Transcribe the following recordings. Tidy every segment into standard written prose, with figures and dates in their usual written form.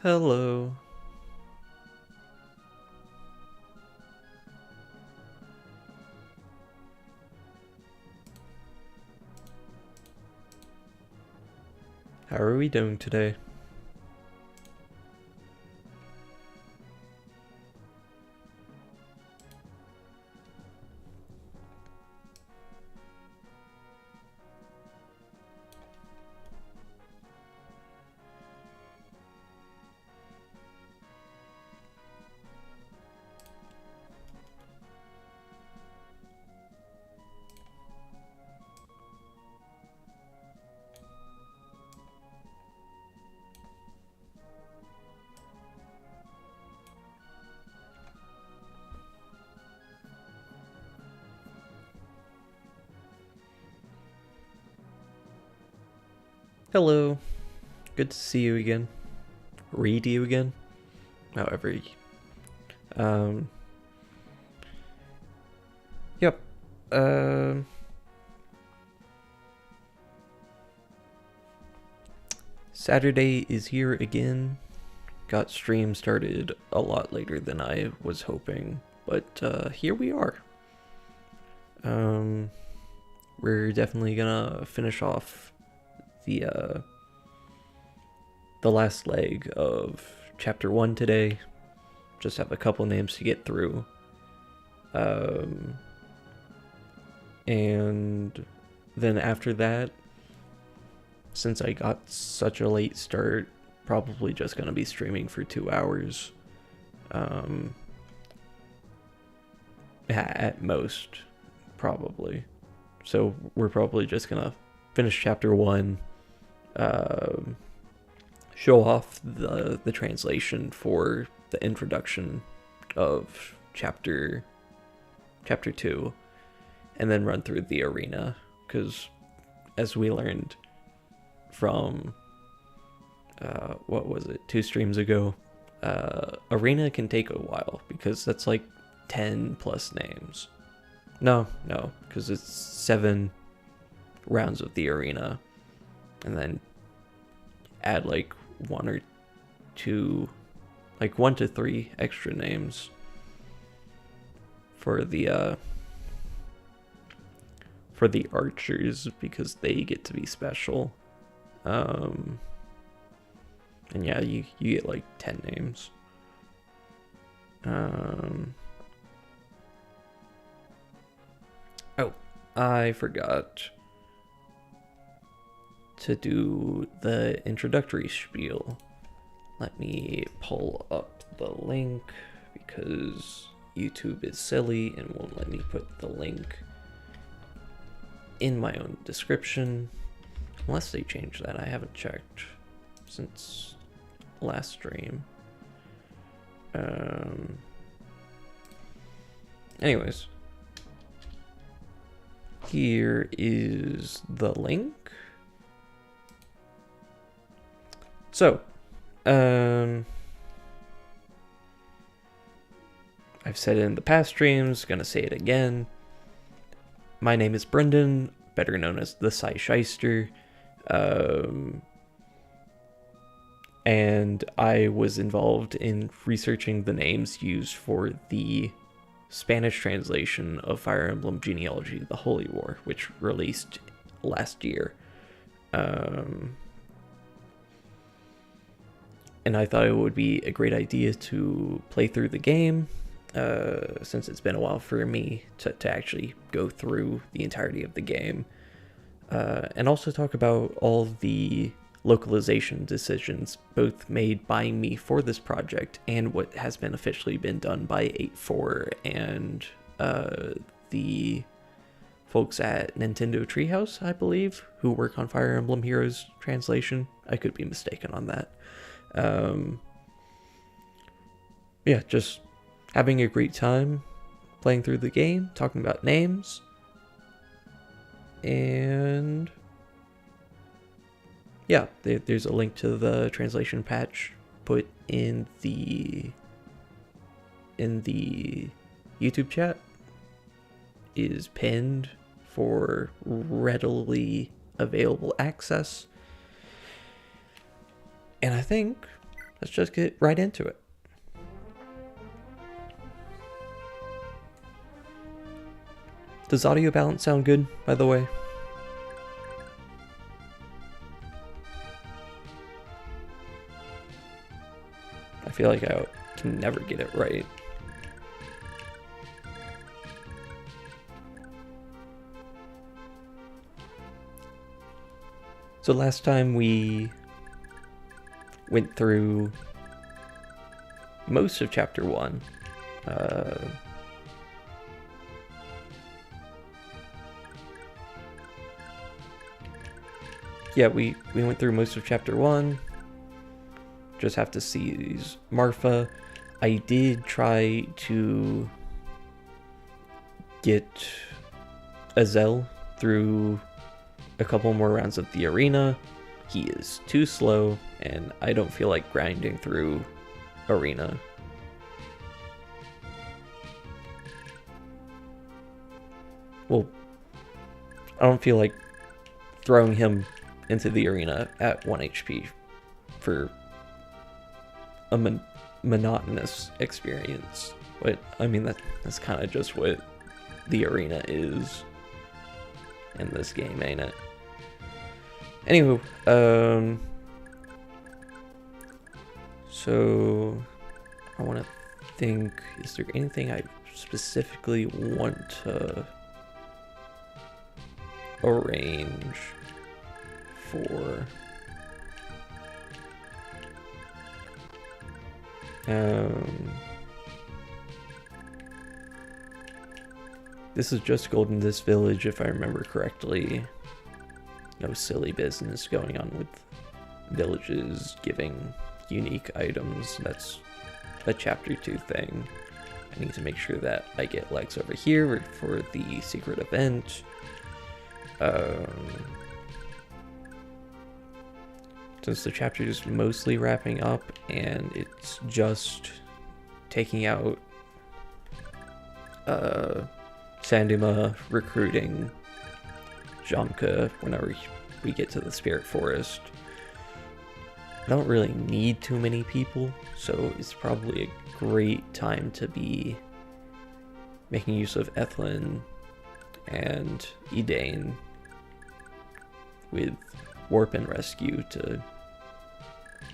Hello. How are we doing today? Hello. Good to see you again. Read you again. However. Yep. Saturday is here again. Got stream started a lot later than I was hoping, but here we are. We're definitely gonna finish off the last leg of chapter 1 today. Just have a couple names to get through. And then after that, since I got such a late start, probably just gonna be streaming for 2 hours. At most, probably. So we're probably just gonna finish chapter 1, show off the translation for the introduction of chapter 2, and then run through the arena, because as we learned from what was it, 2 streams ago, arena can take a while because that's like 10 plus names. No, because it's 7 rounds of the arena, and then add like 1 or 2, like 1 to 3 extra names for the archers, because they get to be special. And yeah, you get like 10 names. Oh, I forgot to do the introductory spiel. Let me pull up the link, because YouTube is silly and won't let me put the link in my own description, unless they change that. I haven't checked since last stream. Anyways, here is the link. So, I've said it in the past streams, gonna say it again. My name is Brendan, better known as the Psy Shyster. And I was involved in researching the names used for the Spanish translation of Fire Emblem Genealogy, the Holy War, which released last year. And I thought it would be a great idea to play through the game, since it's been a while for me to actually go through the entirety of the game. And also talk about all the localization decisions, both made by me for this project and what has been officially been done by FE4 and the folks at Nintendo Treehouse, I believe, who work on Fire Emblem Heroes translation. I could be mistaken on that. Yeah, just having a great time playing through the game, talking about names, and yeah, there's a link to the translation patch put in the YouTube chat, is pinned for readily available access. And I think let's just get right into it. Does audio balance sound good, by the way? I feel like I can never get it right. So last time we went through most of chapter 1. Yeah, we went through most of chapter 1. Just have to seize Marfa. I did try to get Azel through a couple more rounds of the arena. He is too slow, and I don't feel like grinding through arena. Well, I don't feel like throwing him into the arena at 1 HP for a monotonous experience. But I mean, that's kind of just what the arena is in this game, ain't it? Anywho, so I want to think, is there anything I specifically want to arrange for? This is just Golden Disc Village, if I remember correctly. No silly business going on with villages giving unique items. That's a chapter 2 thing. I need to make sure that I get legs over here for the secret event. Since the chapter is mostly wrapping up and it's just taking out Sandima, recruiting Jamke whenever we get to the Spirit Forest. I don't really need too many people, so it's probably a great time to be making use of Ethlin and Edane with Warp and Rescue to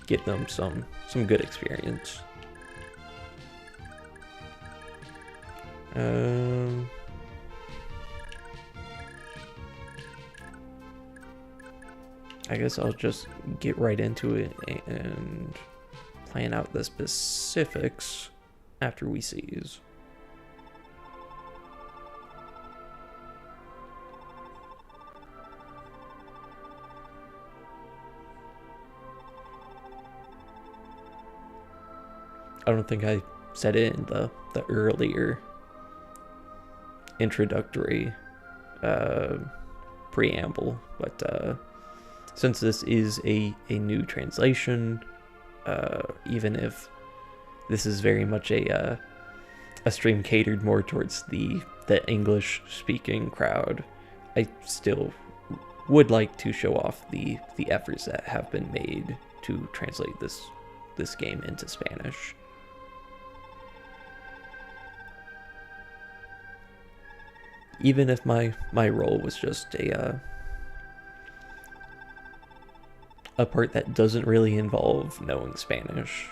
get them some good experience. I guess I'll just get right into it and plan out the specifics after we seize. I don't think I said it in the earlier introductory preamble, but since this is a new translation, even if this is very much a stream catered more towards the English speaking crowd, I still would like to show off the efforts that have been made to translate this game into Spanish. Even if my role was just a part that doesn't really involve knowing Spanish.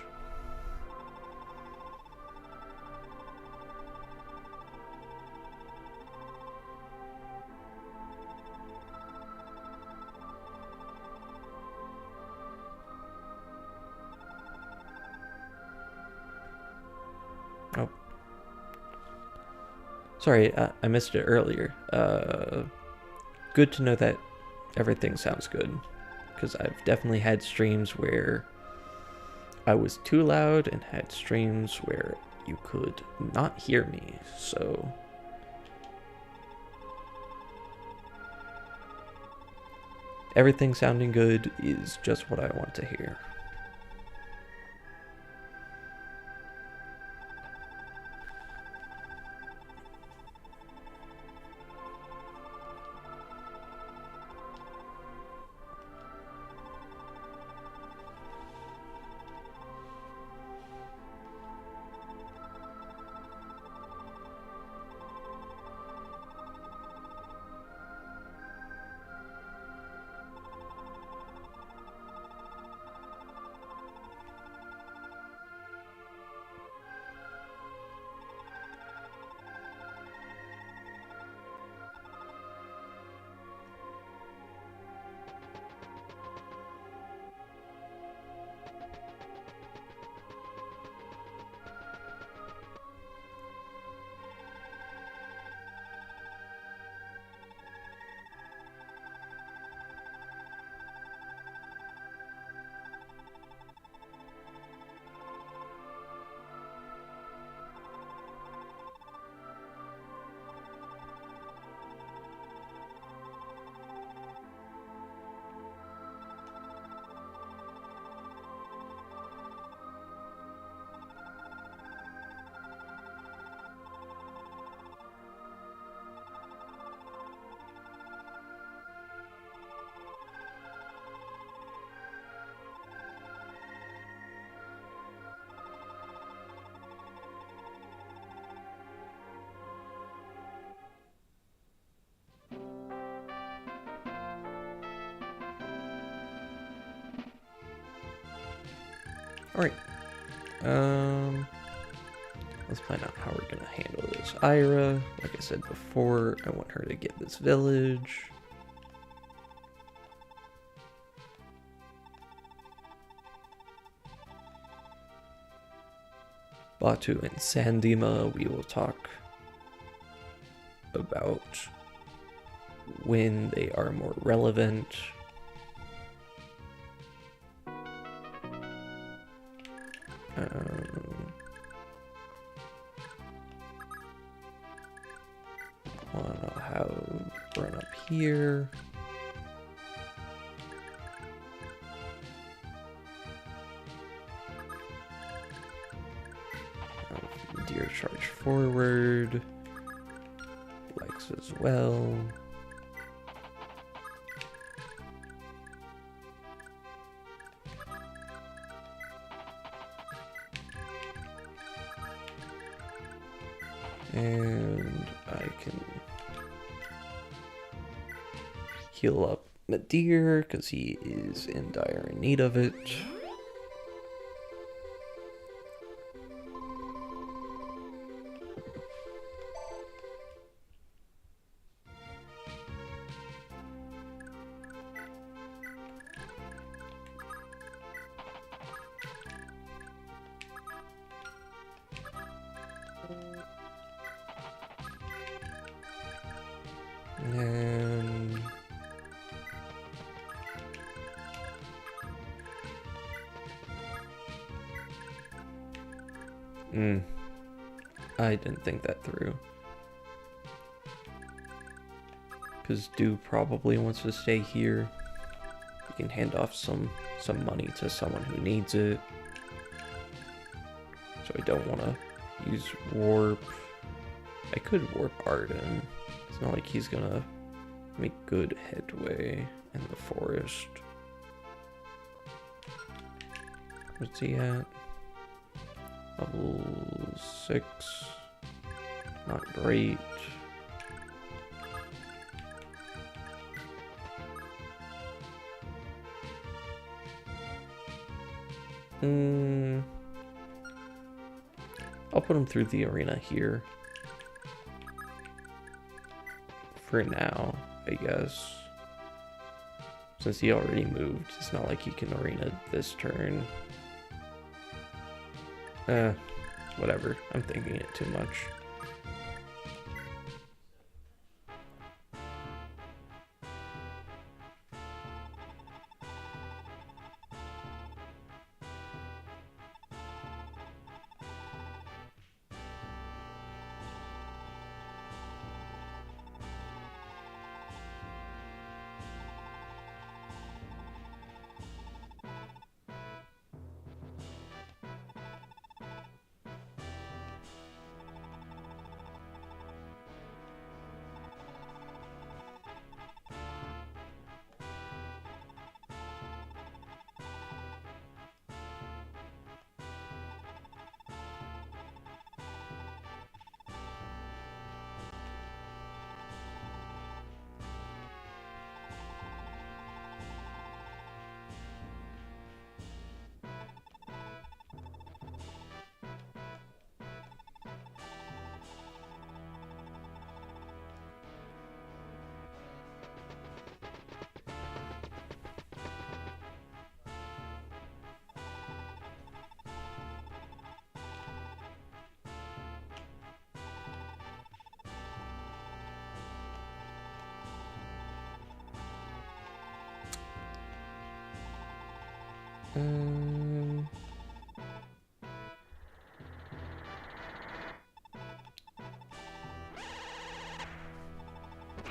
Oh. Sorry, I missed it earlier. Good to know that everything sounds good. Because I've definitely had streams where I was too loud and had streams where you could not hear me, so everything sounding good is just what I want to hear. Alright. Let's plan out how we're gonna handle this. Ira, like I said before, I want her to get this village. Batu and Sandima, we will talk about when they are more relevant. I'll have run up here. Deer charge forward. Legs as well. And I can heal up Deer because he is in dire need of it. And I didn't think that through. Because Dew probably wants to stay here. You can hand off some money to someone who needs it. So I don't want to use Warp. I could Warp Arden. It's not like he's gonna make good headway in the forest. What's he at? Level 6. Not great. I'll put him through the arena here. For now, I guess. Since he already moved, it's not like he can arena this turn. Whatever. I'm thinking it too much.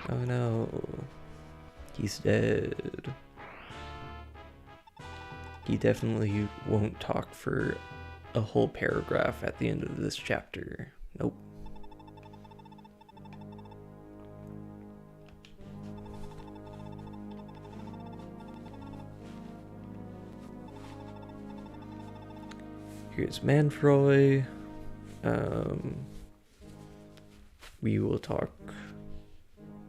Oh no, he's dead. He definitely won't talk for a whole paragraph at the end of this chapter. Nope. Here's Manfroy. We will talk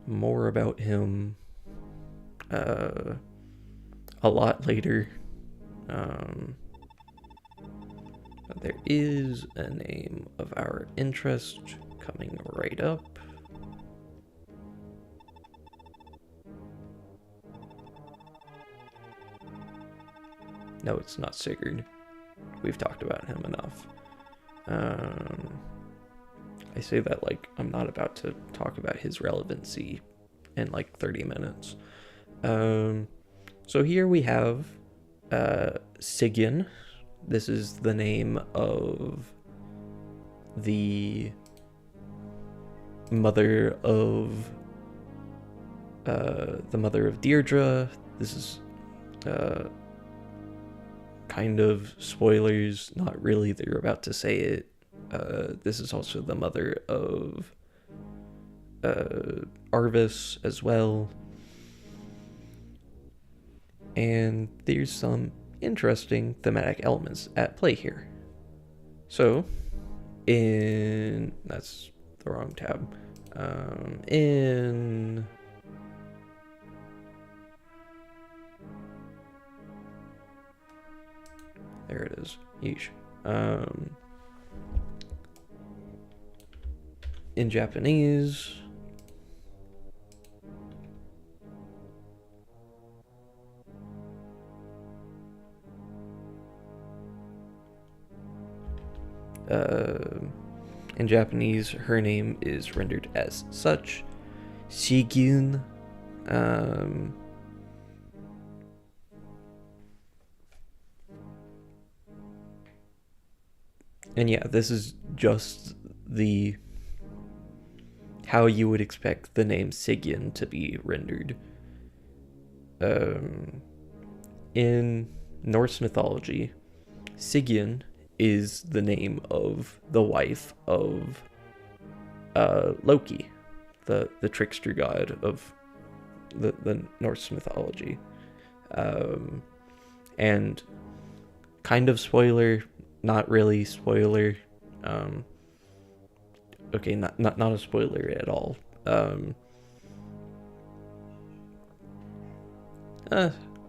more about him a lot later. There is a name of our interest coming right up. No, it's not Sigurd. We've talked about him enough. I say that like I'm not about to talk about his relevancy in like 30 minutes. So here we have Sigyn. This is the name of the mother of Deirdre. This is kind of spoilers, not really, they're about to say it. This is also the mother of Arvis as well. And there's some interesting thematic elements at play here. So, that's the wrong tab. There it is. Yeesh. In Japanese, her name is rendered as such, Sigyn. And yeah, this is just how you would expect the name Sigyn to be rendered. In Norse mythology, Sigyn is the name of the wife of Loki, the trickster god of the Norse mythology. And kind of spoiler, not really spoiler. Okay, not a spoiler at all.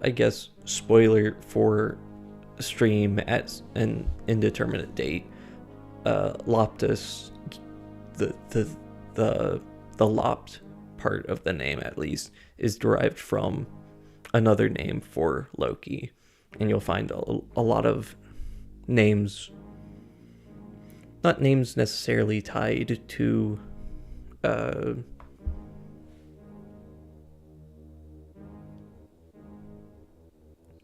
I guess spoiler for stream at an indeterminate date. Loptus, the Lopt part of the name at least is derived from another name for Loki, and you'll find a lot of names, not names necessarily tied to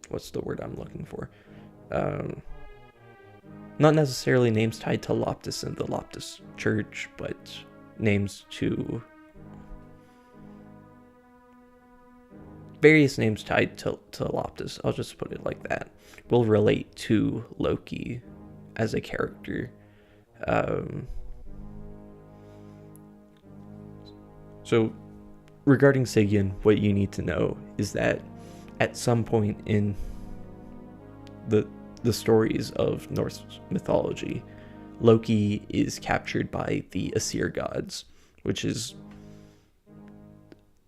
what's the word I'm looking for? Not necessarily names tied to Loptus and the Loptus Church, but names to various names tied to Loptus, I'll just put it like that, will relate to Loki as a character. So regarding Sigyn, what you need to know is that at some point in the stories of Norse mythology, Loki is captured by the Aesir gods, which is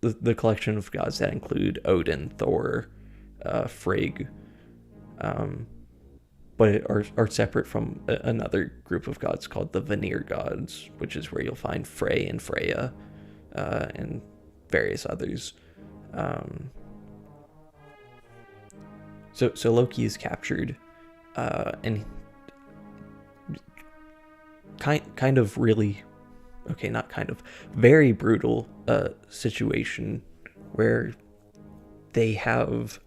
the collection of gods that include Odin, Thor, Frigg, but are separate from another group of gods called the Vanir gods, which is where you'll find Frey and Freya, and various others. So Loki is captured, and kind of really, okay, not kind of, very brutal situation where they have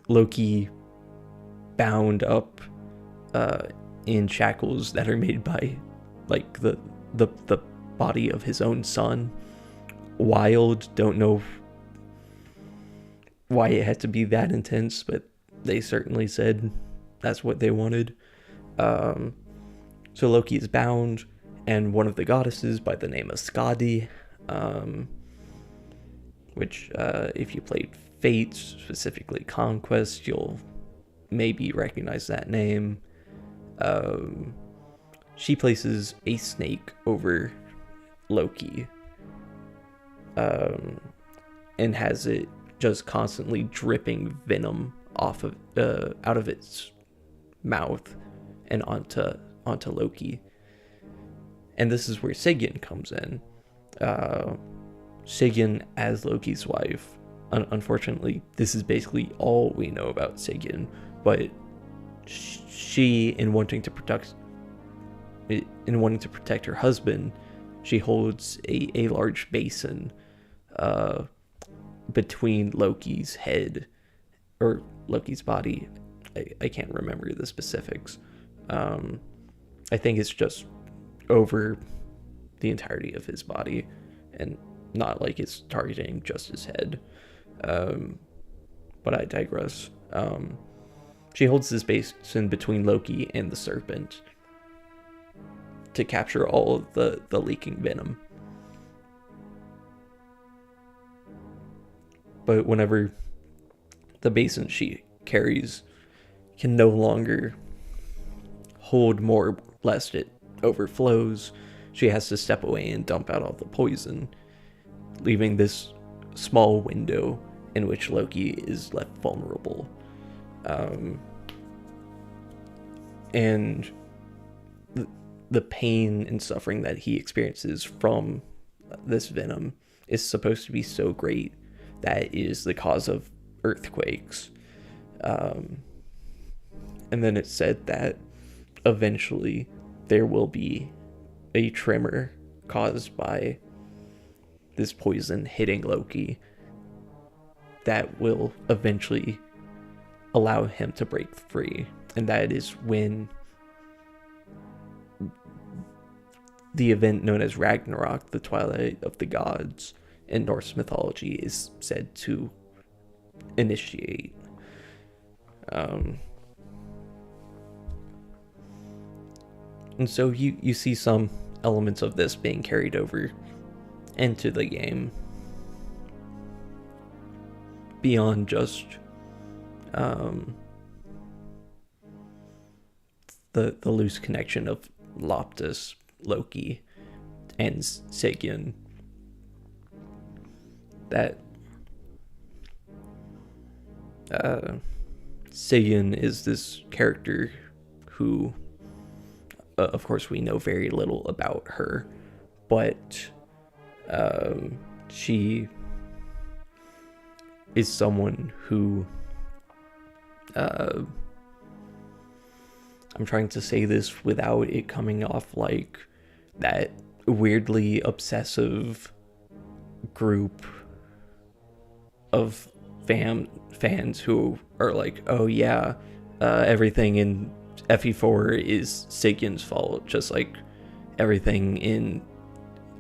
Loki bound up in shackles that are made by like the body of his own son. Wild, don't know why it had to be that intense, but they certainly said that's what they wanted. So Loki is bound, and one of the goddesses by the name of Skadi, which if you played Fate, specifically Conquest, you'll maybe recognize that name. She places a snake over Loki, and has it just constantly dripping venom off of out of its mouth and onto Loki. And this is where Sigyn comes in. Sigyn as Loki's wife. Unfortunately, this is basically all we know about Sigyn, but she, in wanting to protect her husband, she holds a large basin between Loki's head, or Loki's body. I can't remember the specifics. I think it's just over the entirety of his body, and not like it's targeting just his head. But I digress. She holds this basin between Loki and the serpent to capture all of the leaking venom. But whenever the basin she carries can no longer hold more lest it overflows, she has to step away and dump out all the poison, leaving this small window in which Loki is left vulnerable. And the pain and suffering that he experiences from this venom is supposed to be so great that it is the cause of earthquakes. And then it's said that eventually there will be a tremor caused by this poison hitting Loki that will eventually allow him to break free. And that is when the event known as Ragnarok, the Twilight of the Gods, in Norse mythology is said to initiate. And so you see some elements of this being carried over into the game beyond just the loose connection of Loptus, Loki, and Sigyn. That Sigyn is this character who, of course, we know very little about her, but she is someone who, I'm trying to say this without it coming off like that weirdly obsessive group of fans who are like, oh yeah, everything in FE4 is Sigyn's fault, just like everything in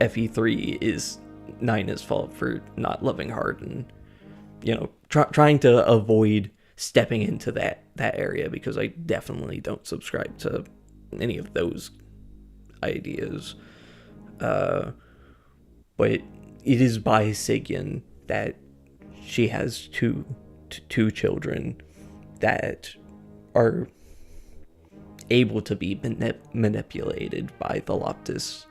FE3 is Nina's fault for not loving hard, and trying to avoid stepping into that area, because I definitely don't subscribe to any of those ideas. But it is by Sigyn that she has two children that are able to be manipulated by the Loptus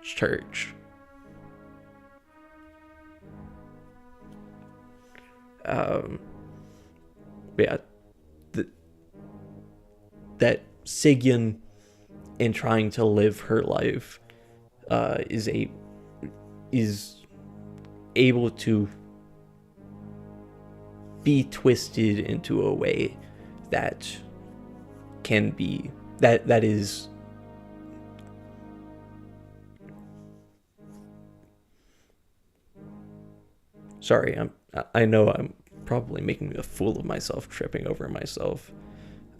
church. Yeah, that Sigyn, in trying to live her life, is able to be twisted into a way that can be that is sorry, I know I'm probably making a fool of myself, tripping over myself,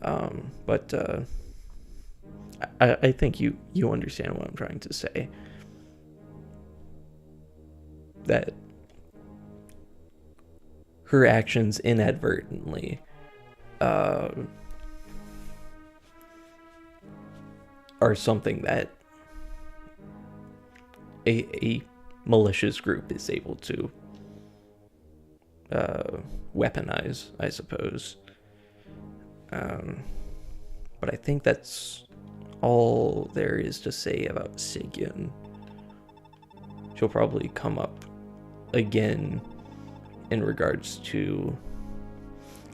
but I think you understand what I'm trying to say. That her actions inadvertently are something that a malicious group is able to weaponize, I suppose. But I think that's all there is to say about Sigyn. She'll probably come up again in regards to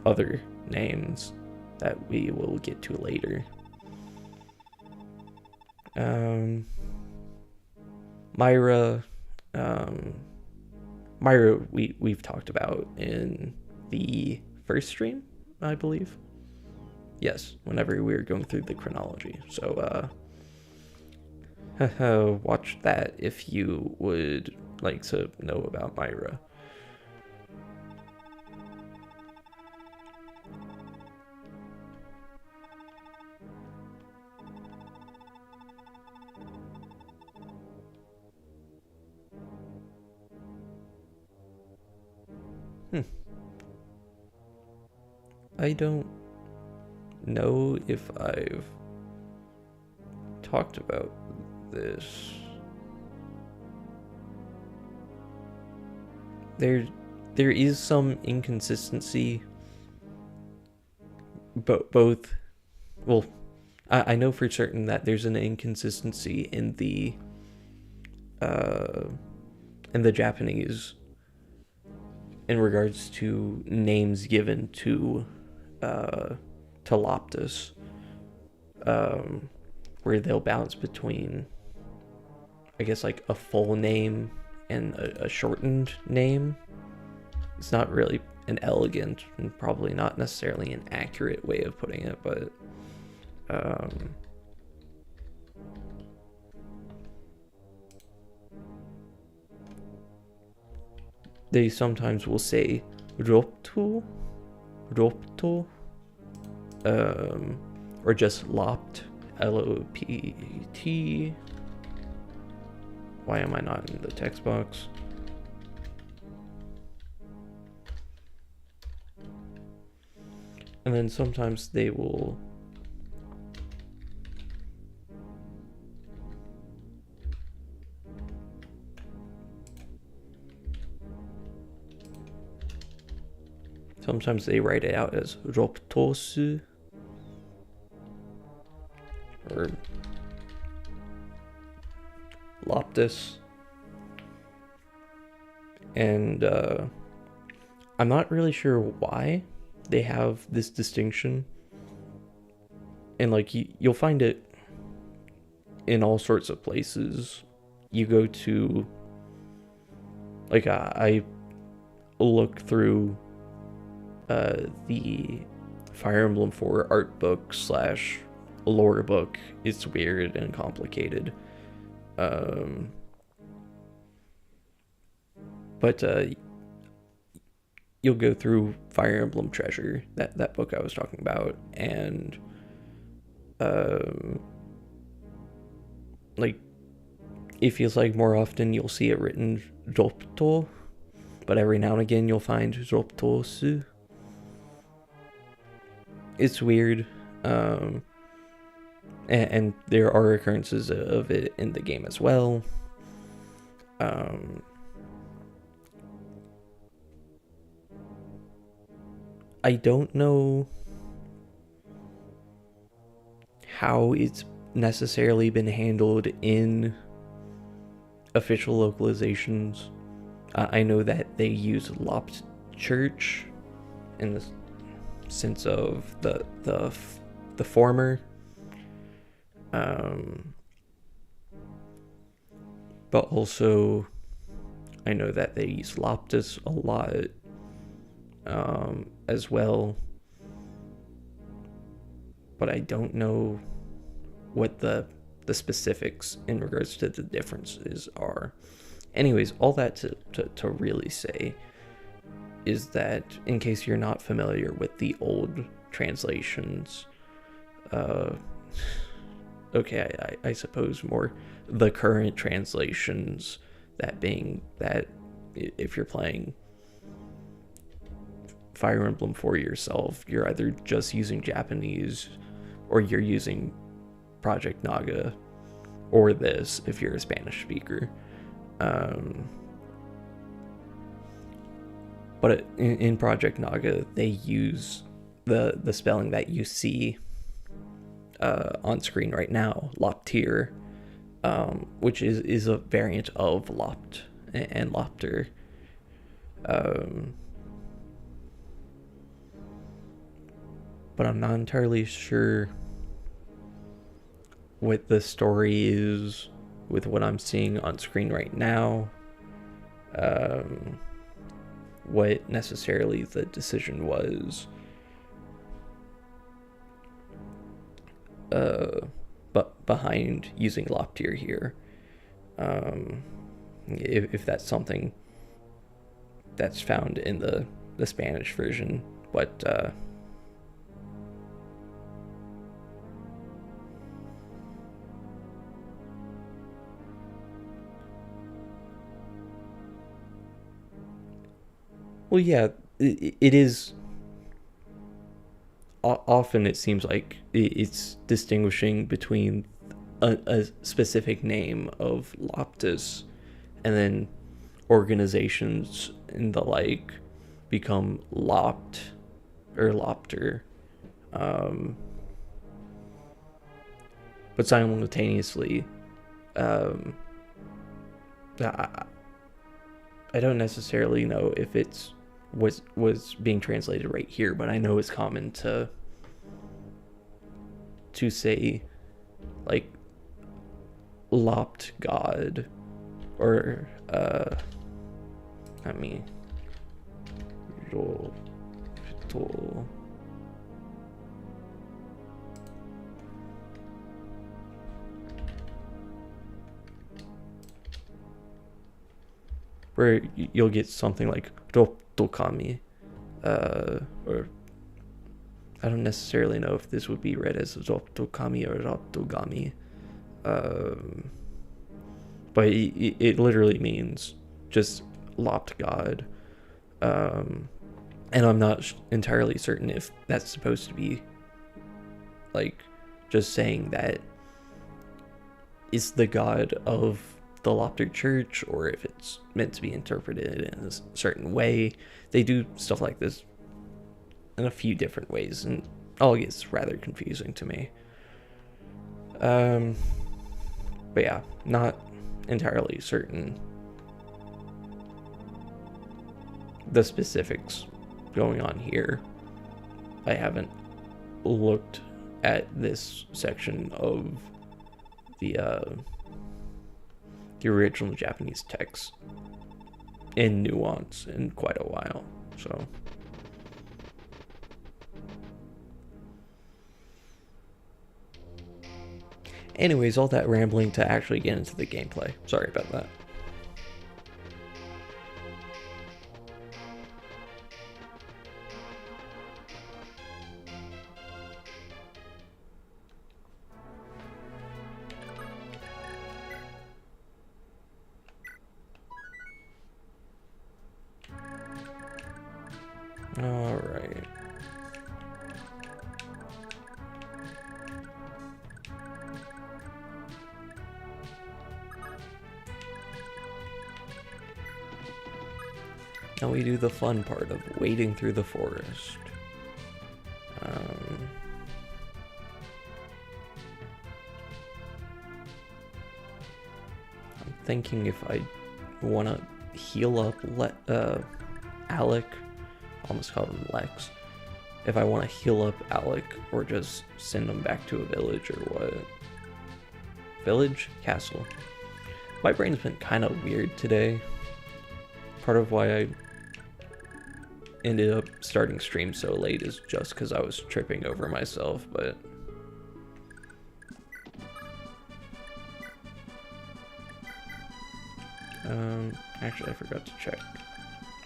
other names that we will get to later. Myra, we've talked about in the first stream, I believe. Yes, whenever we were going through the chronology. So, watch that if you would like to know about Myra. I don't know if I've talked about this. There is some inconsistency, but both. Well, I know for certain that there's an inconsistency in the Japanese in regards to names given to Loptus, where they'll bounce between, I guess, like a full name and a shortened name. It's not really an elegant and probably not necessarily an accurate way of putting it, but they sometimes will say Ropto, or just Lopt, Lopt. Why am I not in the text box? And then sometimes they will write it out as Roptosu or Loptus. And I'm not really sure why they have this distinction. And like you'll find it in all sorts of places. You go to, like, I look through the Fire Emblem 4 art book / lore book. It's weird and complicated. But you'll go through Fire Emblem Treasure, that book I was talking about, and like it feels like more often you'll see it written Ropto, but every now and again you'll find Roptosu. It's weird, and there are occurrences of it in the game as well. I don't know how it's necessarily been handled in official localizations. I know that they use Lopt Church in the sense of the former, but also I know that they use Loptus a lot as well, but I don't know what the specifics in regards to the differences are. Anyways, all that to really say is that in case you're not familiar with the old translations, okay, I suppose more the current translations, that being that if you're playing Fire Emblem for yourself, you're either just using Japanese or you're using Project Naga, or this if you're a Spanish speaker. But in Project Naga, they use the spelling that you see on screen right now, Loptir, which is a variant of Lopt and Lopter. Um, but I'm not entirely sure what the story is with what I'm seeing on screen right now. What necessarily the decision was. But behind using Lopt here. If that's something that's found in the Spanish version, but well, yeah, it is. Often it seems like it's distinguishing between a specific name of Loptus, and then organizations and the like become Lopt or Lopter. But simultaneously, I don't necessarily know if it's was being translated right here, but I know it's common to say like Lopt God, or let me roll. Where you'll get something like Rotokami, or I don't necessarily know if this would be read as Rotokami or Rotogami, but it literally means just Lopt God, and I'm not entirely certain if that's supposed to be like just saying that is the god of the Lopter Church, or if it's meant to be interpreted in a certain way. They do stuff like this in a few different ways, and all gets rather confusing to me. But yeah, not entirely certain the specifics going on here. I haven't looked at this section of the original Japanese text in nuance in quite a while, so anyways, all that rambling to actually get into the gameplay. Sorry about that. All right. Now we do the fun part of wading through the forest. I'm thinking if I want to heal up Alec, almost called him Lex, if I want to heal up Alec or just send him back to a village or what. Village? Castle. My brain's been kind of weird today. Part of why I ended up starting stream so late is just because I was tripping over myself, but actually I forgot to check.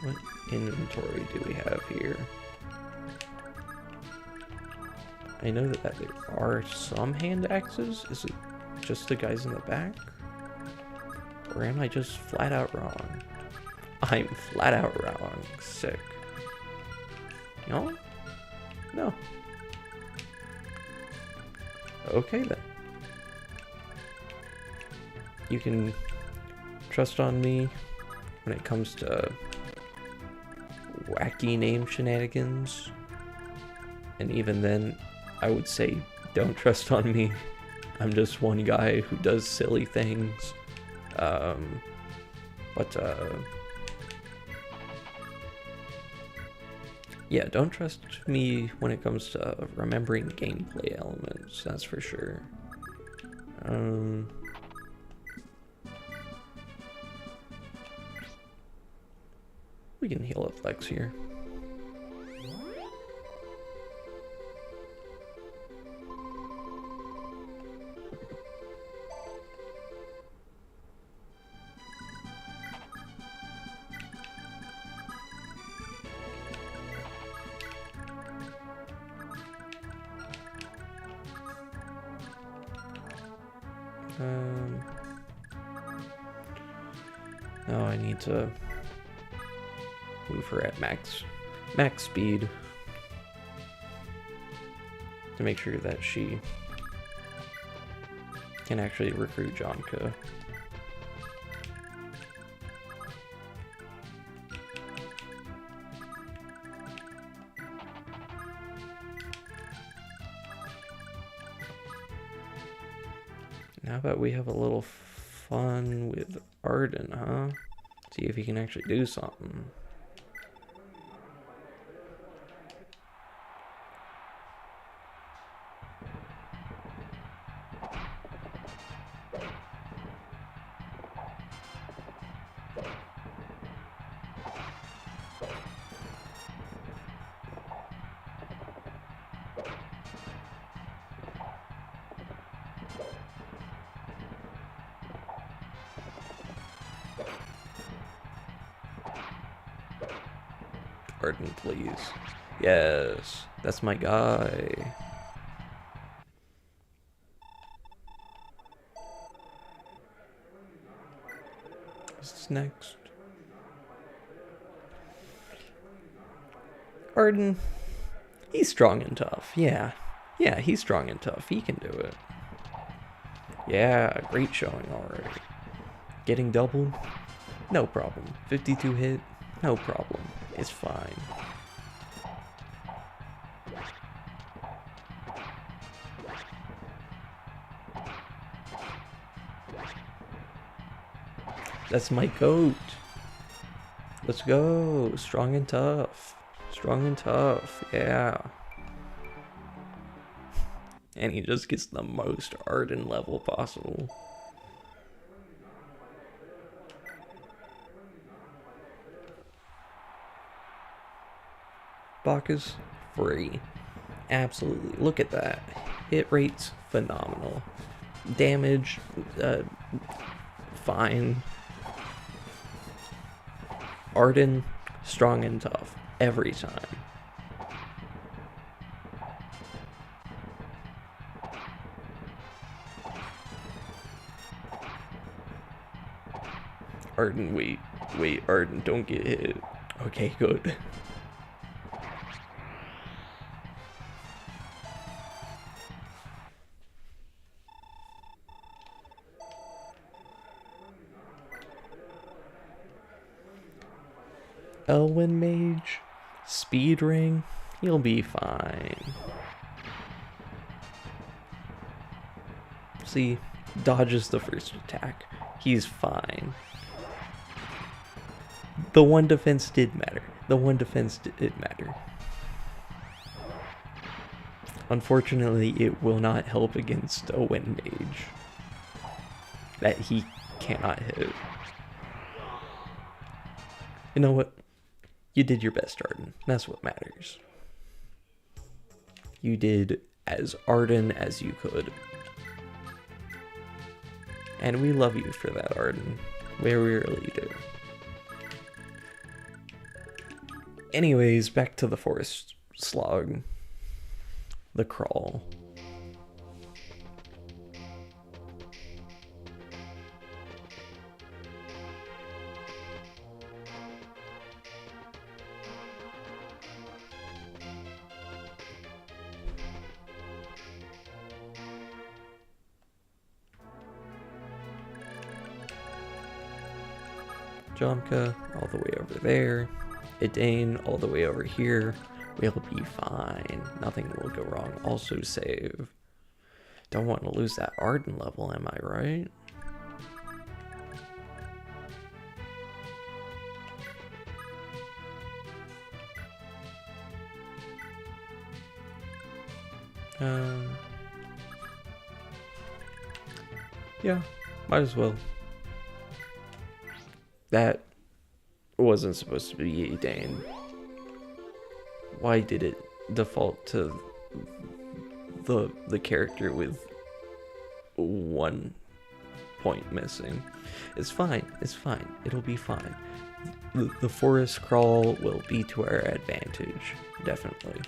What inventory do we have here? I know that there are some hand axes. Is it just the guys in the back? Or am I just flat out wrong? I'm flat out wrong. Sick. No? No. Okay then. You can trust on me when it comes to wacky name shenanigans. And even then, I would say don't trust on me. I'm just one guy who does silly things. Yeah, don't trust me when it comes to remembering gameplay elements, that's for sure. We can heal up Lex here. No, I need to move her at max speed to make sure that she can actually recruit Jamke. How about we have a little fun with Arden, huh? See if he can actually do something. Arden, please. Yes, that's my guy. What's next? Arden. He's strong and tough. Yeah, he's strong and tough. He can do it. Yeah, great showing already. Getting doubled? No problem. 52 hit? No problem. It's fine. That's my goat. Let's go. Strong and tough. Strong and tough. Yeah. And he just gets the most Arden level possible. Baka's free. Absolutely. Look at that. Hit rate's phenomenal. Damage, fine. Arden, strong and tough. Every time. Arden, wait, Arden, don't get hit. Okay, good. Elwyn Mage, Speed Ring, he'll be fine. See, dodges the first attack. He's fine. The one defense did matter. The one defense did matter. Unfortunately, it will not help against a Wind Mage that he cannot hit. You know what? You did your best, Arden. That's what matters. You did as Arden as you could. And we love you for that, Arden. We really do. Anyways, back to the forest slog. The crawl. Jamke all the way over there. Idane all the way over here. We'll be fine. Nothing will go wrong. Also save. Don't want to lose that Arden level, am I right? Um, yeah, might as well. That wasn't supposed to be Dane. Why did it default to the character with 1 point missing? It's fine. It's fine. It'll be fine. The forest crawl will be to our advantage, definitely.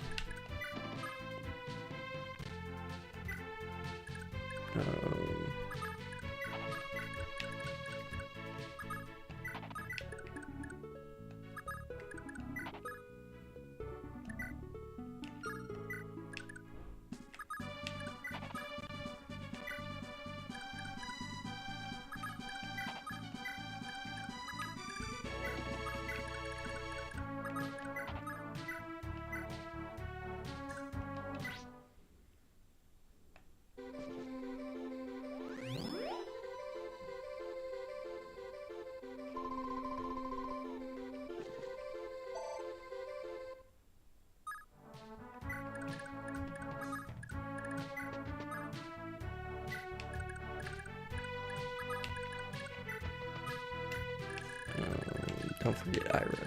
Don't forget Ira.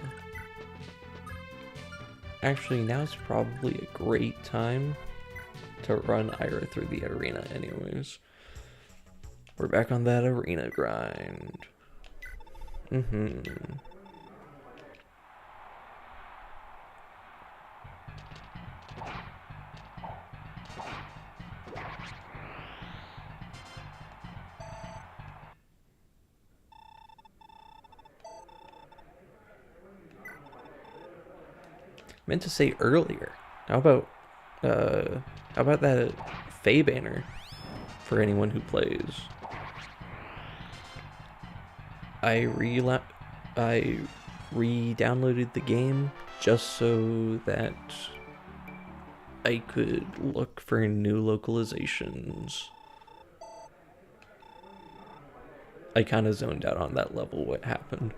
Actually, now's probably a great time to run Ira through the arena anyways. We're back on that arena grind. Meant to say earlier. How about that FE banner for anyone who plays? I re-downloaded the game just so that I could look for new localizations. I kind of zoned out on that level what happened.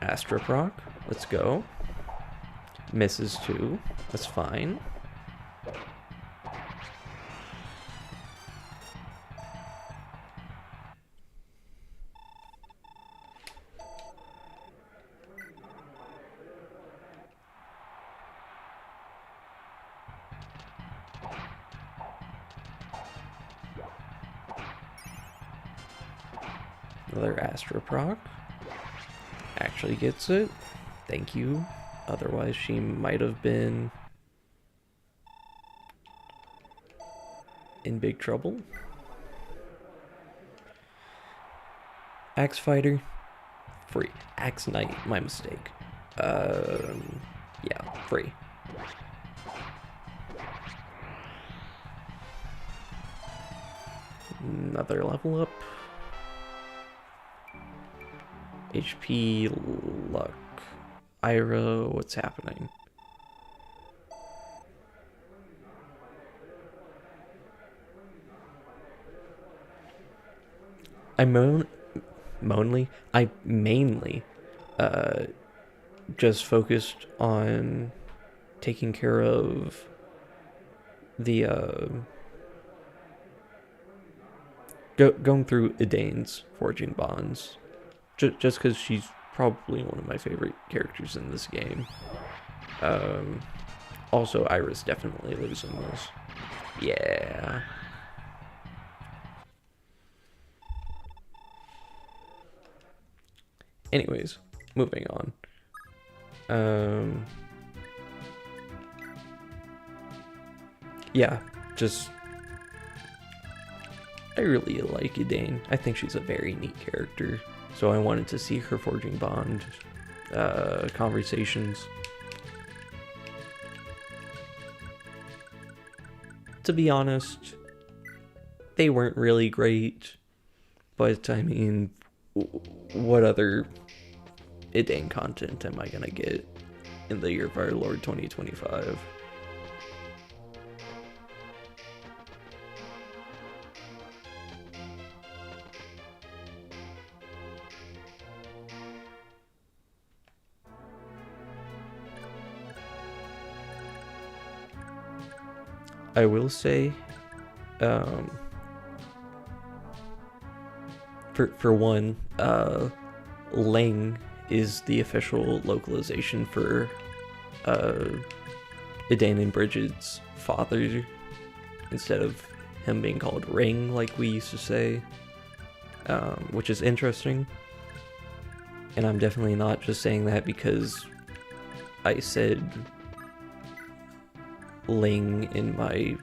Astroproc, let's go. Misses too, that's fine. Another Astroproc. Actually gets it. Thank you. Otherwise, she might have been in big trouble. Axe Fighter. Free. Axe Knight. My mistake. Yeah, free. Another level up. HP, luck, Ira, what's happening? I mainly just focused on taking care of the going through Edane's forging bonds. Just because she's probably one of my favorite characters in this game. Also, Iris definitely lives in this. Yeah. Anyways, moving on. Yeah, just... I really like Edane. I think she's a very neat character. So I wanted to see her forging bond conversations. To be honest, they weren't really great, but I mean, what other Edane content am I gonna get in the year of our Lord 2025? I will say, for one, Ling is the official localization for Edain and Bridget's father, instead of him being called Ring like we used to say, which is interesting. And I'm definitely not just saying that because I said Ling in my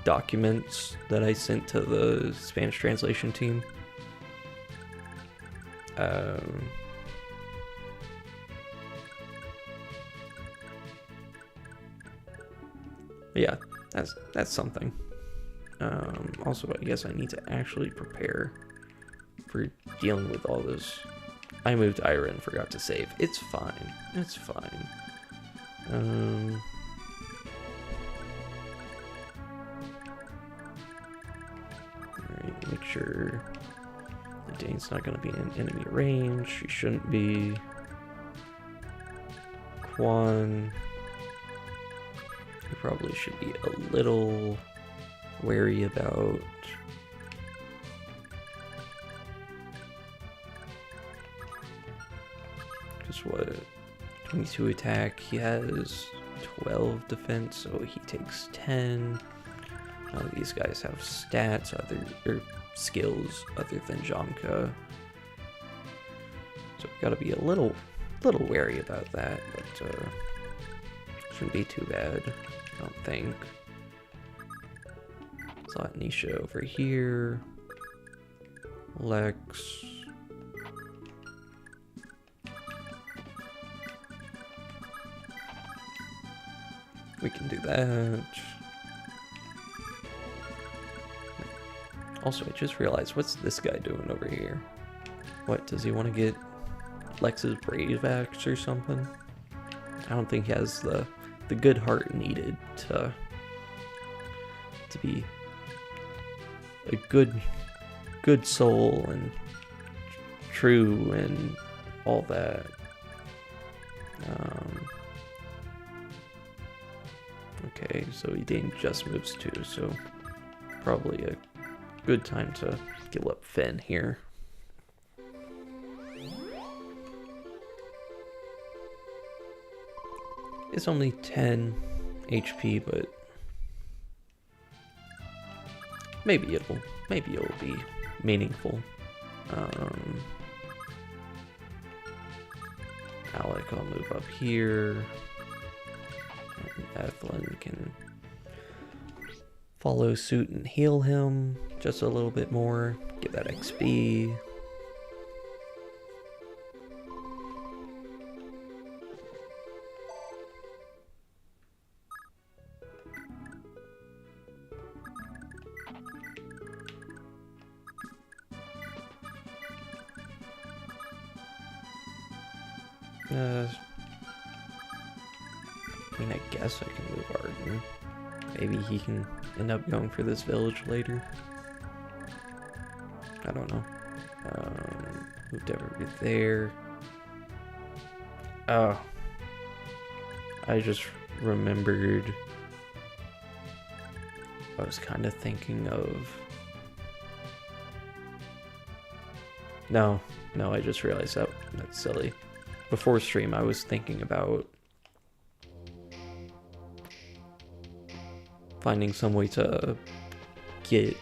documents that I sent to the Spanish translation team. Yeah, that's something. Also, I guess I need to actually prepare for dealing with all this. I moved Ira and forgot to save. It's fine. It's fine. Alright, make sure the Dane's not going to be in enemy range. She shouldn't be. Quan. You probably should be a little wary about. Because what? 22 attack, he has 12 defense, so he takes 10. None of these guys have stats or skills other than Jamke. So we gotta be a little wary about that, but shouldn't be too bad, I don't think. Slot Nisha over here. Lex. We can do that. Also, I just realized, what's this guy doing over here? What, does he want to get Lex's Brave Axe or something? I don't think he has the good heart needed to be a good soul and true and all that. Okay, so Edain just moves too, so probably a good time to kill up Finn here. It's only 10 HP, but maybe it'll be meaningful. Alec, I'll move up here. And Ethlyn can follow suit and heal him just a little bit more. Get that XP. I mean, I guess I can move Arden. Maybe he can end up going for this village later. I don't know. Moved over there. Oh. I just remembered. I was kind of thinking of. No, I just realized that's silly. Before stream, I was thinking about finding some way to get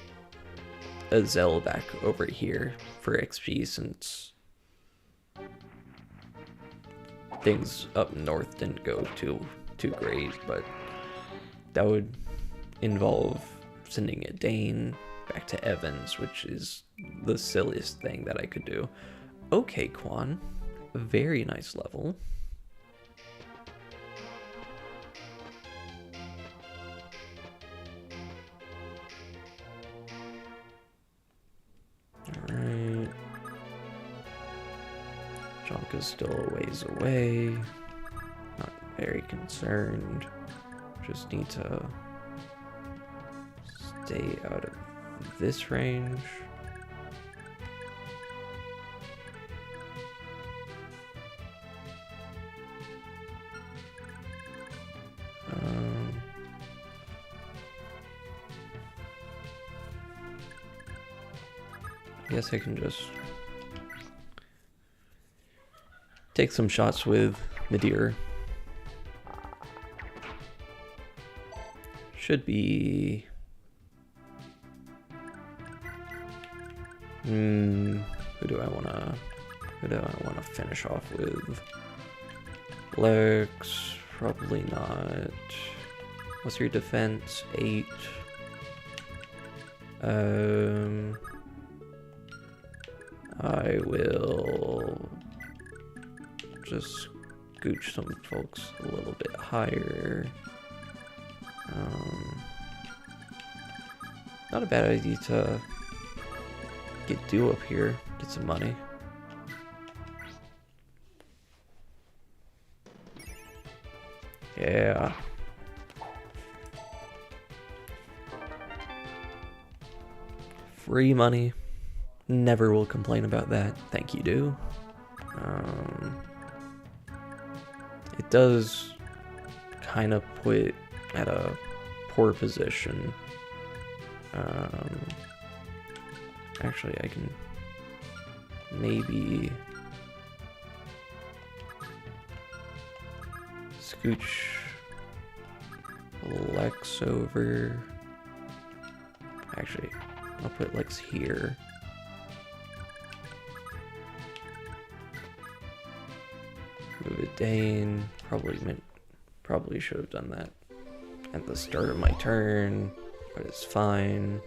a Zell back over here for XP, since things up north didn't go too great, but that would involve sending a Dane back to Evans, which is the silliest thing that I could do. Okay, Quan. Very nice level. Alright. Jamke's still a ways away. Not very concerned. Just need to stay out of this range. I guess I can just take some shots with Madeira. Should be... who do I wanna finish off with? Lex, probably not. What's your defense? 8. I will just scooch some folks a little bit higher. Not a bad idea to get Dew up here, get some money. Yeah. Free money. Never will complain about that. Thank you, Dew. It does kind of put at a poor position. Actually, I can maybe scooch Lex over. Actually, I'll put Lex here. Move it Dane. Probably should have done that at the start of my turn, but it's fine.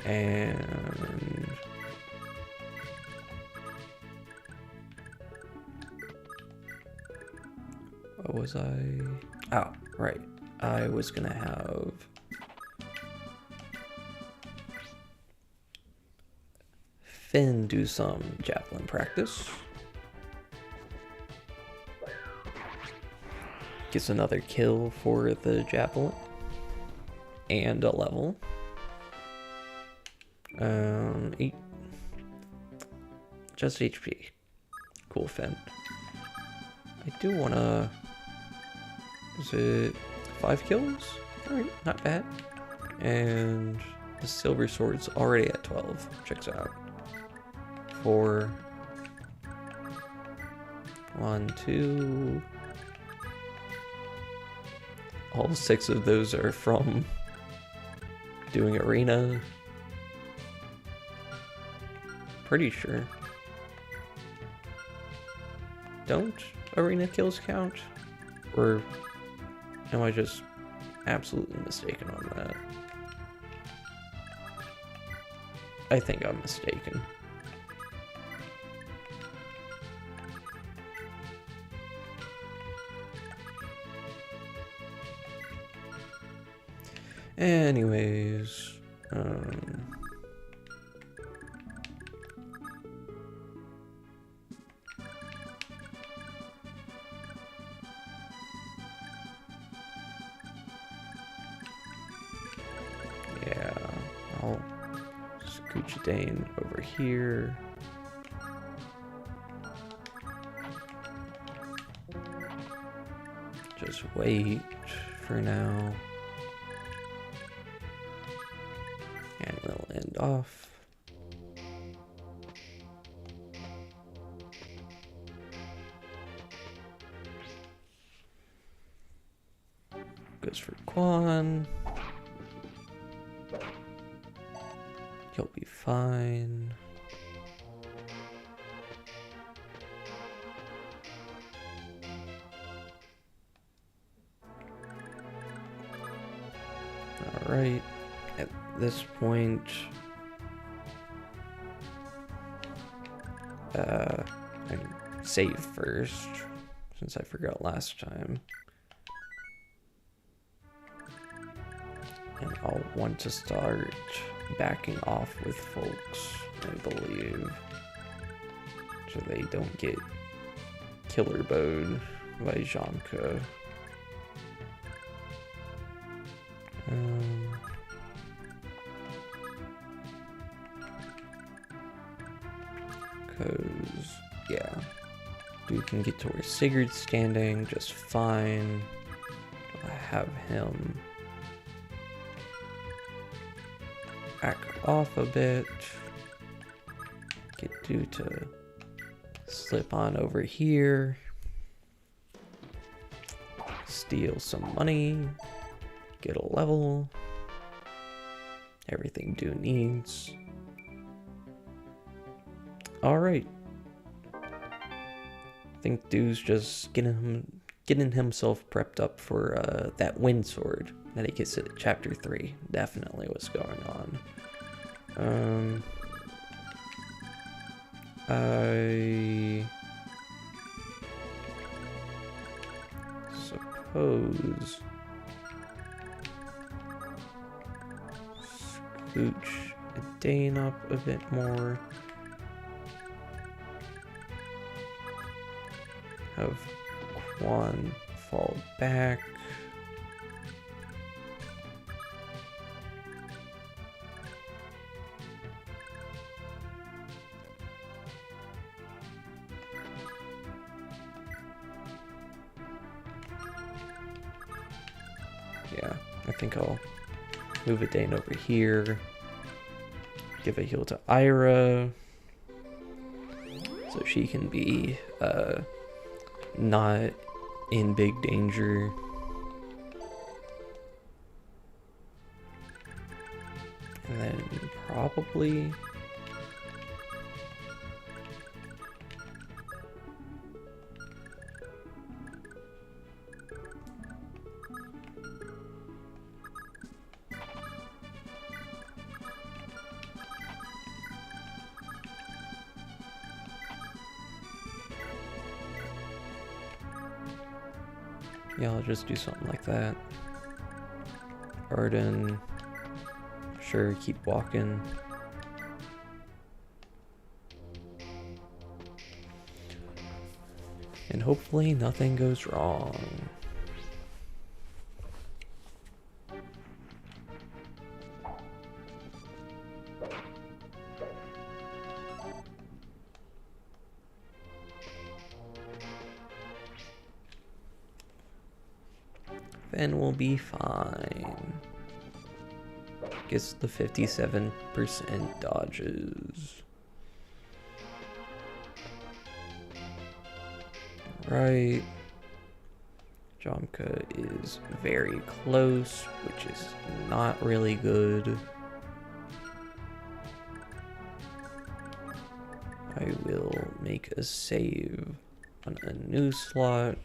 And what was I? Oh, right. I was gonna have Finn do some javelin practice. Gets another kill for the javelin and a level. 8. Just HP. Cool, Finn. I do wanna... Is it 5 kills? Alright, not bad. And the silver sword's already at 12. Checks out. 4. 1, 2. All 6 of those are from doing arena. Pretty sure. Don't arena kills count? Or am I just absolutely mistaken on that? I think I'm mistaken. Anyways, yeah, I'll scooch Dane over here. Just wait for now. And we'll end off. Goes for Quan. He'll be fine. All right. At this point, I can save first, since I forgot last time. And I'll want to start backing off with folks, I believe, so they don't get killer bowed by Jamke. Because, yeah, we can get to where Sigurd's standing just fine. have him back off a bit. Get you to slip on over here. Steal some money. Get a level. Everything Do needs. Alright. I think Du's just getting himself prepped up for that wind sword that he gets at chapter 3. Definitely what's going on. I suppose scooch Dane up a bit more. Have Quan fall back. Yeah, I think I'll move a Dane over here. Give a heal to Ira, so she can be not in big danger. And then probably yeah, I'll just do something like that. Arden, sure, keep walking. And hopefully nothing goes wrong. Then we'll be fine. Gets the 57% dodges. Right. Jamke is very close, which is not really good. I will make a save on a new slot.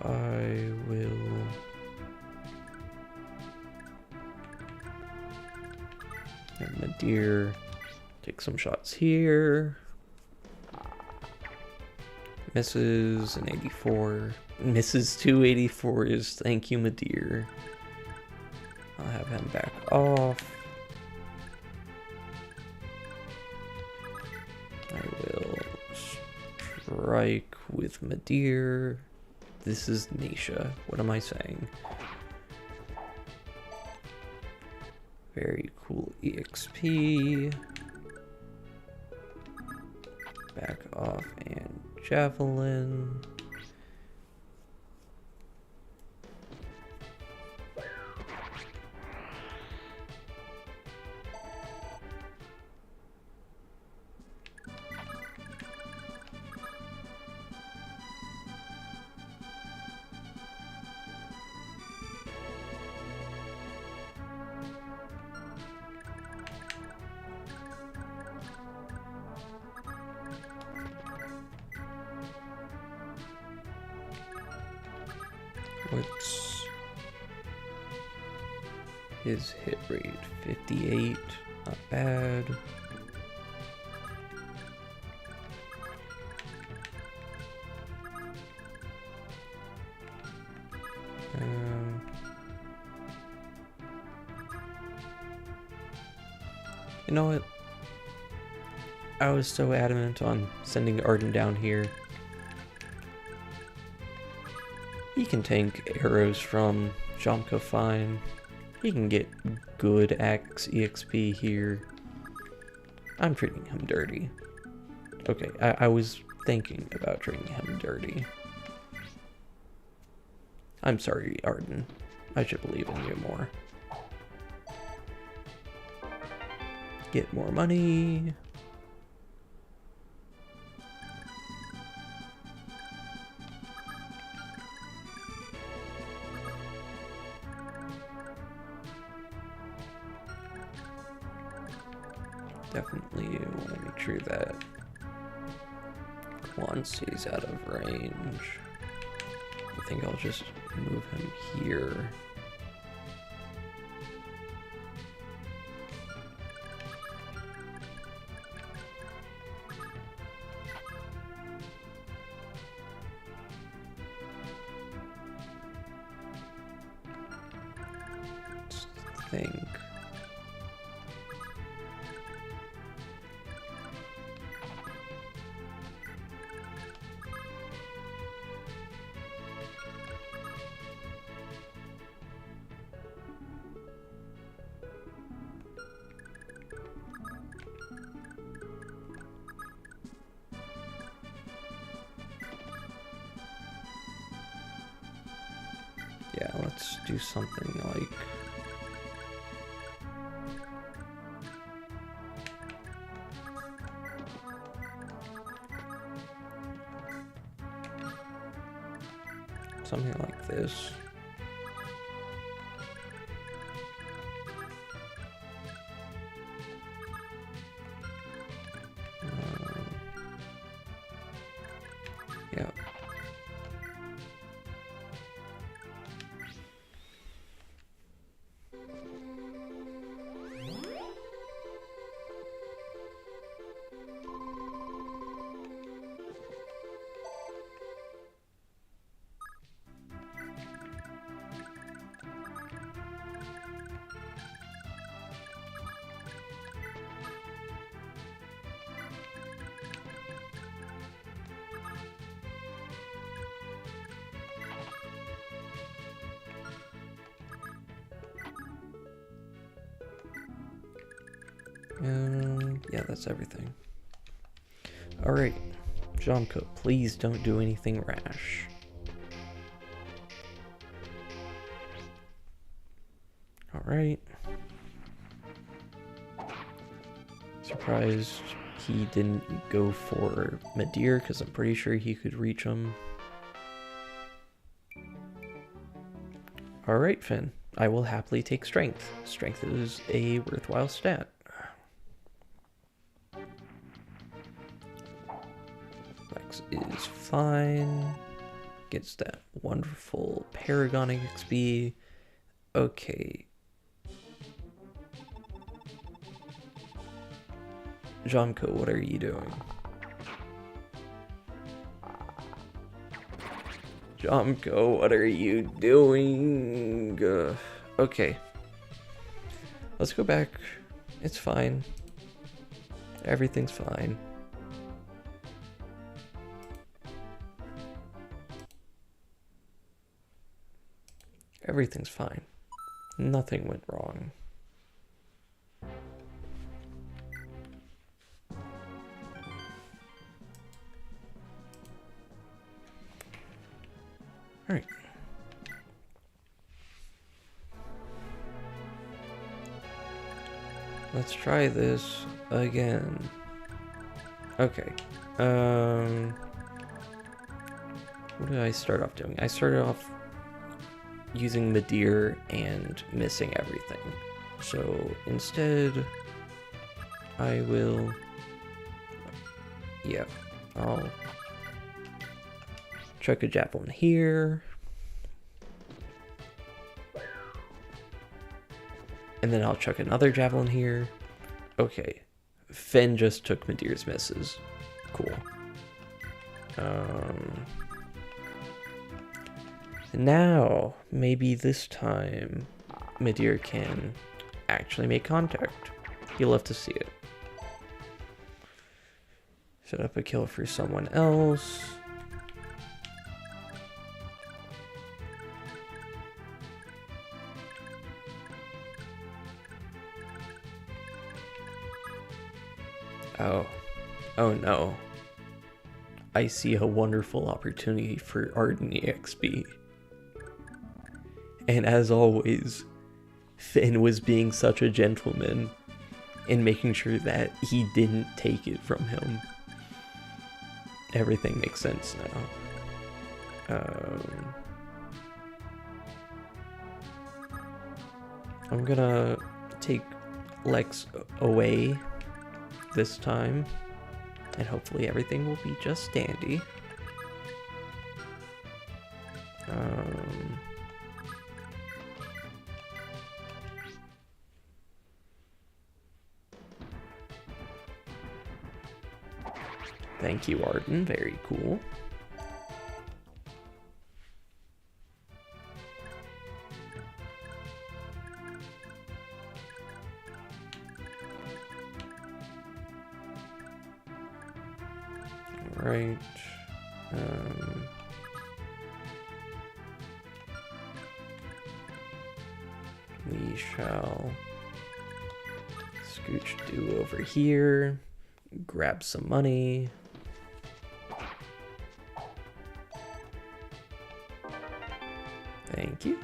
I will have Madeir take some shots here. Misses an 84. Misses 2 84s. Thank you, Madeir. I'll have him back off. I will strike with Madeir. This is Nisha. What am I saying? Very cool EXP. Back off and Javelin. What's his hit rate? 58, not bad. You know what? I was so adamant on sending Arden down here. He can tank arrows from Jamke fine. He can get good EXP here. I'm treating him dirty. Okay, I was thinking about treating him dirty. I'm sorry, Arden. I should believe in you more. Get more money. Definitely want to make sure that once he's out of range, I think I'll just move him here. Let's think. Yeah, let's do something like... something like this. Yeah. Yeah, that's everything. Alright, Jamke, please don't do anything rash. Alright. Surprised he didn't go for Madir, because I'm pretty sure he could reach him. Alright, Finn. I will happily take strength. Strength is a worthwhile stat. Lex is fine. Gets that wonderful Paragonic XP. Okay. Jamke, what are you doing? Jamke, what are you doing? Okay. Let's go back. It's fine. Everything's fine. Everything's fine. Nothing went wrong. Alright. Let's try this again. Okay. What did I start off doing? I started off using Madir and missing everything. So instead, I will... yeah, I'll chuck a javelin here. And then I'll chuck another javelin here. Okay. Finn just took Madir's misses. Cool. Now, maybe this time, Madir can actually make contact. You'll love to see it. Set up a kill for someone else. Oh. Oh no. I see a wonderful opportunity for Arden EXP. And as always, Finn was being such a gentleman in making sure that he didn't take it from him. Everything makes sense now. I'm gonna take Lex away this time, and hopefully everything will be just dandy. Thank you, Arden. Very cool. Right. We shall scooch do over here, grab some money. Thank you.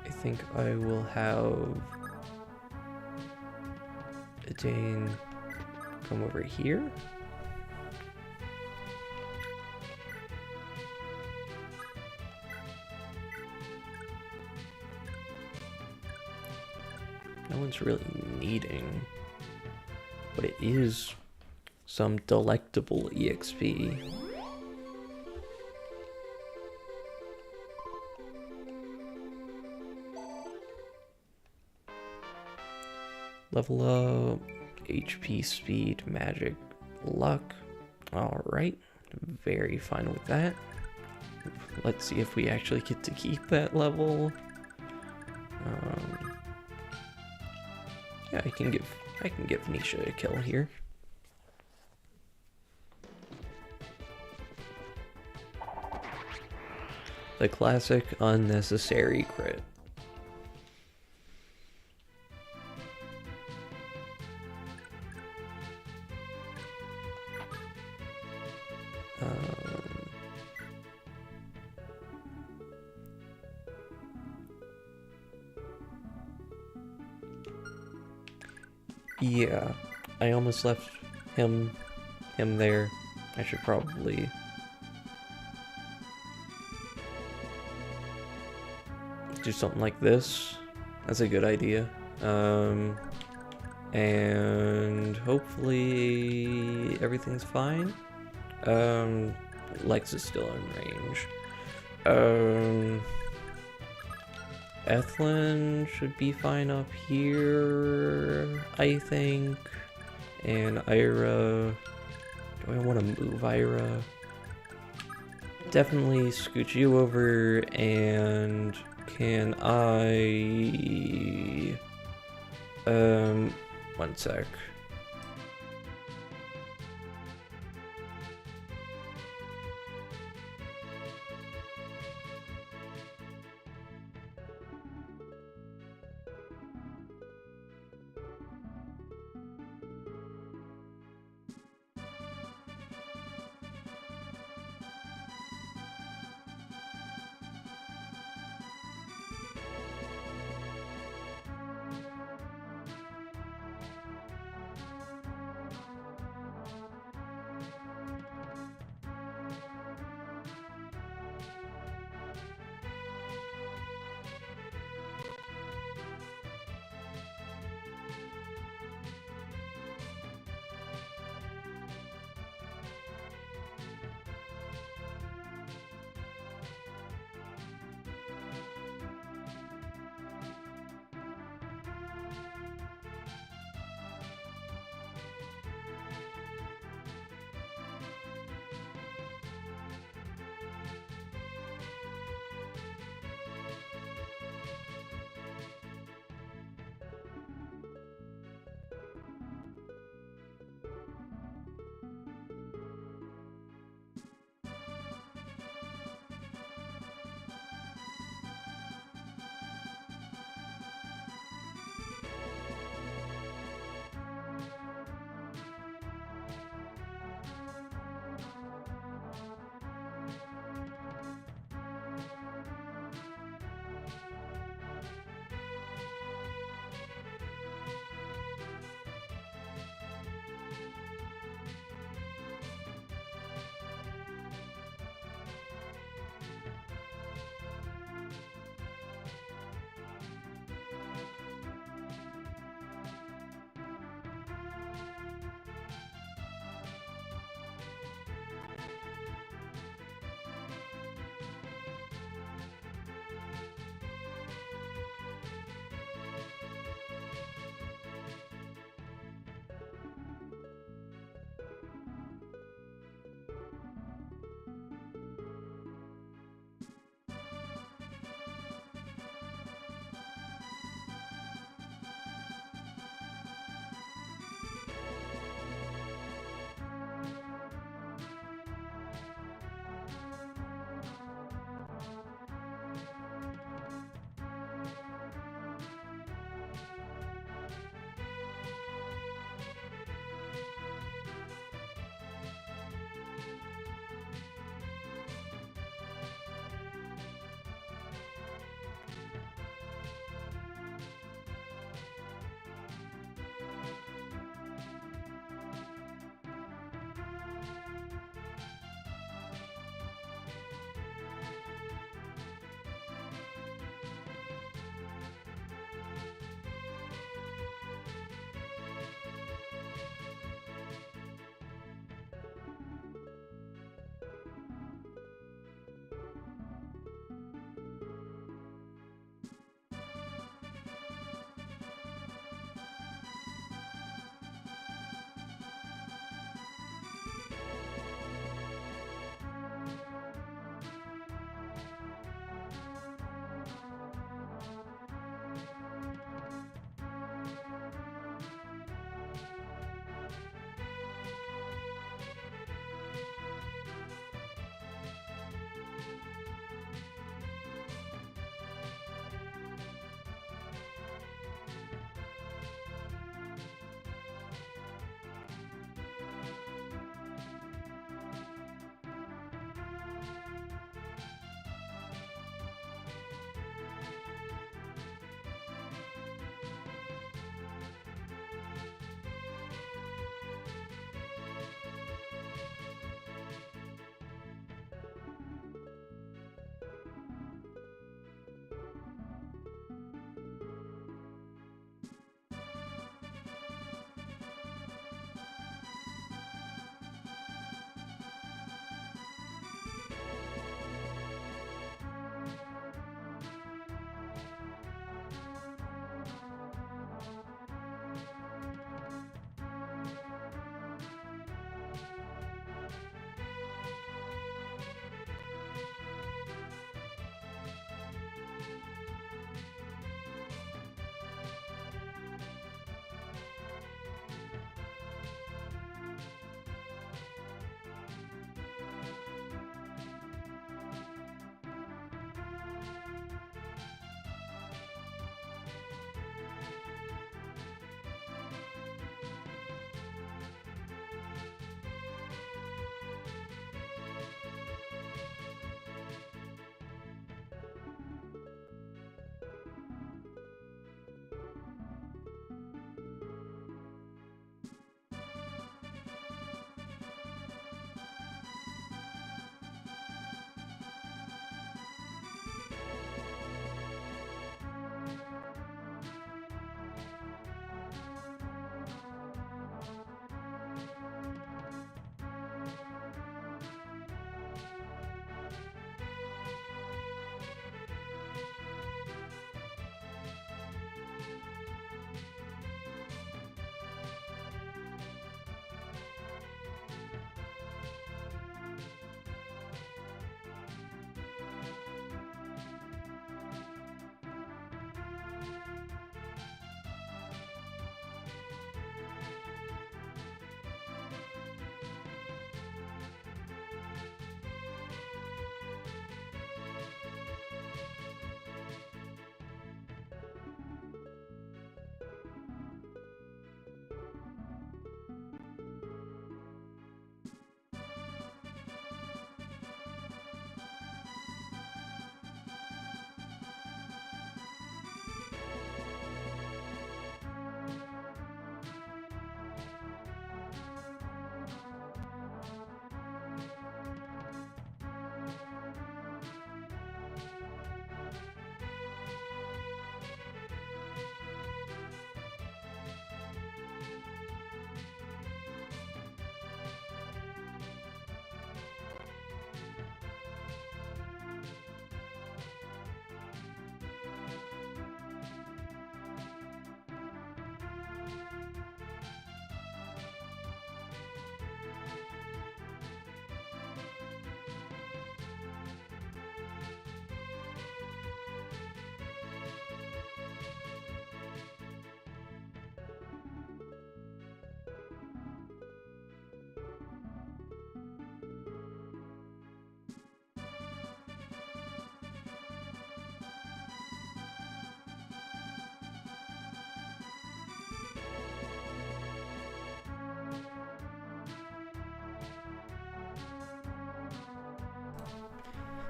I think I will have Dane come over here. No one's really needing, but it is some delectable EXP. Level up, HP, speed, magic, luck. Alright, very fine with that. Let's see if we actually get to keep that level. Yeah, I can give Nisha a kill here. The classic unnecessary crit. Yeah, I almost left him there. I should probably do something like this. That's a good idea. And hopefully everything's fine. Lex is still in range. Ethlyn should be fine up here, I think. And Ira, do I want to move Ira? Definitely scooch you over, and can I... one sec.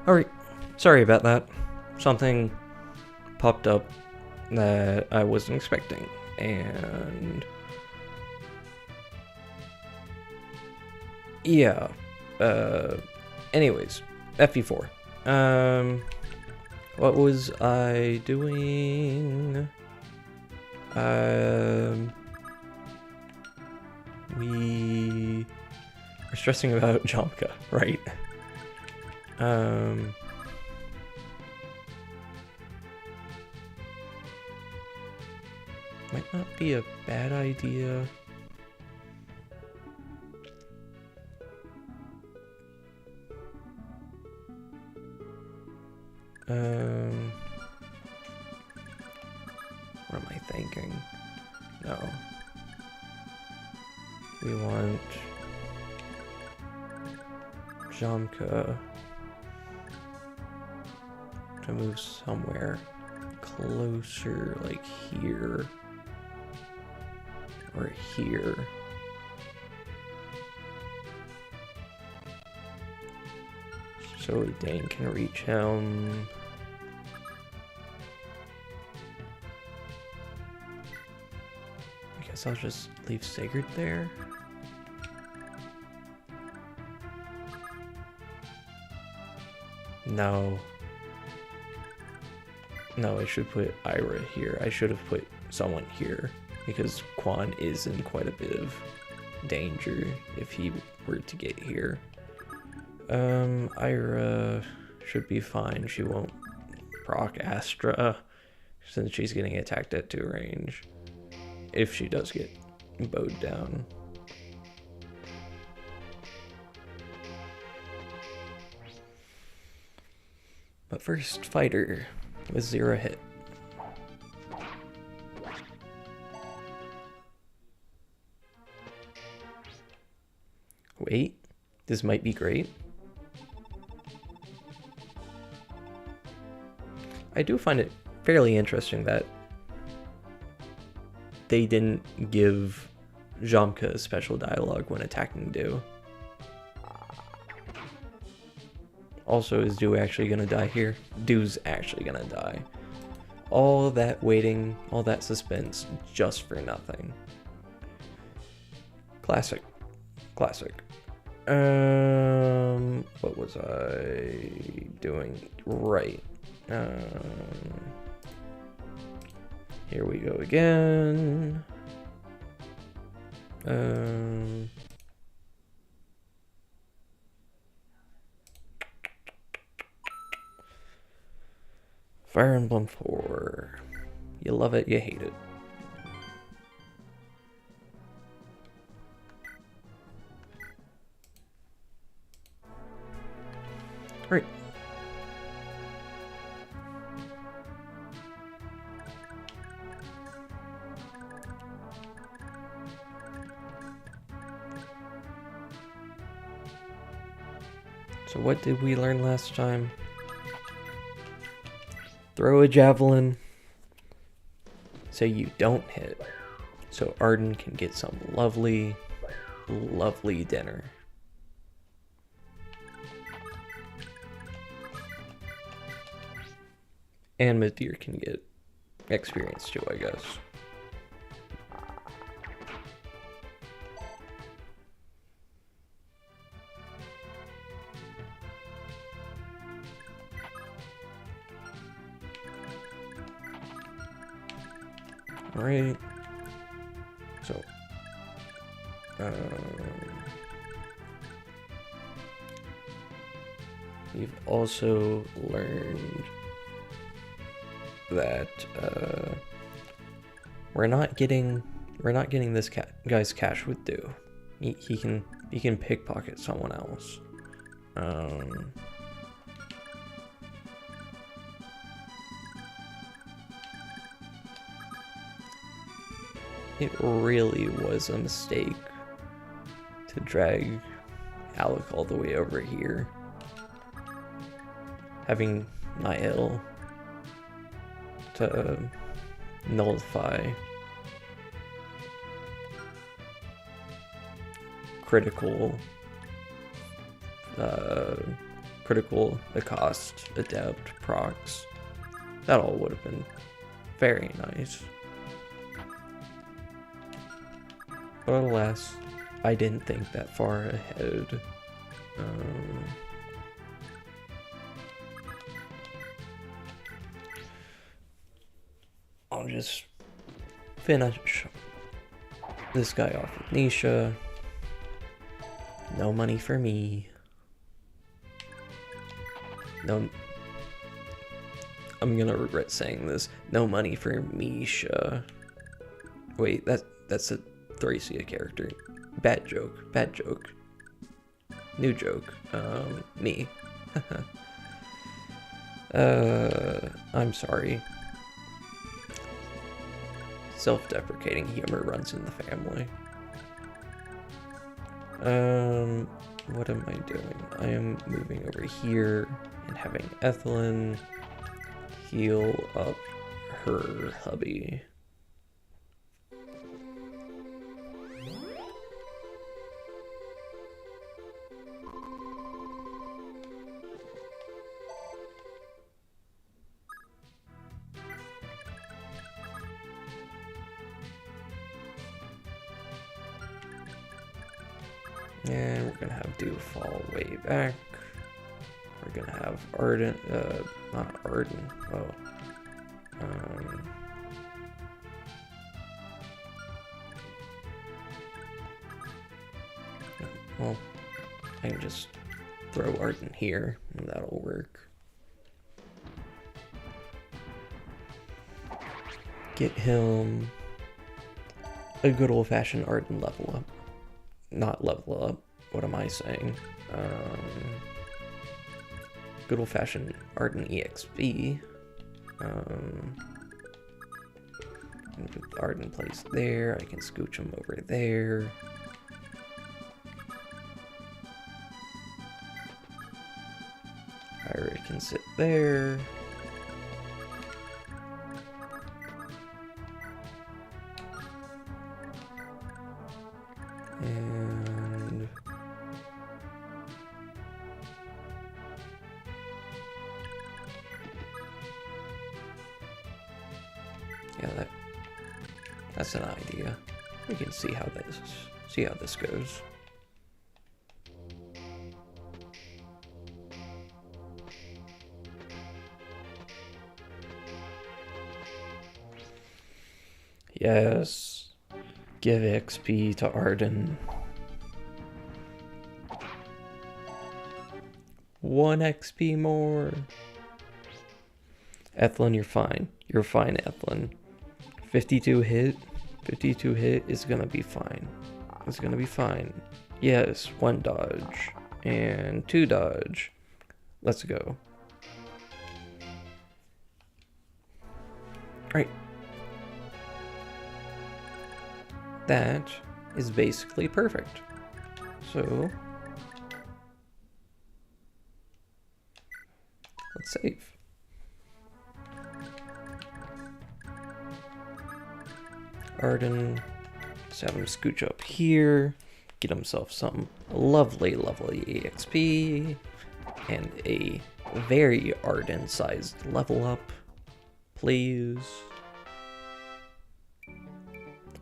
Alright, sorry about that. Something popped up that I wasn't expecting, and yeah, anyways, FE4. What was I doing? We are stressing about Jamke, right? Might not be a bad idea. What am I thinking? No. We want Jamke to move somewhere closer, like here or here. So Dane can reach him. I guess I'll just leave Sigurd there. No. No, I should put Ira here. I should have put someone here because Quan is in quite a bit of danger if he were to get here. Ira should be fine. She won't proc Astra since she's getting attacked at 2 range. If she does get bowed down. But first, fighter with 0 hit. Wait, this might be great. I do find it fairly interesting that they didn't give Jamke a special dialogue when attacking Du. Also, is Du actually gonna die here? Du's actually gonna die. All that waiting, all that suspense, just for nothing. Classic. Classic. What was I doing? Right. Here we go again. Fire Emblem 4. You love it, you hate it. Right. So what did we learn last time? Throw a javelin so you don't hit. So Arden can get some lovely, lovely dinner. And Midir can get experience too, I guess. Alright. So. We've also learned that we're not getting this guy's cash with Du. He can pickpocket someone else. It really was a mistake to drag Alec all the way over here. Having Niall to nullify critical critical, accost, adept, procs. That all would have been very nice. But alas, I didn't think that far ahead. I'll just finish this guy off with Nisha. No money for me. No, I'm gonna regret saying this. No money for Misha. Wait, that's a Thracia character. Bad joke. Bad joke. New joke. Me. I'm sorry. Self-deprecating humor runs in the family. What am I doing? I am moving over here and having Ethelyn heal up her hubby. And we're gonna have Dew fall way back. We're gonna have Arden, not Arden, oh. Well, I can just throw Arden here, and that'll work. Get him a good old-fashioned Arden level up. Not level up, what am I saying? Good old-fashioned Arden EXP. Put the Arden place there, I can scooch him over there. Ira can sit there. And yeah, that's an idea. We can see how this goes. Yes. Give XP to Arden. 1 XP more. Ethelyn, you're fine. You're fine, Ethelyn. 52 hit. 52 hit is gonna be fine. It's gonna be fine. Yes, 1 dodge. And 2 dodge. Let's go. Right. That is basically perfect. So let's save. Arden, let's have him scooch up here, get himself some lovely EXP, and a very Arden sized level up, please.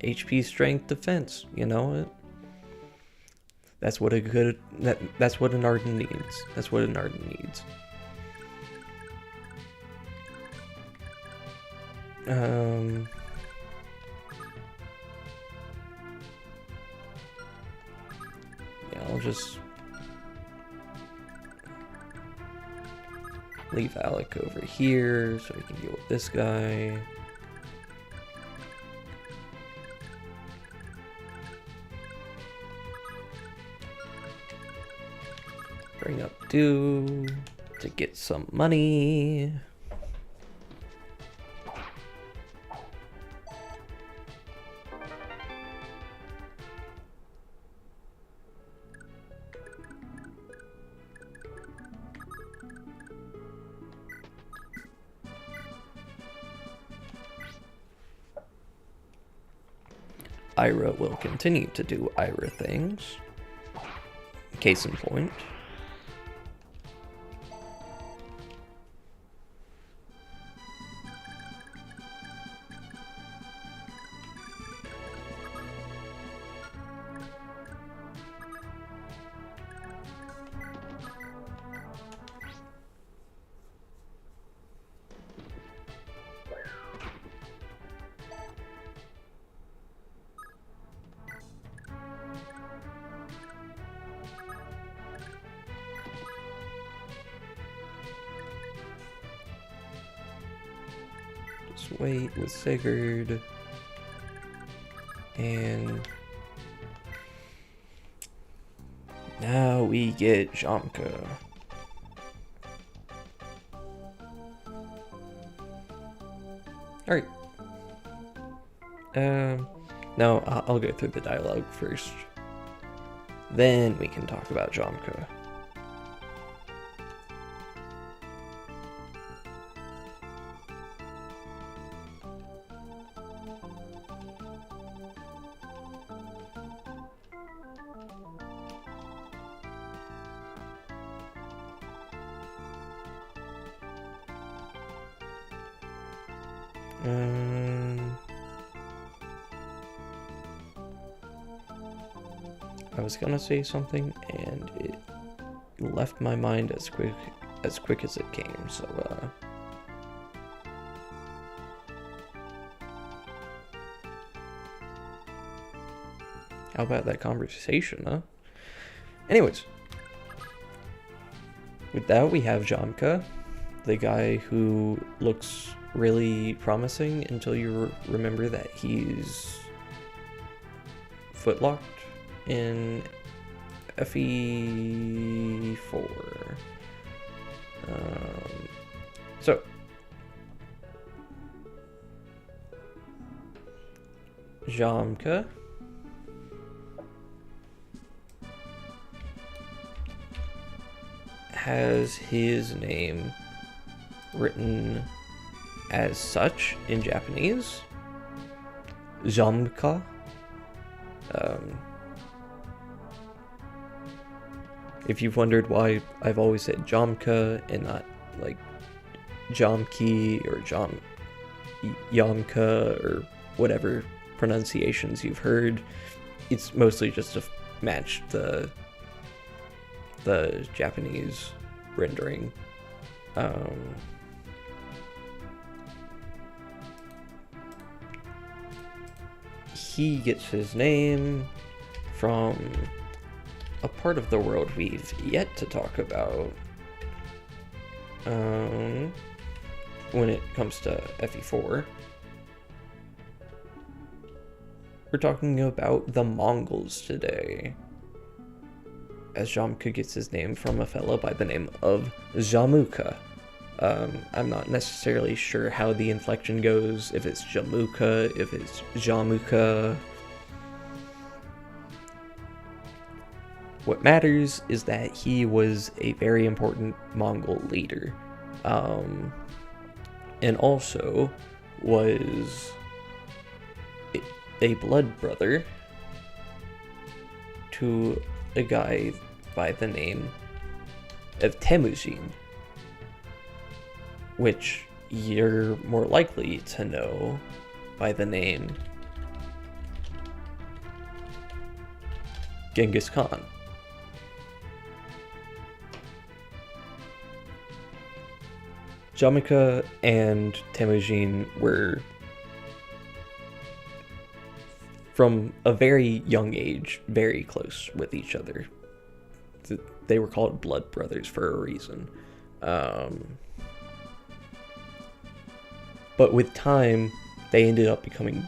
HP, strength, defense, you know it. That's what a good that's what an Arden needs. That's what an Arden needs. Yeah, I'll just leave Alec over here so he can deal with this guy. Bring up Dew to get some money. Ira will continue to do Ira things. Case in point. Just wait with Sigurd. And now we get Jamke. Alright. No, I'll go through the dialogue first. Then we can talk about Jamke. I was gonna say something and it left my mind as quick as it came, so how about that conversation, huh? Anyways, with that we have Jamke, the guy who looks really promising until you remember that he's footlocked in FE4. So Jamke has his name written as such in Japanese, Jamke. If you've wondered why I've always said Jamke and not like Jamke or Yamka or whatever pronunciations you've heard, it's mostly just to match the Japanese rendering. He gets his name from a part of the world we've yet to talk about when it comes to FE4. We're talking about the Mongols today, as Jamke gets his name from a fella by the name of Jamuka. I'm not necessarily sure how the inflection goes, if it's Jamuka, if it's Jamuka. What matters is that he was a very important Mongol leader, and also was a blood brother to a guy by the name of Temujin, which you're more likely to know by the name Genghis Khan. Jamke and Temujin were, from a very young age, very close with each other. They were called blood brothers for a reason. But with time, they ended up becoming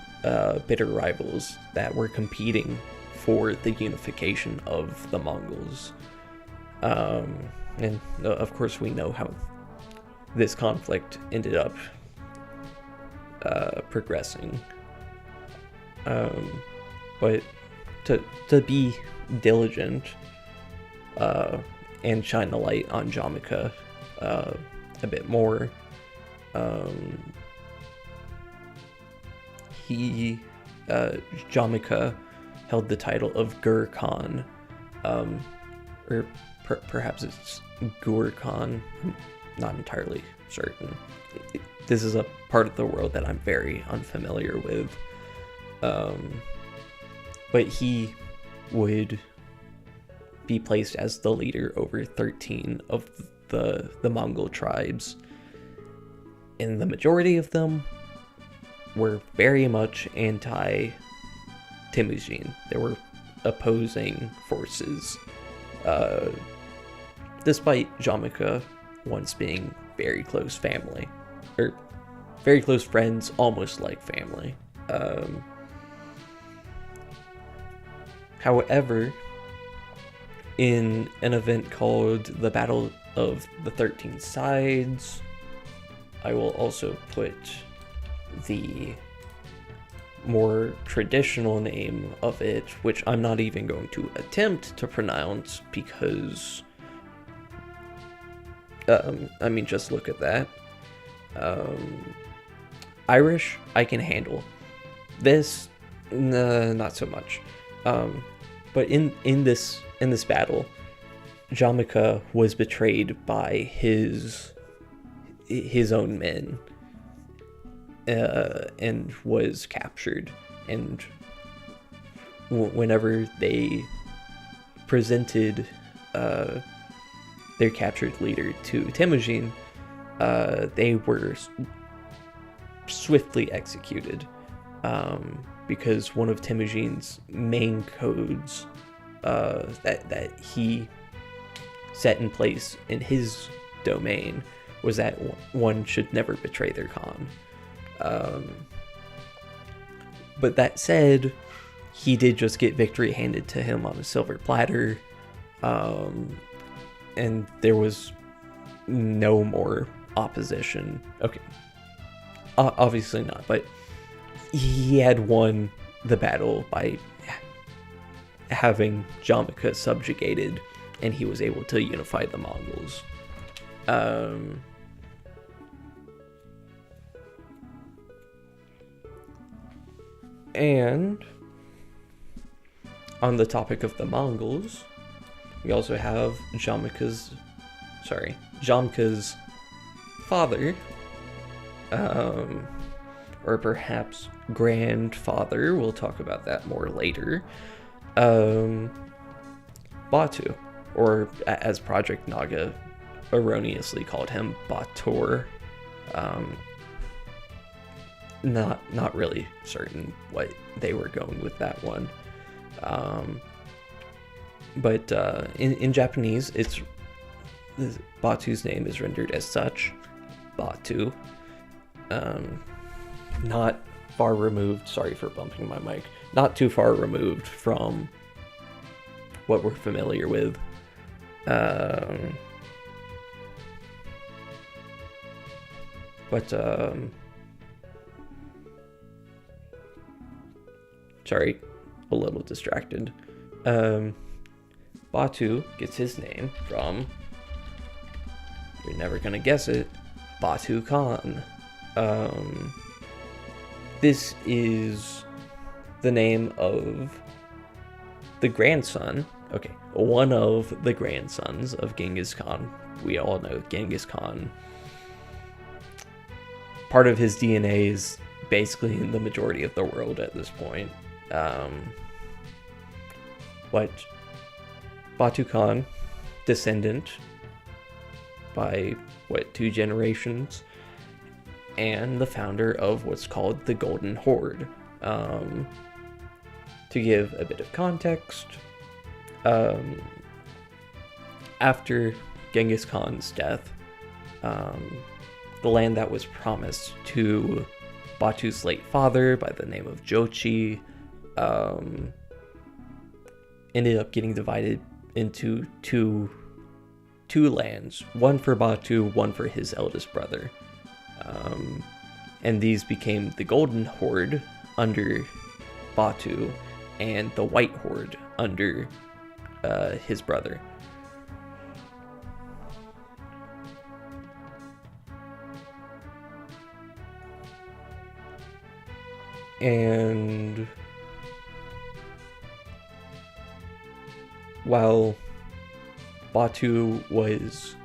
bitter rivals that were competing for the unification of the Mongols. And of course we know how this conflict ended up progressing. But to be diligent and shine the light on Jamke a bit more, Jamke held the title of Gur Khan, or perhaps it's Gur Khan. I'm not entirely certain. This is a part of the world that I'm very unfamiliar with. But he would be placed as the leader over 13 of the Mongol tribes, and the majority of them were very much anti-Temujin. They were opposing forces, despite Jamke once being very close family, or very close friends, almost like family. However, in an event called the Battle of the 13 Sides, I will also put the more traditional name of it, which I'm not even going to attempt to pronounce because, I mean, just look at that. Irish, I can handle. This, nah, not so much. But in this battle, Jamke was betrayed by his own men, and was captured. And whenever they presented their captured leader to Temujin, they were swiftly executed, because one of Temujin's main codes that he set in place in his domain was that one should never betray their Khan. But that said, he did just get victory handed to him on a silver platter, and there was no more opposition. Okay, obviously not, but he had won the battle by having Jamke subjugated, and he was able to unify the Mongols. And on the topic of the Mongols, we also have Jamke's father, or perhaps grandfather, we'll talk about that more later, Batu, or as Project Naga erroneously called him, Bator. Not really certain what they were going with that one. But in Japanese, Batu's name is rendered as such, Batu. Not far removed, sorry for bumping my mic, not too far removed from what we're familiar with. Sorry, a little distracted. Batu gets his name from, you're never gonna guess it, Batu Khan. This is the name of the grandson, one of the grandsons of Genghis Khan. We all know Genghis Khan. Part of his DNA is basically in the majority of the world at this point. But Batu Khan, descendant by, 2 generations, and the founder of what's called the Golden Horde. To give a bit of context, after Genghis Khan's death, the land that was promised to Batu's late father by the name of Jochi ended up getting divided into two lands, one for Batu, one for his eldest brother. And these became the Golden Horde under Batu and the White Horde under his brother. And while Batu was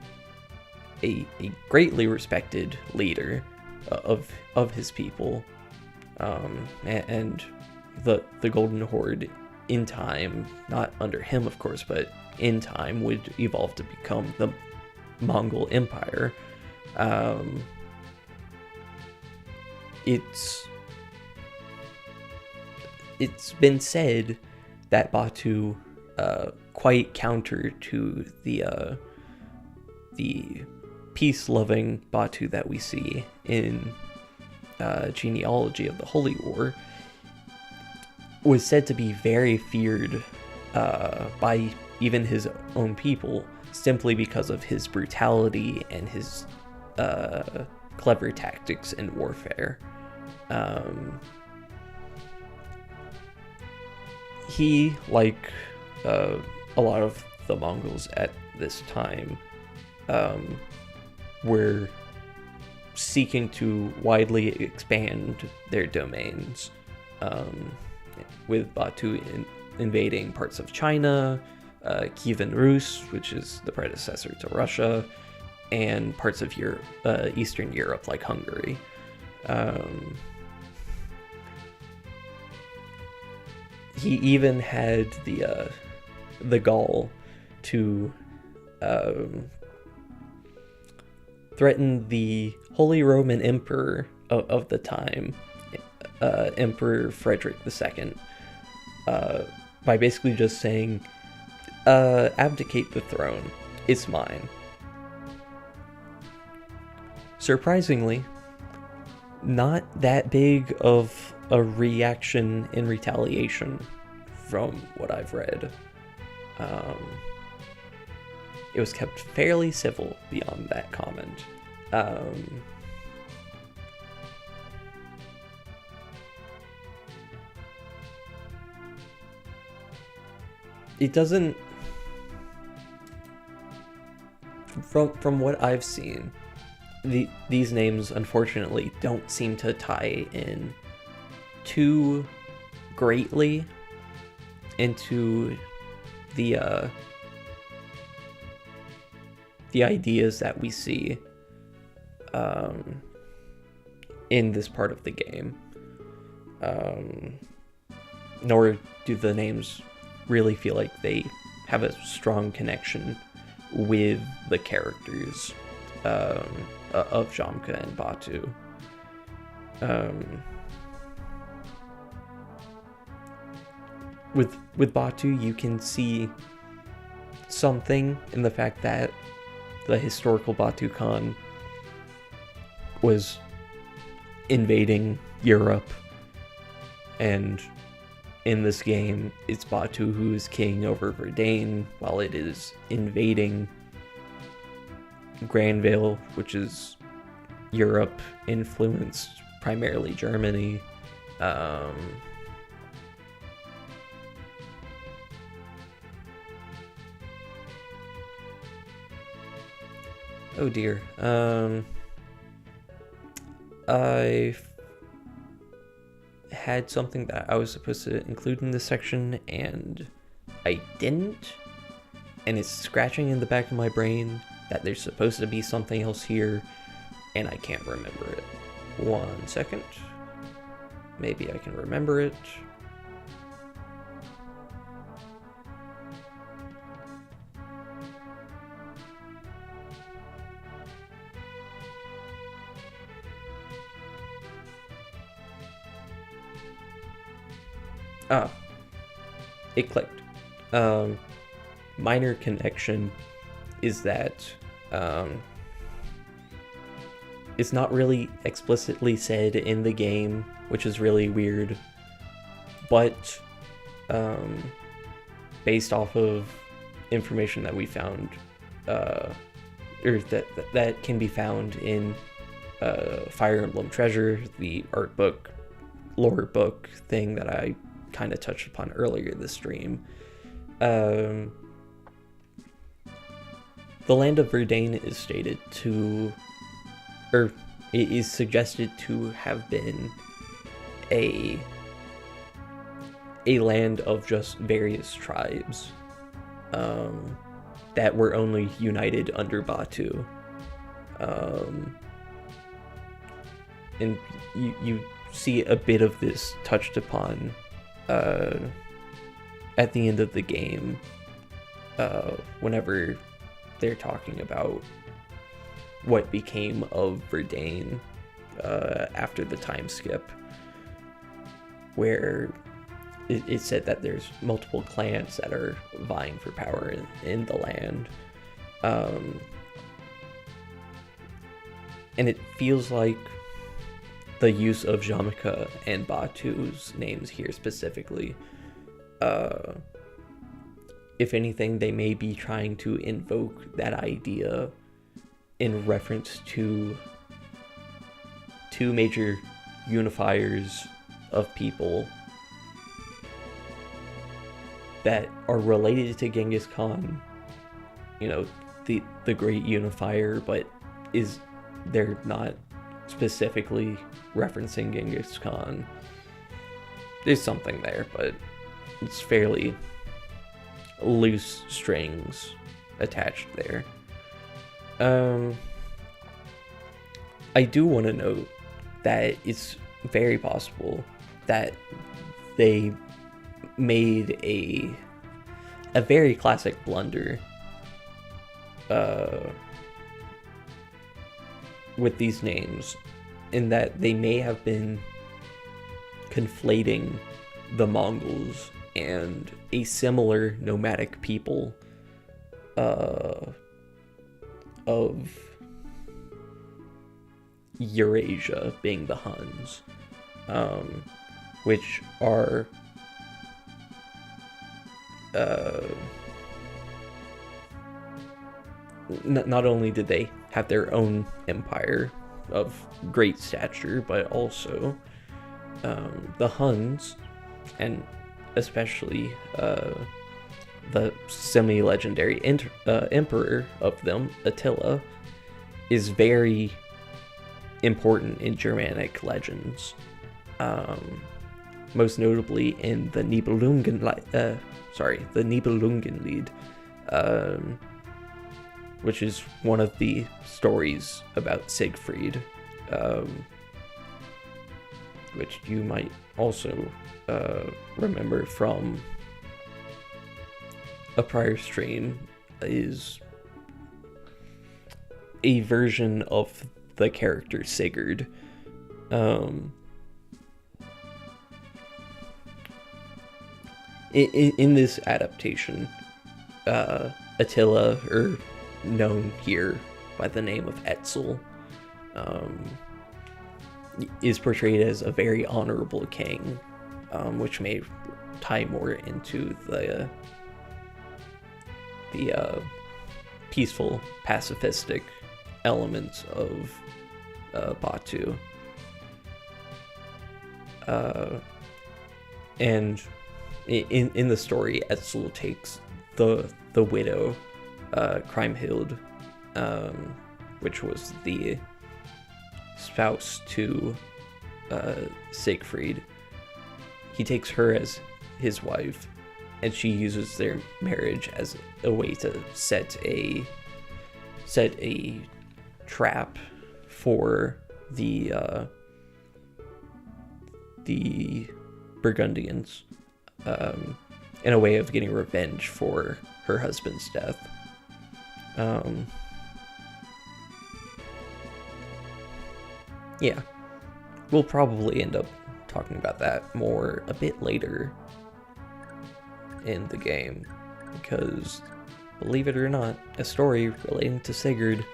a greatly respected leader of his people, and the Golden Horde in time, not under him of course, but in time would evolve to become the Mongol Empire. It's been said that Batu, quite counter to the peace-loving Batu that we see in Genealogy of the Holy War, was said to be very feared by even his own people, simply because of his brutality and his clever tactics in warfare. He, like a lot of the Mongols at this time, were seeking to widely expand their domains, with Batu invading parts of China, Kievan Rus, which is the predecessor to Russia, and parts of Europe, Eastern Europe, like Hungary. He even had the gall to threaten the Holy Roman Emperor of the time, Emperor Frederick II, by basically just saying, abdicate the throne, it's mine. Surprisingly, not that big of a reaction in retaliation from what I've read. It was kept fairly civil beyond that comment. It doesn't... From what I've seen, these names unfortunately don't seem to tie in too greatly into the ideas that we see in this part of the game. Nor do the names really feel like they have a strong connection with the characters of Jamke and Batu. With Batu, you can see something in the fact that the historical Batu Khan was invading Europe, and in this game, it's Batu who is king over Verdane, while it is invading Granville, which is Europe, influenced primarily Germany. Oh dear. I had something that I was supposed to include in this section, and I didn't. And it's scratching in the back of my brain that there's supposed to be something else here, and I can't remember it. 1 second. Maybe I can remember it. It clicked. Minor connection is that it's not really explicitly said in the game, which is really weird, but based off of information that we found, or that can be found in Fire Emblem Treasure, the art book, lore book thing that I kind of touched upon earlier this stream. The land of Verdane is stated to, or it is suggested to have been a land of just various tribes that were only united under Batu. And you see a bit of this touched upon at the end of the game, whenever they're talking about what became of Verdane after the time skip, where it said that there's multiple clans that are vying for power in the land. And it feels like the use of Jamke and Batu's names here specifically, if anything, they may be trying to invoke that idea in reference to two major unifiers of people that are related to Genghis Khan, you know, the great unifier, but they're not specifically referencing Genghis Khan. There's something there, but it's fairly loose strings attached there. I do want to note that it's very possible that they made a very classic blunder with these names, in that they may have been conflating the Mongols and a similar nomadic people of Eurasia, being the Huns, which are not only did they have their own empire of great stature, but also the Huns, and especially the semi-legendary emperor of them, Attila, is very important in Germanic legends. Most notably in the Nibelungenlied, which is one of the stories about Siegfried, which you might also remember from a prior stream, is a version of the character Sigurd. In this adaptation, Attila, or known here by the name of Etzel, is portrayed as a very honorable king, which may tie more into the peaceful, pacifistic elements of Batu. And in the story, Etzel takes the widow, Kriemhild, which was the spouse to Siegfried. He takes her as his wife, and she uses their marriage as a way to set a trap for the Burgundians, in a way of getting revenge for her husband's death. Yeah, we'll probably end up talking about that more a bit later in the game, because, believe it or not, a story relating to Sigurd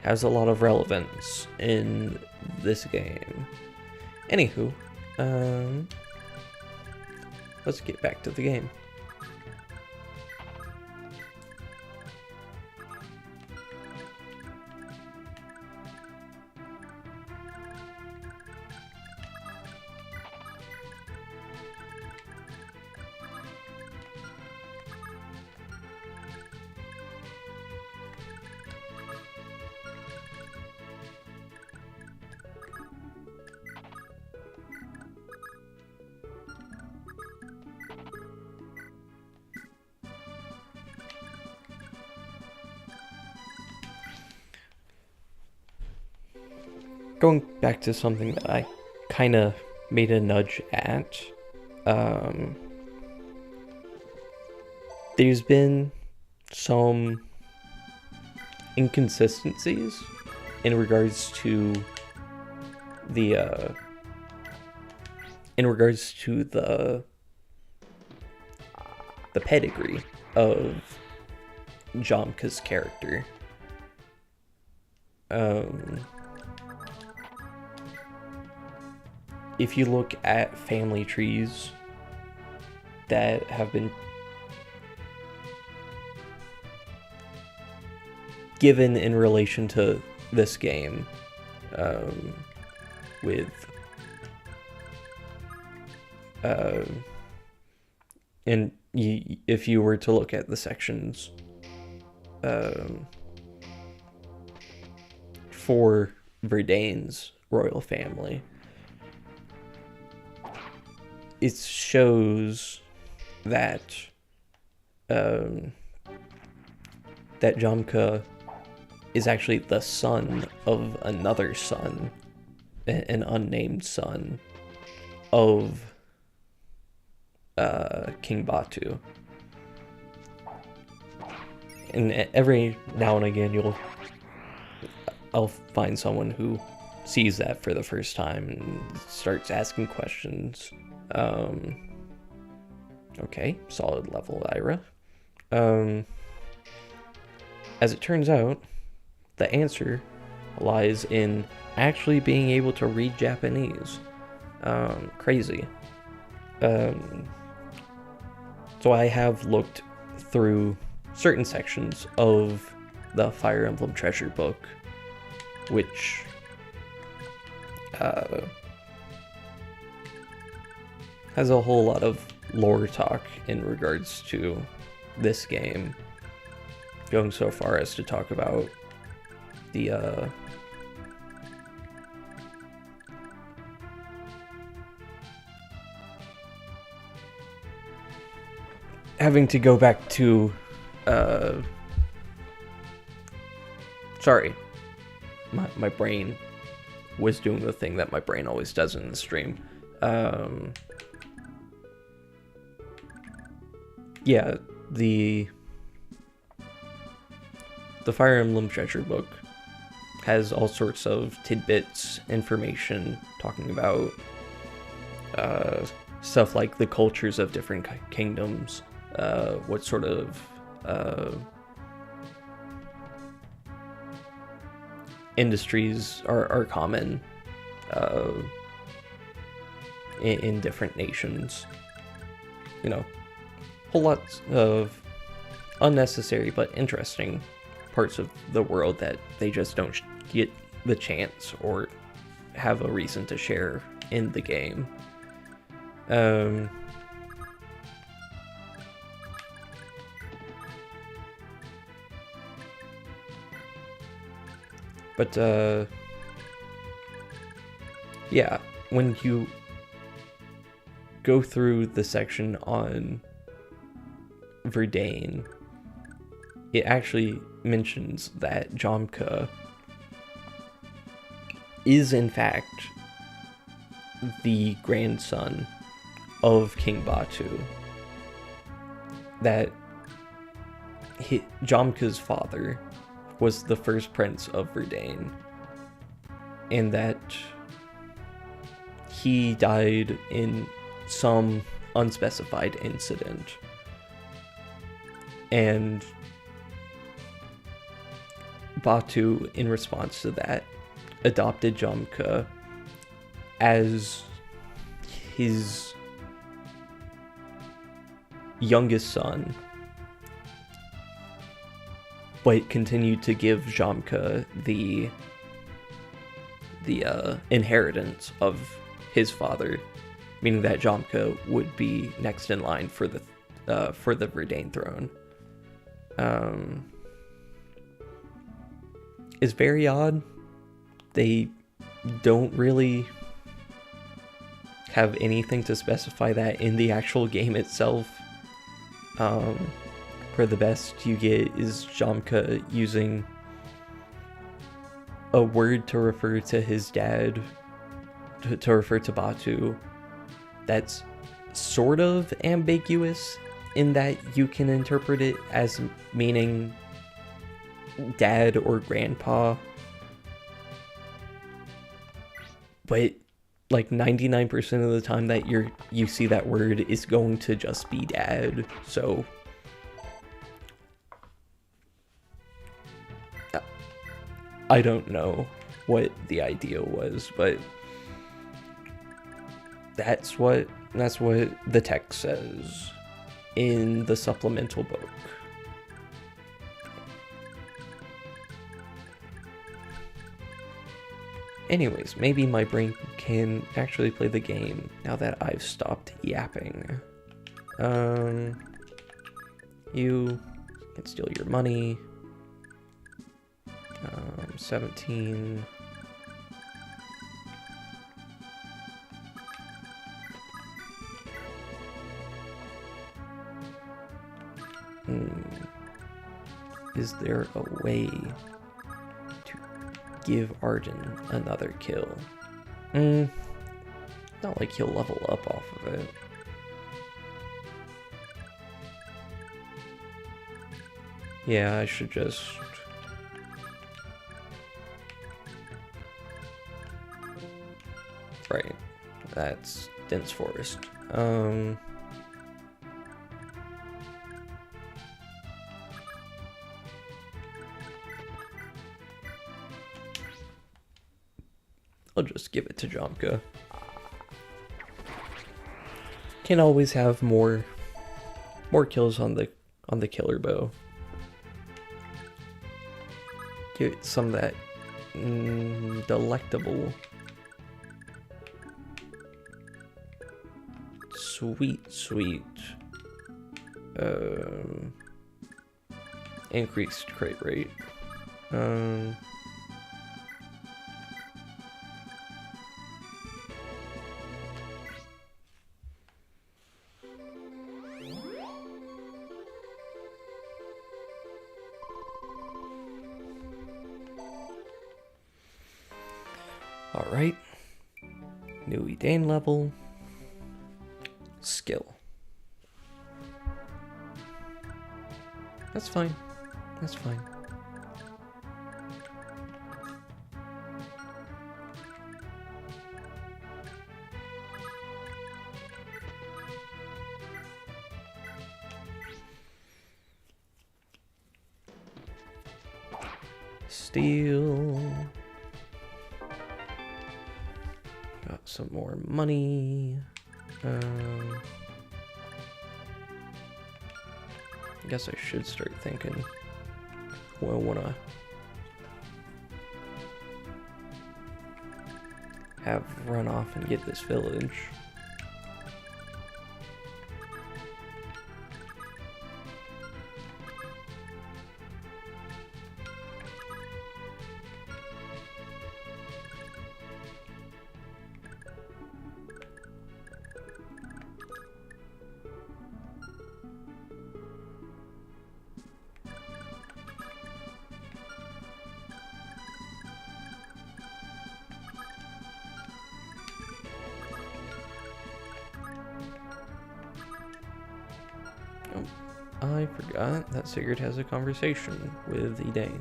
has a lot of relevance in this game. Anywho, let's get back to the game. Going back to something that I kind of made a nudge at, there's been some inconsistencies in regards to the pedigree of Jamke's character. if you look at family trees that have been given in relation to this game, with and if you were to look at the sections for Verdane's royal family, it shows that that Jamke is actually the son of another son, an unnamed son of King Batu. And every now and again I'll find someone who sees that for the first time and starts asking questions. Okay, solid level, Ira. As it turns out, the answer lies in actually being able to read Japanese. Crazy. So I have looked through certain sections of the Fire Emblem Treasure Book, which has a whole lot of lore talk in regards to this game, going so far as to talk about the having to go back to sorry, my brain was doing the thing that my brain always does in the stream. Yeah, the Fire Emblem Treasure Book has all sorts of tidbits, information, talking about stuff like the cultures of different kingdoms, what sort of industries are common in different nations. You know, whole lots of unnecessary but interesting parts of the world that they just don't get the chance or have a reason to share in the game. But yeah, when you go through the section on Verdane, it actually mentions that Jamke is in fact the grandson of King Batu. That Jamke's father was the first prince of Verdane, and that he died in some unspecified incident. And Batu, in response to that, adopted Jamke as his youngest son, but continued to give Jamke the inheritance of his father, meaning that Jamke would be next in line for the Verdane throne. Is very odd. They don't really have anything to specify that in the actual game itself. For the best you get is Jamke using a word to refer to his dad, to refer to Batu, that's sort of ambiguous in that you can interpret it as meaning dad or grandpa, but like 99% of the time that you see that word is going to just be dad. So I don't know what the idea was, but That's what the text says in the supplemental book. Anyways, maybe my brain can actually play the game now that I've stopped yapping. You can steal your money. 17. Is there a way to give Arden another kill? Not like he'll level up off of it. Yeah, I should just... Right, that's dense forest. I'll just give it to Jamke. Can always have more kills on the killer bow. Give it some of that delectable sweet increased crit rate. Alright, new Edane level, skill. That's fine, that's fine. Steal. Got some more money. I guess I should start thinking. Well, I wanna have run off and get this village. I forgot that Sigurd has a conversation with Edane.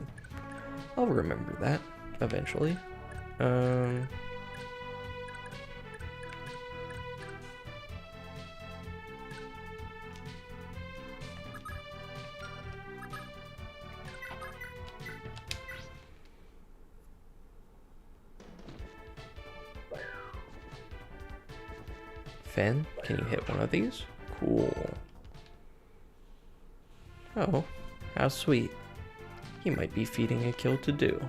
I'll remember that eventually. Fen, can you hit one of these? Cool. Oh, how sweet. He might be feeding a kill to do.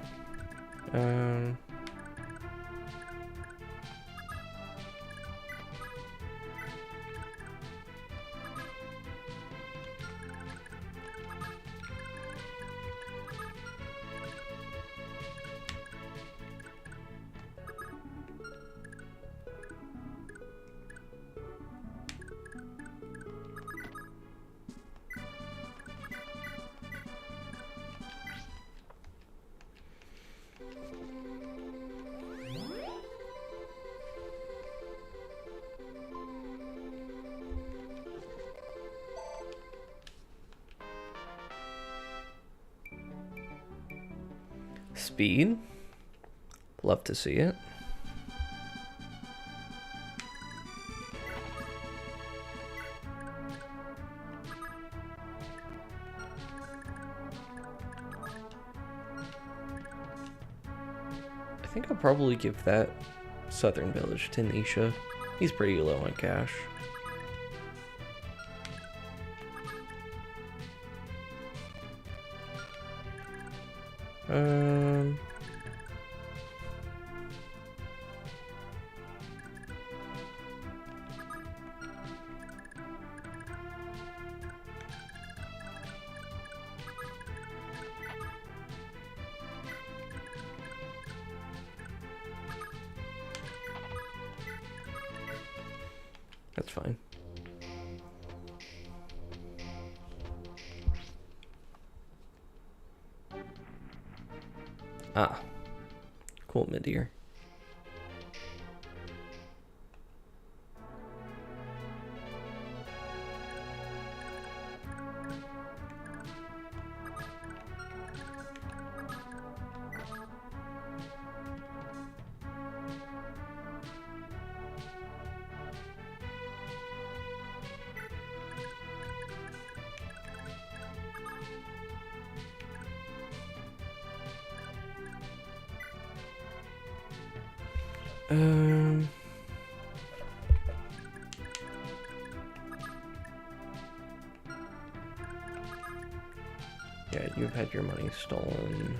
Speed. Love to see it. I think I'll probably give that southern village to Nisha. He's pretty low on cash. That's fine. Ah, cool mid-ear. Yeah, you've had your money stolen.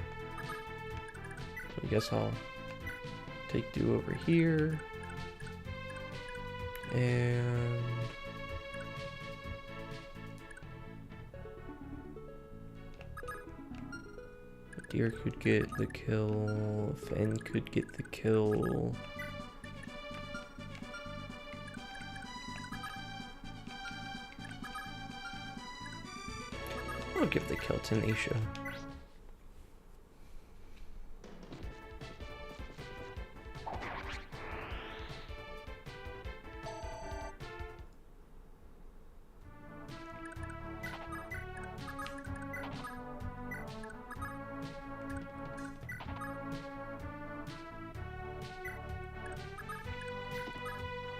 So I guess I'll take Dew over here. And Deer could get the kill. Fen could get the kill. I'll give the kill to Nisha.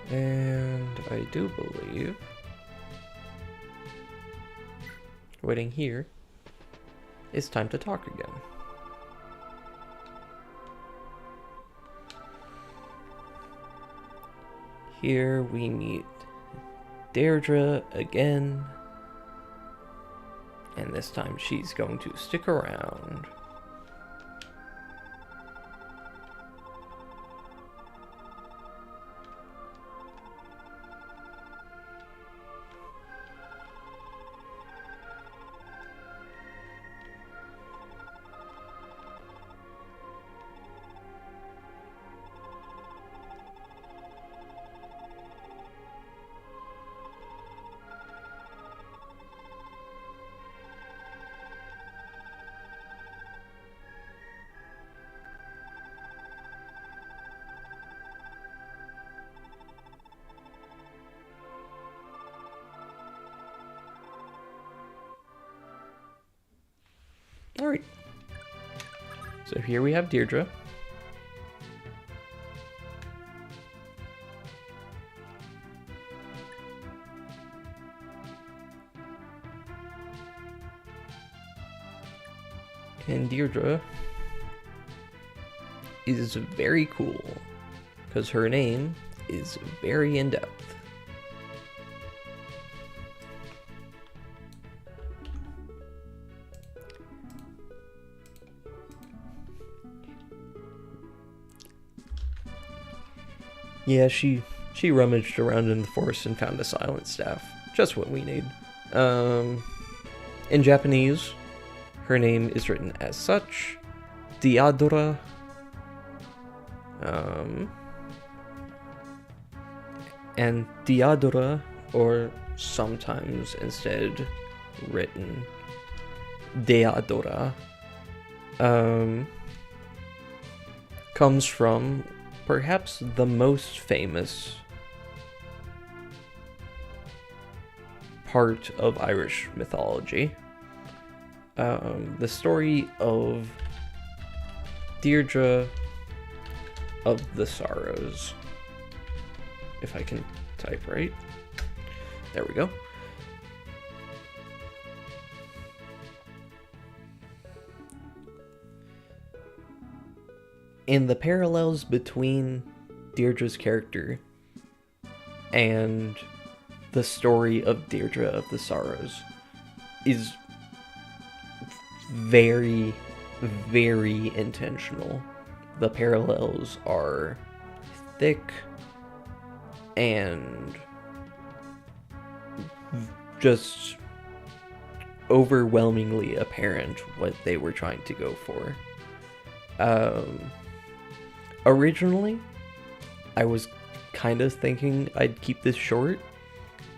And I do believe waiting here, it's time to talk again. Here we meet Deirdre again, and this time she's going to stick around. Alright. So here we have Deirdre. And Deirdre is very cool because her name is very in-depth. Yeah, she rummaged around in the forest and found a silent staff. Just what we need. In Japanese, her name is written as such. Deirdre. And Deirdre, or sometimes instead written Deirdre, comes from perhaps the most famous part of Irish mythology. The story of Deirdre of the Sorrows. If I can type right. There we go. And the parallels between Deirdre's character And the story of Deirdre of the Sorrows is very, very intentional. The parallels are thick and just overwhelmingly apparent what they were trying to go for. Originally, I was kind of thinking I'd keep this short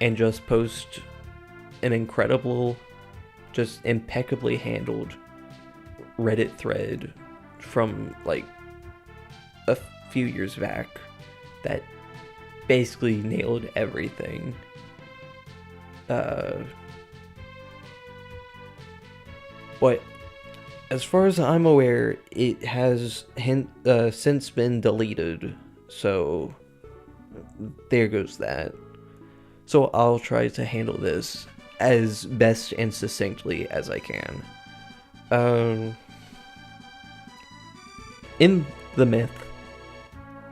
and just post an incredible, just impeccably handled Reddit thread from like a few years back that basically nailed everything. But as far as I'm aware, it has since been deleted, so there goes that. So I'll try to handle this as best and succinctly as I can. In the myth,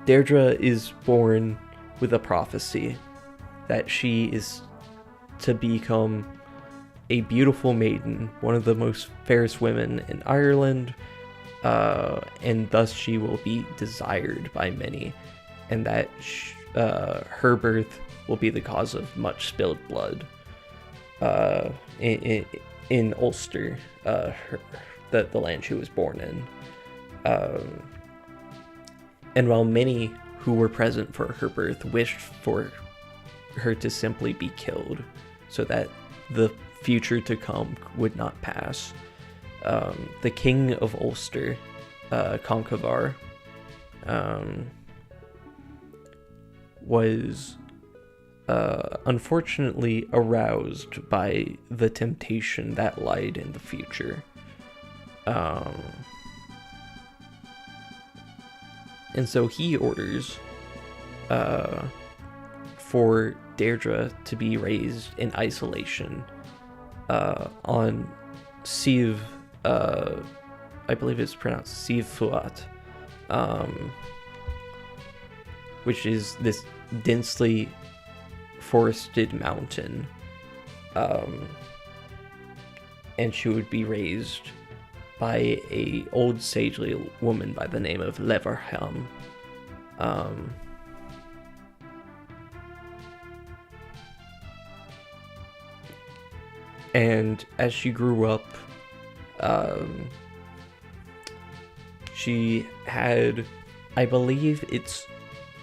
Deirdre is born with a prophecy that she is to become a beautiful maiden, one of the most fairest women in Ireland, and thus she will be desired by many, and that her birth will be the cause of much spilled blood in Ulster, the land she was born in. And while many who were present for her birth wished for her to simply be killed so that the future to come would not pass, the king of Ulster, Conchobar, was unfortunately aroused by the temptation that lied in the future. And so he orders for Deirdre to be raised in isolation on Siv, I believe it's pronounced Siv Fuat, which is this densely forested mountain, and she would be raised by a old sagely woman by the name of Leverham. And as she grew up, she had, I believe it's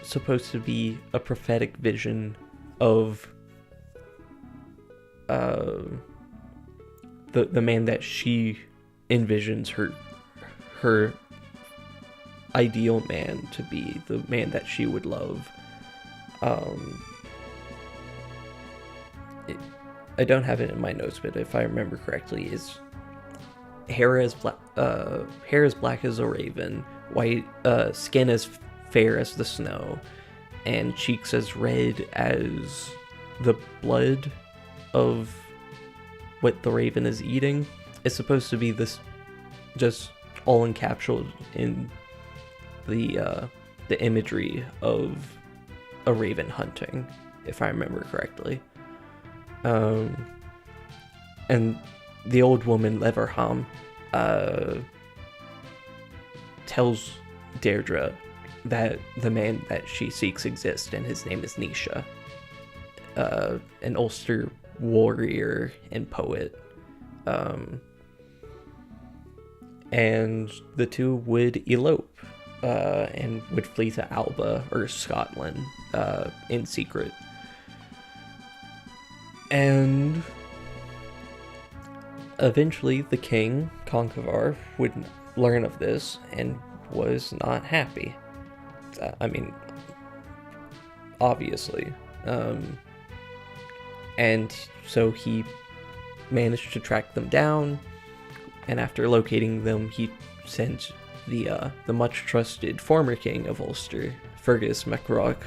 supposed to be a prophetic vision of the man that she envisions her ideal man to be, the man that she would love. I don't have it in my notes, but if I remember correctly, is hair as black as a raven, white skin as fair as the snow, and cheeks as red as the blood of what the raven is eating. It's supposed to be this just all encapsulated in the imagery of a raven hunting, if I remember correctly. And the old woman Leverham tells Deirdre that the man that she seeks exists, and his name is Nisha, an Ulster warrior and poet. And the two would elope and would flee to Alba, or Scotland, in secret. And eventually the king, Conchobar, would learn of this and was not happy. I mean, obviously. And so he managed to track them down, and after locating them, he sent the much trusted former king of Ulster, Fergus MacRoch,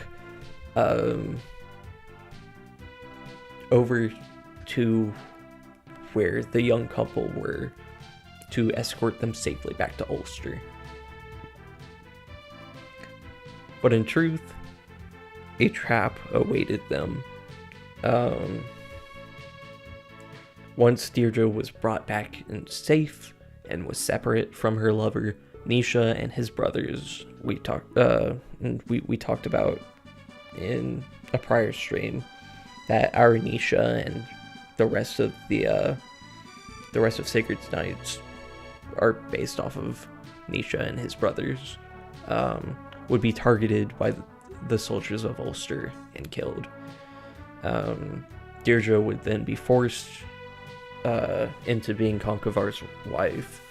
over to where the young couple were to escort them safely back to Ulster. But in truth, a trap awaited them. Once Deirdre was brought back and safe and was separate from her lover, Nisha and his brothers, we talked about in a prior stream that our Nisha and the rest of Sigurd's Knights are based off of Nisha and his brothers, would be targeted by the soldiers of Ulster and killed. Deirdre would then be forced into being Conchovar's wife,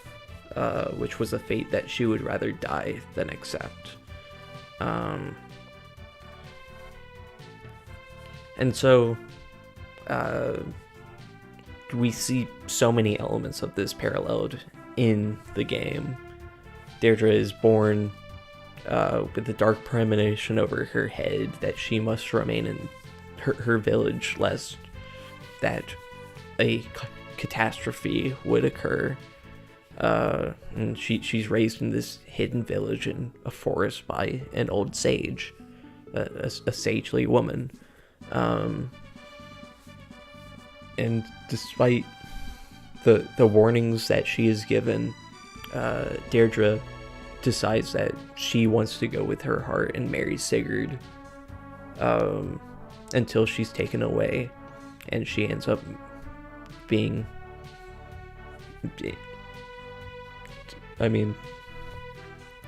which was a fate that she would rather die than accept. And so we see so many elements of this paralleled in the game. Deirdre is born with the dark premonition over her head that she must remain in her village lest that a catastrophe would occur. And she's raised in this hidden village in a forest by an old sage, a sagely woman. And despite the warnings that she is given, Deirdre decides that she wants to go with her heart and marry Sigurd, until she's taken away, and she ends up being, I mean,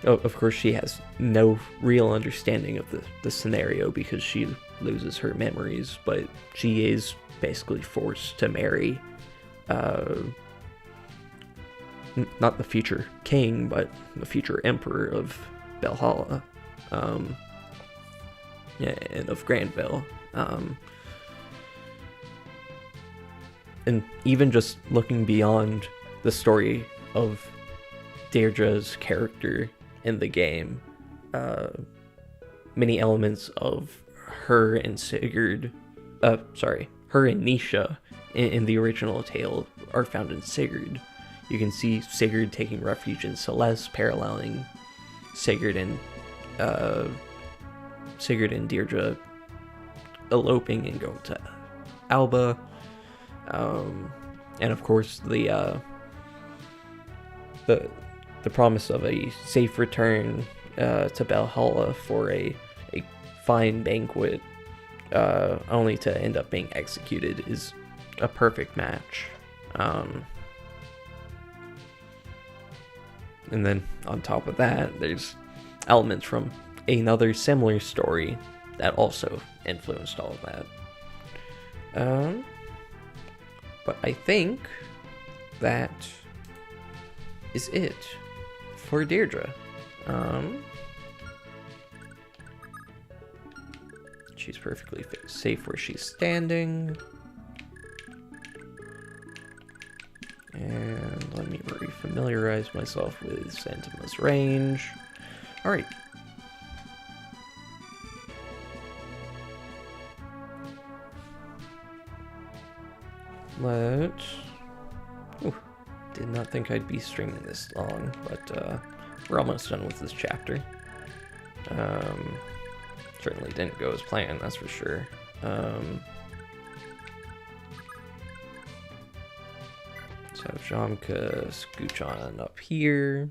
of course she has no real understanding of the scenario because she loses her memories, but she is basically forced to marry not the future king, but the future emperor of Valhalla, and of Grandville. And even just looking beyond the story of Deirdre's character in the game, many elements of her and Nisha in the original tale are found in Sigurd. You can see Sigurd taking refuge in Celeste, paralleling Sigurd and Deirdre eloping and going to Alba. And of course the promise of a safe return to Valhalla for a fine banquet, only to end up being executed, is a perfect match. And then on top of that, there's elements from another similar story that also influenced all of that. But I think that is it for Deirdre. She's perfectly safe where she's standing. And let me refamiliarize myself with Sandima's range. Alright. Did not think I'd be streaming this long, but we're almost done with this chapter. Certainly didn't go as planned, that's for sure. So Jamke scooch on up here.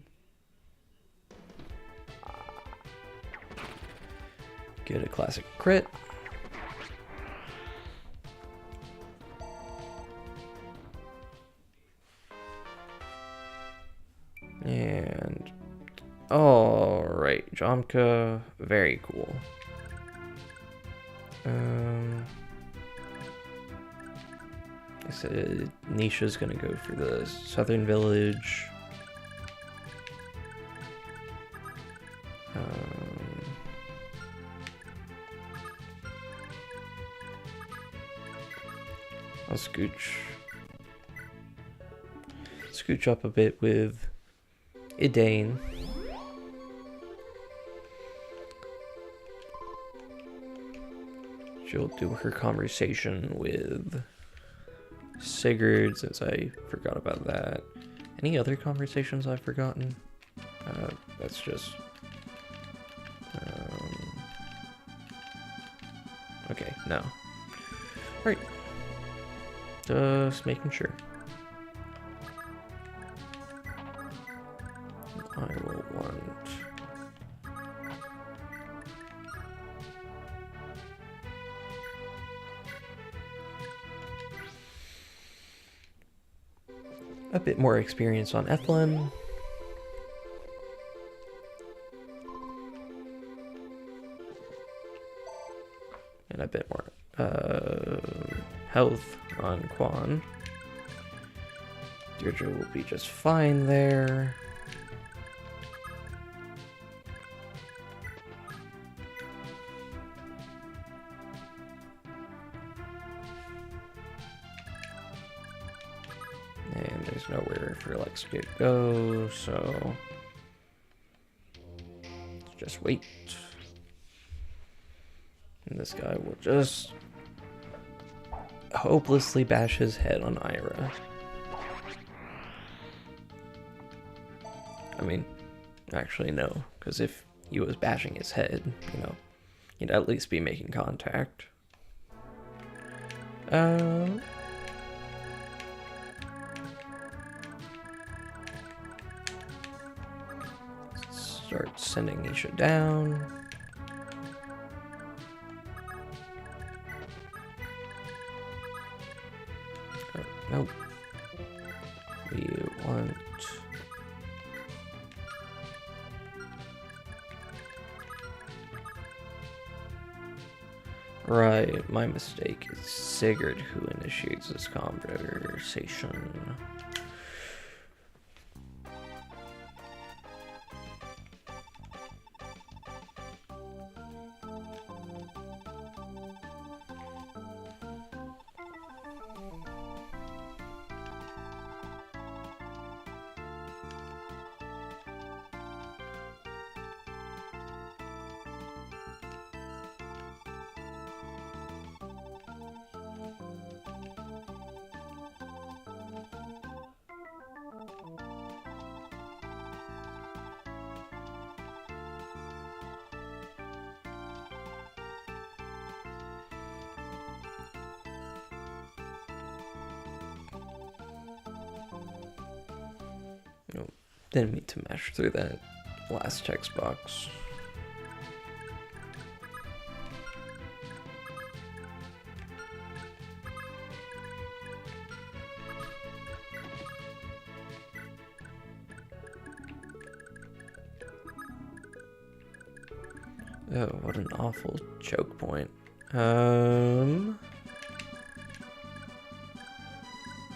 Get a classic crit. And alright, Jamke, very cool. I said Nisha's gonna go for the southern village. I'll scooch up a bit with Idane. She'll do her conversation with Sigurd, since I forgot about that. Any other conversations I've forgotten? That's just... Okay, no. Right. Just making sure. I will want... a bit more experience on Ethlin. And a bit more health on Quan. Deirdre will be just fine there. And there's nowhere for Lex to go, so let's just wait. And this guy will just hopelessly bash his head on Ira. I mean, actually no, because if he was bashing his head, you know, he'd at least be making contact. Start sending Isha down. Oh, nope. We want... Right, my mistake. It's Sigurd who initiates this conversation. Nope, didn't mean to mash through that last text box. Oh, what an awful choke point.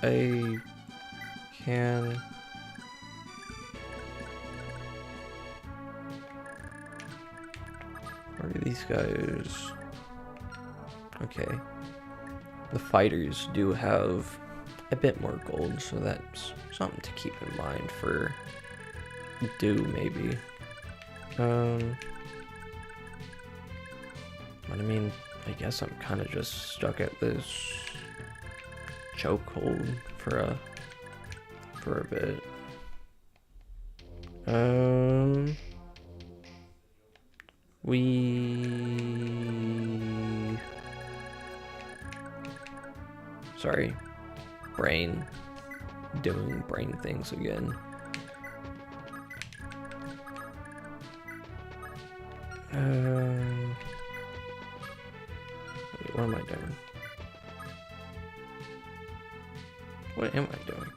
I can... Where are these guys? Okay. The fighters do have a bit more gold, so that's something to keep in mind for maybe. But I mean, I guess I'm kind of just stuck at this chokehold for a bit. Sorry, brain doing brain things again. Wait, what am I doing? What am I doing?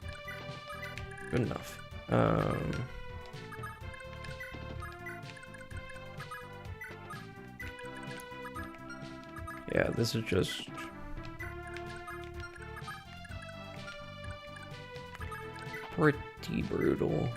Good enough. Yeah, this is just pretty brutal.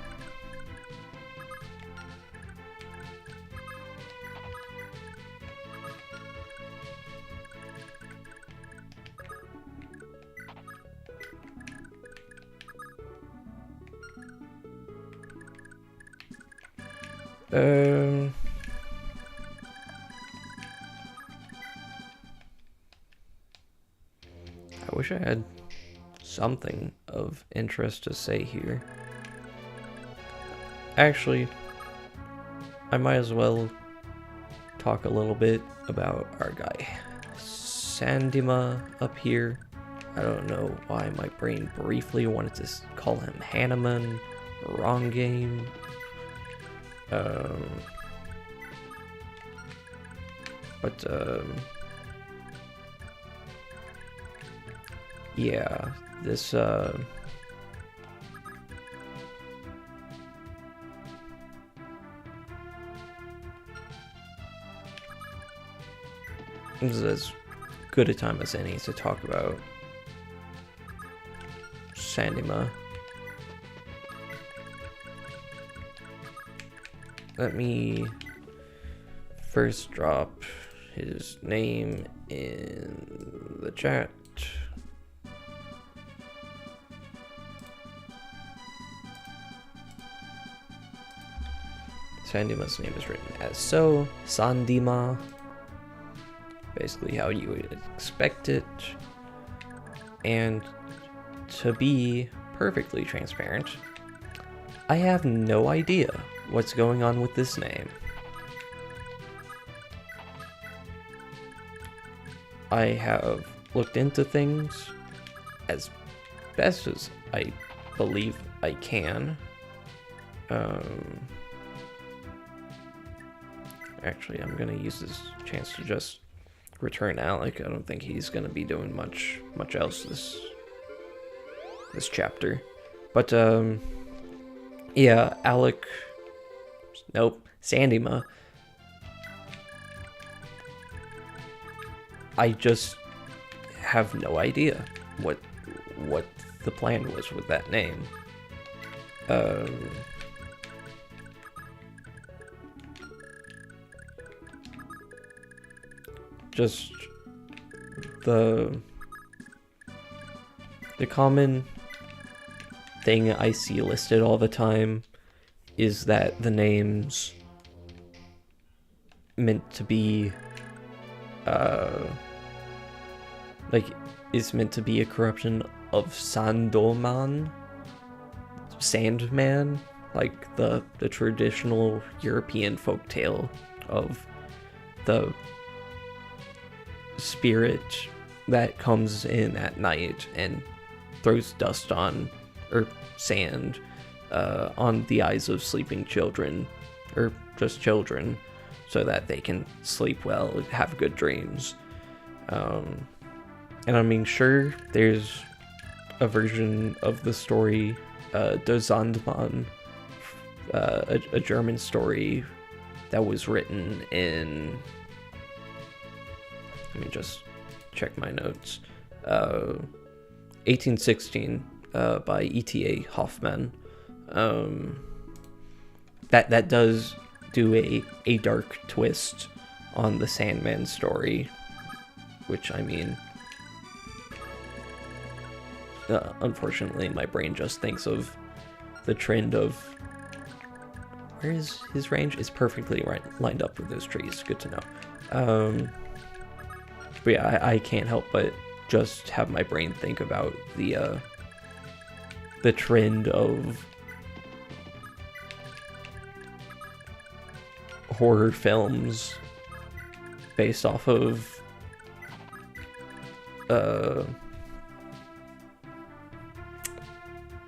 I wish I had something of interest to say here. Actually, I might as well talk a little bit about our guy, Sandima up here. I don't know why my brain briefly wanted to call him Hanneman. Wrong game. Yeah, this this is as good a time as any to talk about Sandima. Let me first drop his name in the chat. Sandima's name is written as so, Sandima. Basically how you would expect it. And to be perfectly transparent, I have no idea what's going on with this name. I have looked into things as best as I believe I can. Actually, I'm gonna use this chance to just return Alec. I don't think he's gonna be doing much else this chapter. But yeah, Alec. Nope, Sandima. I just have no idea what the plan was with that name. Just the common thing I see listed all the time is that the name's meant to be is meant to be a corruption of Sandoman, Sandman, like the traditional European folktale of the spirit that comes in at night and throws dust on, or sand, on the eyes of sleeping children, or just children, so that they can sleep well and have good dreams. And I mean, sure, there's a version of the story, Der Sandmann, a German story that was written in, let me just check my notes, 1816 by E.T.A. Hoffmann. That does do a dark twist on the Sandman story, which, I mean, unfortunately my brain just thinks of the trend of, where is his range? It's perfectly lined up with those trees. Good to know. But yeah, I can't help but just have my brain think about the trend of horror films based off of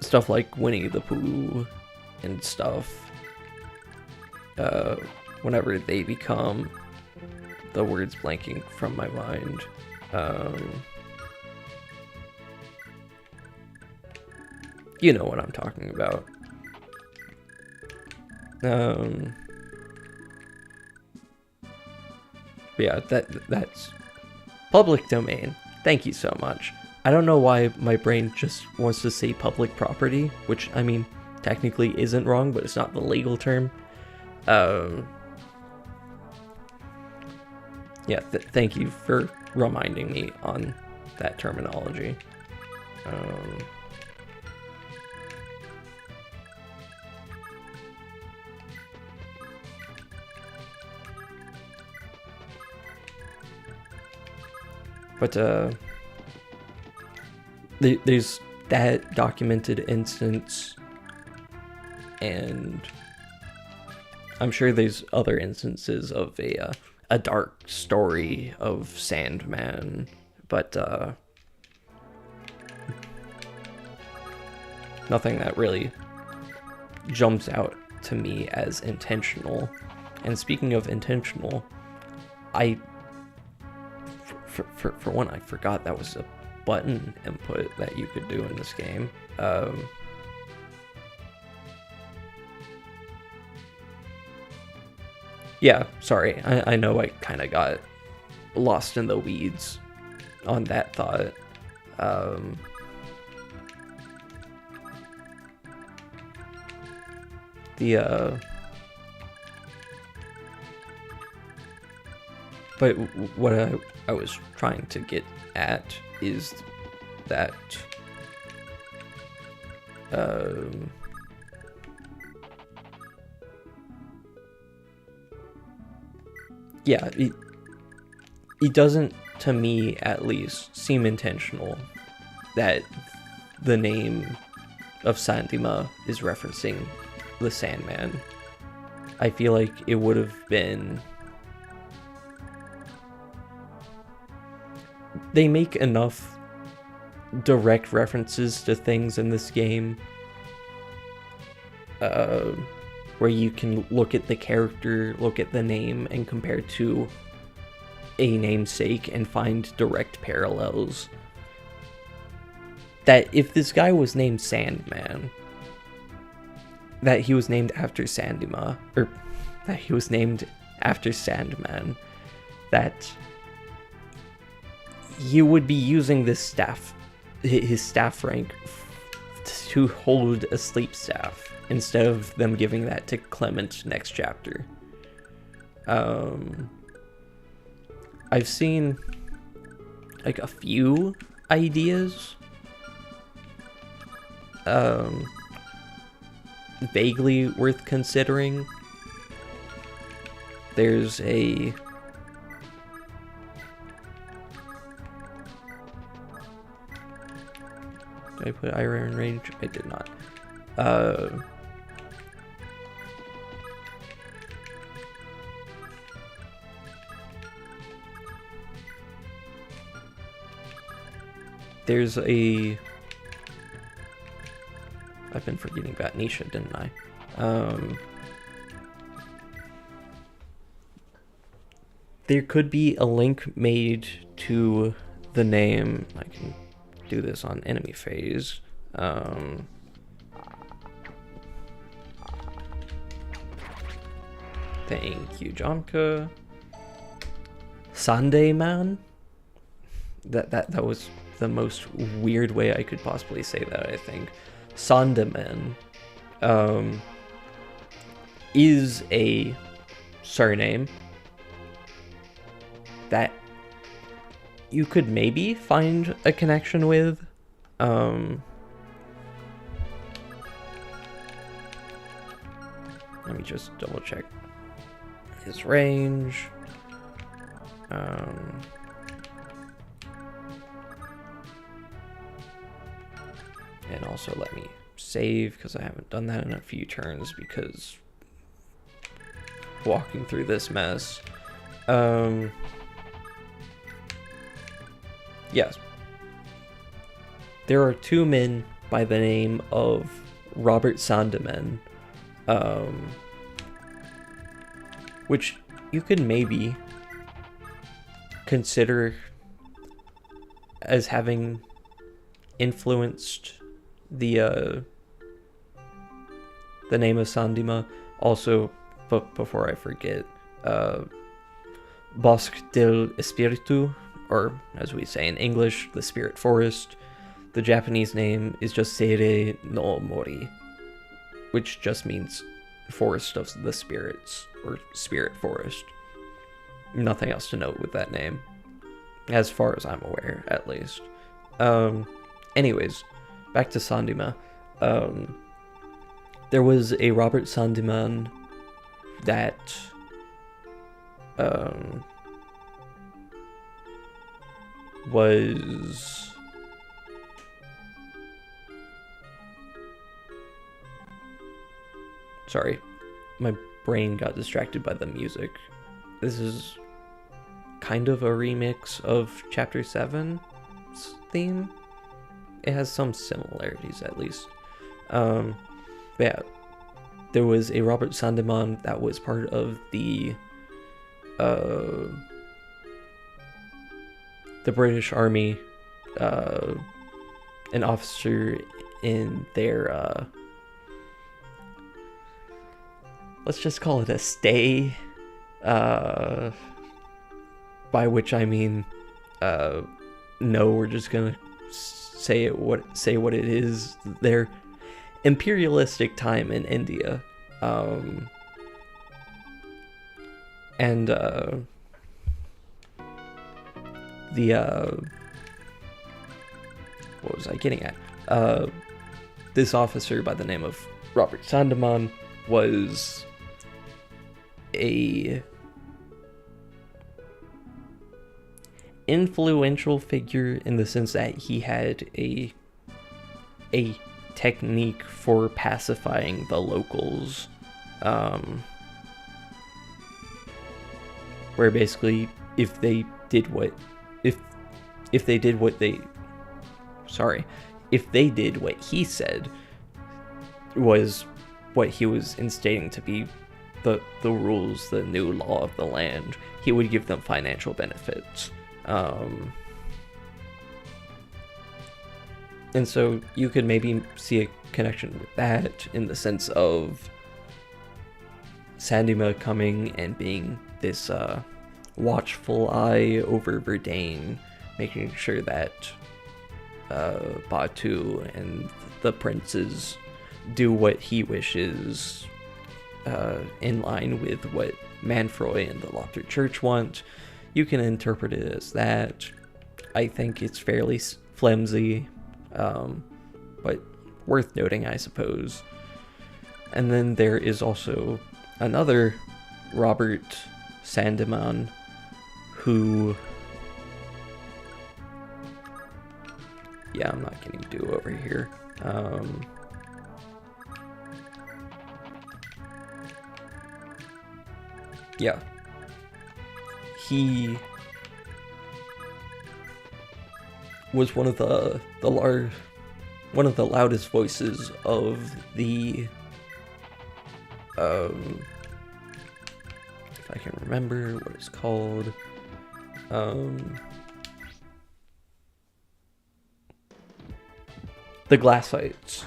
stuff like Winnie the Pooh and stuff. Whenever they become, the words blanking from my mind. You know what I'm talking about. Yeah, that's public domain. Thank you so much. I don't know why my brain just wants to say public property, which, I mean, technically isn't wrong, but it's not the legal term. Yeah, thank you for reminding me on that terminology. But there's that documented instance, and I'm sure there's other instances of a dark story of Sandman, but nothing that really jumps out to me as intentional. And speaking of intentional, for one, I forgot that was a button input that you could do in this game. Yeah, sorry, I know I kind of got lost in the weeds on that thought. But what I was trying to get at is that yeah, it doesn't, to me at least, seem intentional that the name of Sandima is referencing the Sandman. I feel like it would have been... They make enough direct references to things in this game where you can look at the character, look at the name, and compare to a namesake and find direct parallels. That if this guy was named Sandman, that he was named after Sandima, or that he was named after Sandman, that he would be using this staff, his staff rank, to hold a sleep staff, instead of them giving that to Clement next chapter. I've seen like a few ideas vaguely worth considering. There's a... Did I put Ira in range? I did not. There's a... I've been forgetting about Nisha, didn't I? There could be a link made to the name. I can do this on enemy phase. Thank you, Jamke. Sunday Man? That was the most weird way I could possibly say that, I think. Sandman is a surname that you could maybe find a connection with. Let me just double check his range. And also let me save, because I haven't done that in a few turns, because walking through this mess. Yes. There are two men by the name of Robert Sandeman, which you could maybe consider as having influenced the name of Sandima. Also, but before I forget, Bosque del Espiritu, or as we say in English, the Spirit Forest. The Japanese name is just Seire no Mori, which just means Forest of the Spirits, or Spirit Forest. Nothing else to note with that name, as far as I'm aware, at least. Anyways, back to Sandima. There was a Robert Sandeman that was... Sorry, my brain got distracted by the music. This is kind of a remix of Chapter 7's theme. It has some similarities, at least. Yeah, there was a Robert Sandima that was part of the British Army, an officer in their, let's just call it a stay, by which I mean, no, we're just gonna say what it is. Their imperialistic time in India, and what was I getting at? This officer by the name of Robert Sandima was a influential figure in the sense that he had a technique for pacifying the locals, where basically if they did what he said was what he was instating to be the rules, the new law of the land, he would give them financial benefits. And so you could maybe see a connection with that in the sense of Sandima coming and being this watchful eye over Verdane, making sure that Batu and the princes do what he wishes, in line with what Manfroy and the Lopt Church want. You can interpret it as that. I think it's fairly flimsy, but worth noting, I suppose. And then there is also another Robert Sandima who... Yeah, I'm not getting do over here. Yeah. He was one of the loudest voices of the if I can remember what it's called, the Glassites,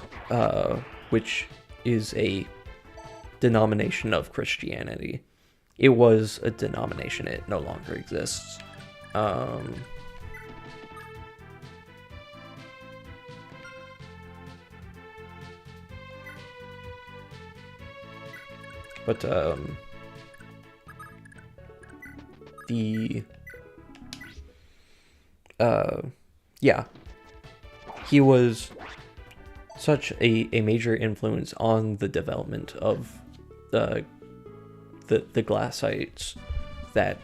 which is a denomination of Christianity. It was a denomination, it no longer exists. But yeah, he was such a major influence on the development of the Glassites that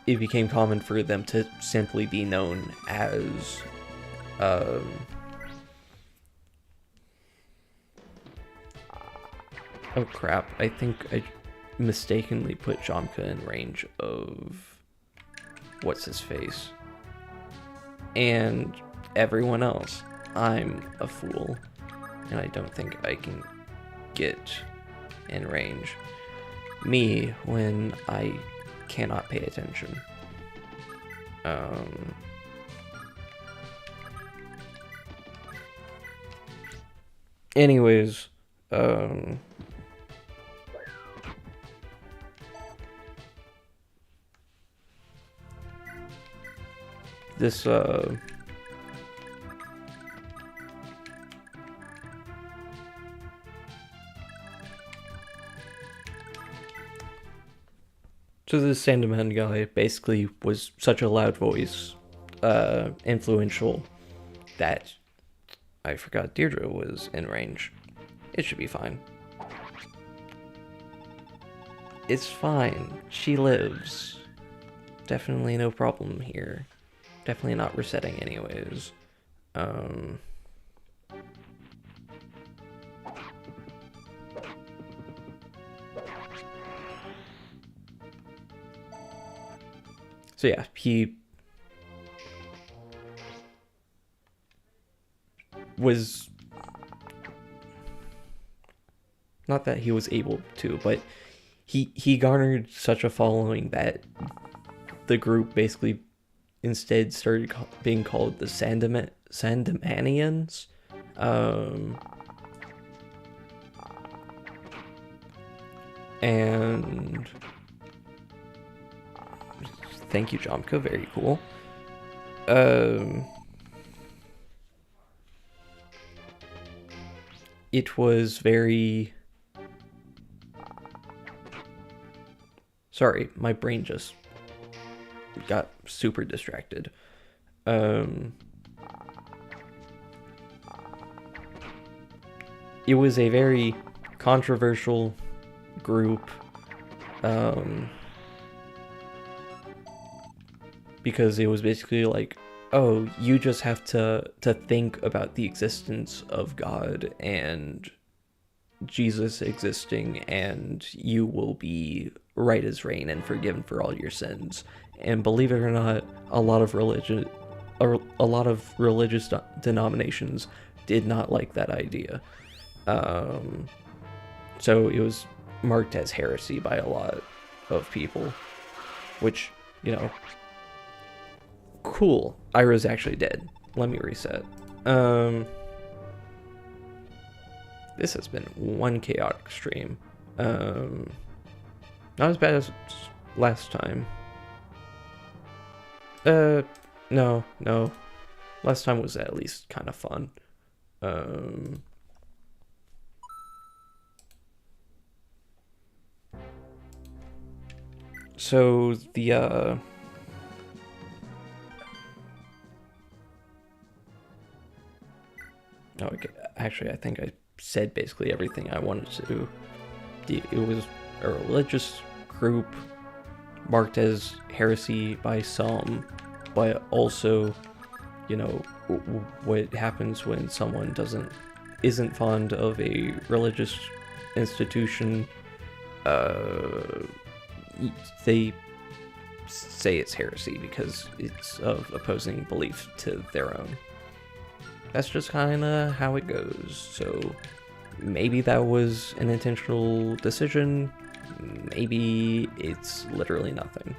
it became common for them to simply be known as oh crap, I think I mistakenly put Jamke in range of what's his face and everyone else. I'm a fool and I don't think I can get in range. Me when I cannot pay attention. Anyways, this so this Sandman guy basically was such a loud voice, influential, that I forgot Deirdre was in range. It should be fine. It's fine. She lives. Definitely no problem here. Definitely not resetting anyways. So yeah, he was, not that he was able to, but he garnered such a following that the group basically instead started being called the Sandimanians. And thank you, Jamke, very cool. It was very... Sorry, my brain just got super distracted. It was a very controversial group, because it was basically like, oh, you just have to think about the existence of God and Jesus existing, and you will be right as rain and forgiven for all your sins. And believe it or not, a lot of religious denominations did not like that idea. So it was marked as heresy by a lot of people, which, you know, cool. Ira's actually dead. Let me reset. This has been one chaotic stream. Not as bad as last time. No. Last time was at least kind of fun. So the okay, actually, I think I said basically everything I wanted to. It was a religious group marked as heresy by some, but also, you know, what happens when someone isn't fond of a religious institution. They say it's heresy because it's of opposing belief to their own. That's just kind of how it goes. So maybe that was an intentional decision. Maybe it's literally nothing.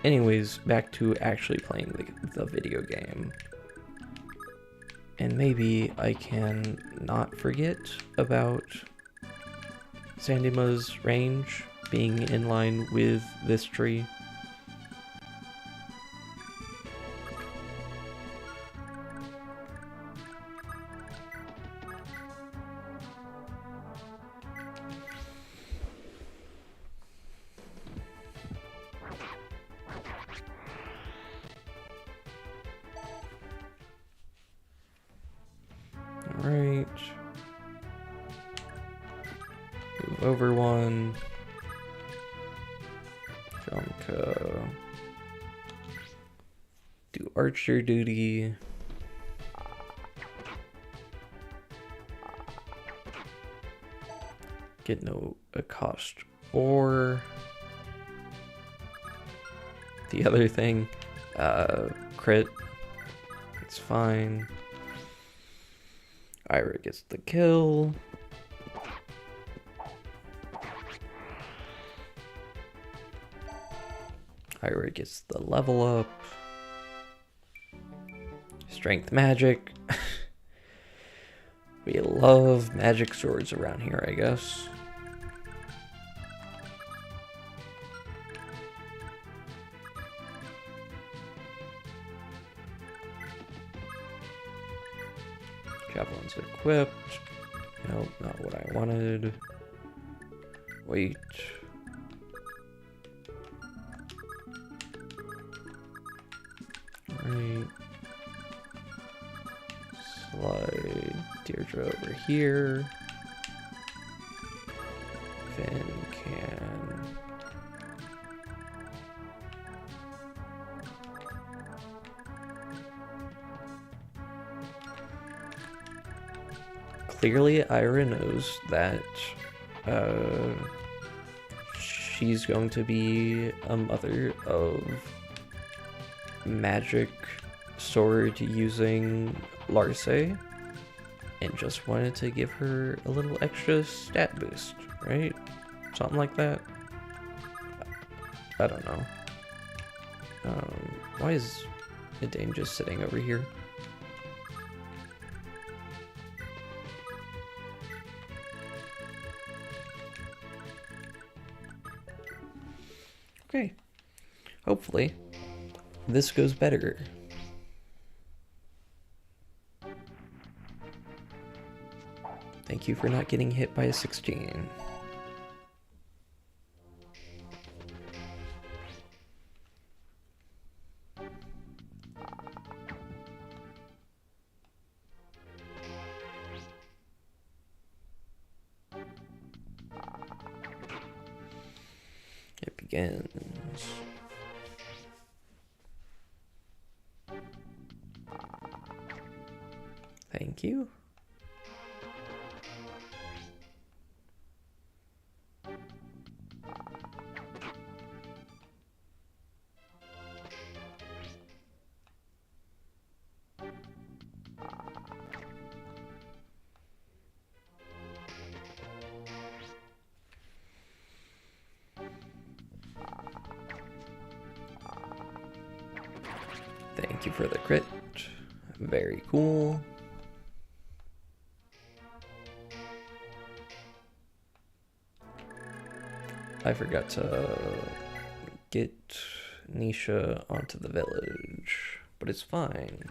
Anyways, back to actually playing the video game. And maybe I can not forget about Sandima's range being in line with this tree. Alright. Move over one. Jamke. Do archer duty. Get no cost or the other thing. Crit. It's fine. Ira gets the kill. Ira gets the level up. Strength magic. We love magic swords around here, I guess. Javelin's equipped. Nope, not what I wanted. Wait. Right. Slide Deirdre over here. Finn can... clearly Ira knows that she's going to be a mother of magic sword using Larce, and just wanted to give her a little extra stat boost, right? Something like that. I don't know. Why is Dame just sitting over here? Okay. Hopefully, this goes better. Thank you for not getting hit by a 16. It begins. Thank you. Thank you for the crit. Very cool. I forgot to get Nisha onto the village, but it's fine.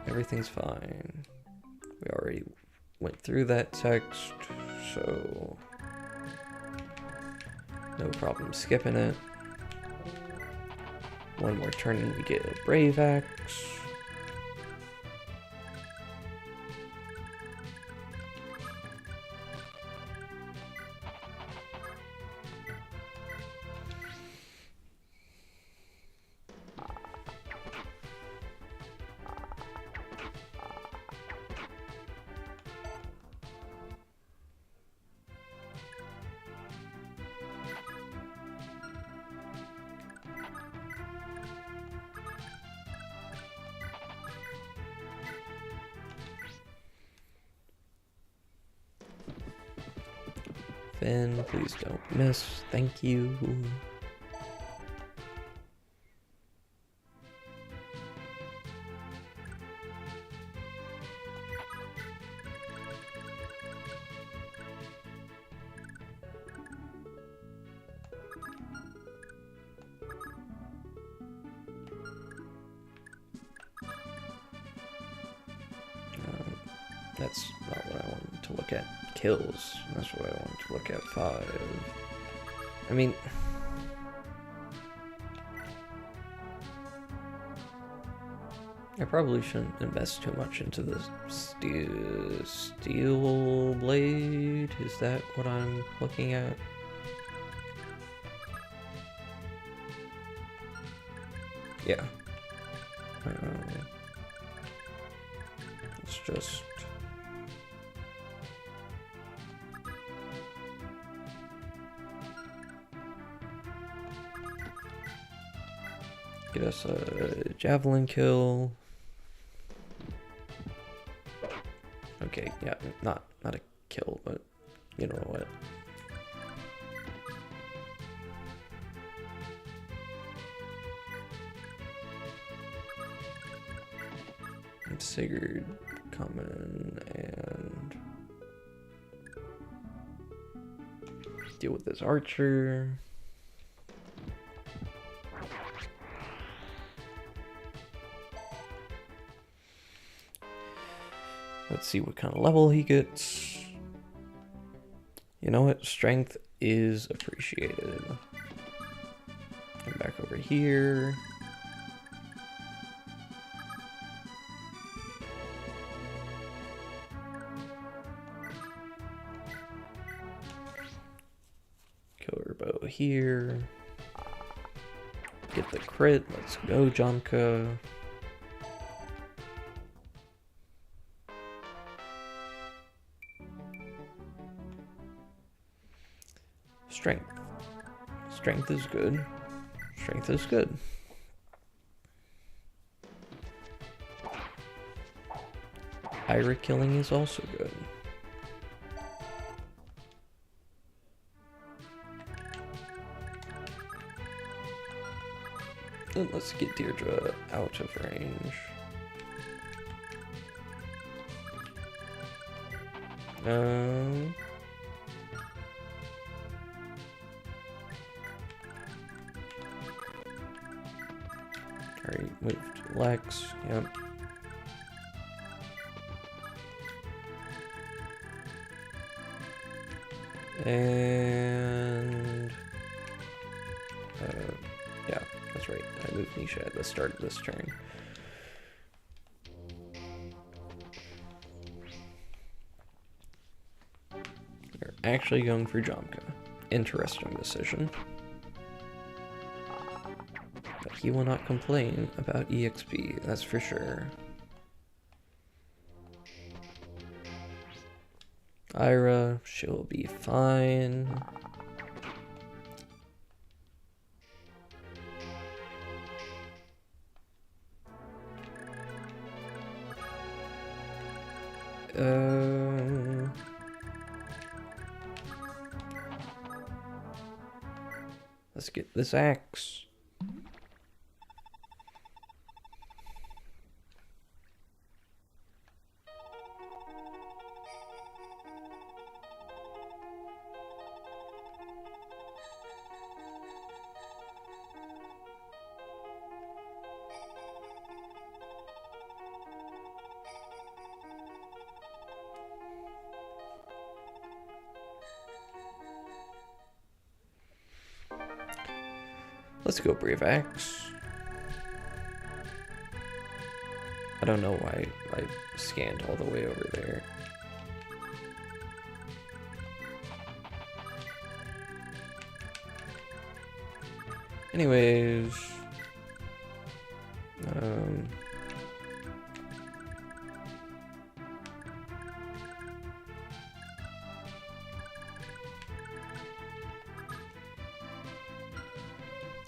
Everything's fine. We already went through that text, so no problem skipping it. One more turn and we get a Brave Axe. Finn, please don't miss. Thank you. That's not what I wanted to look at. Kills. That's what I wanted to look at. 5. I mean, I probably shouldn't invest too much into the steel blade. Is that what I'm looking at? Yeah. Let's just get us a javelin kill. Okay, yeah, not a kill, but you know what. And Sigurd coming and deal with this archer. Let's see what kind of level he gets. You know what? Strength is appreciated. Come back over here. Killer bow here. Get the crit. Let's go, Jamke. Strength. Strength is good. Strength is good. Ira killing is also good. And let's get Deirdre out of range. Alright, moved Lex, yep. And yeah, that's right. I moved Nisha at the start of this turn. We're actually going for Jamke. Interesting decision. But he will not complain about EXP, that's for sure. Ira, she'll be fine. Let's get this axe. Let's go Brave Axe. I don't know why I scanned all the way over there. Anyways,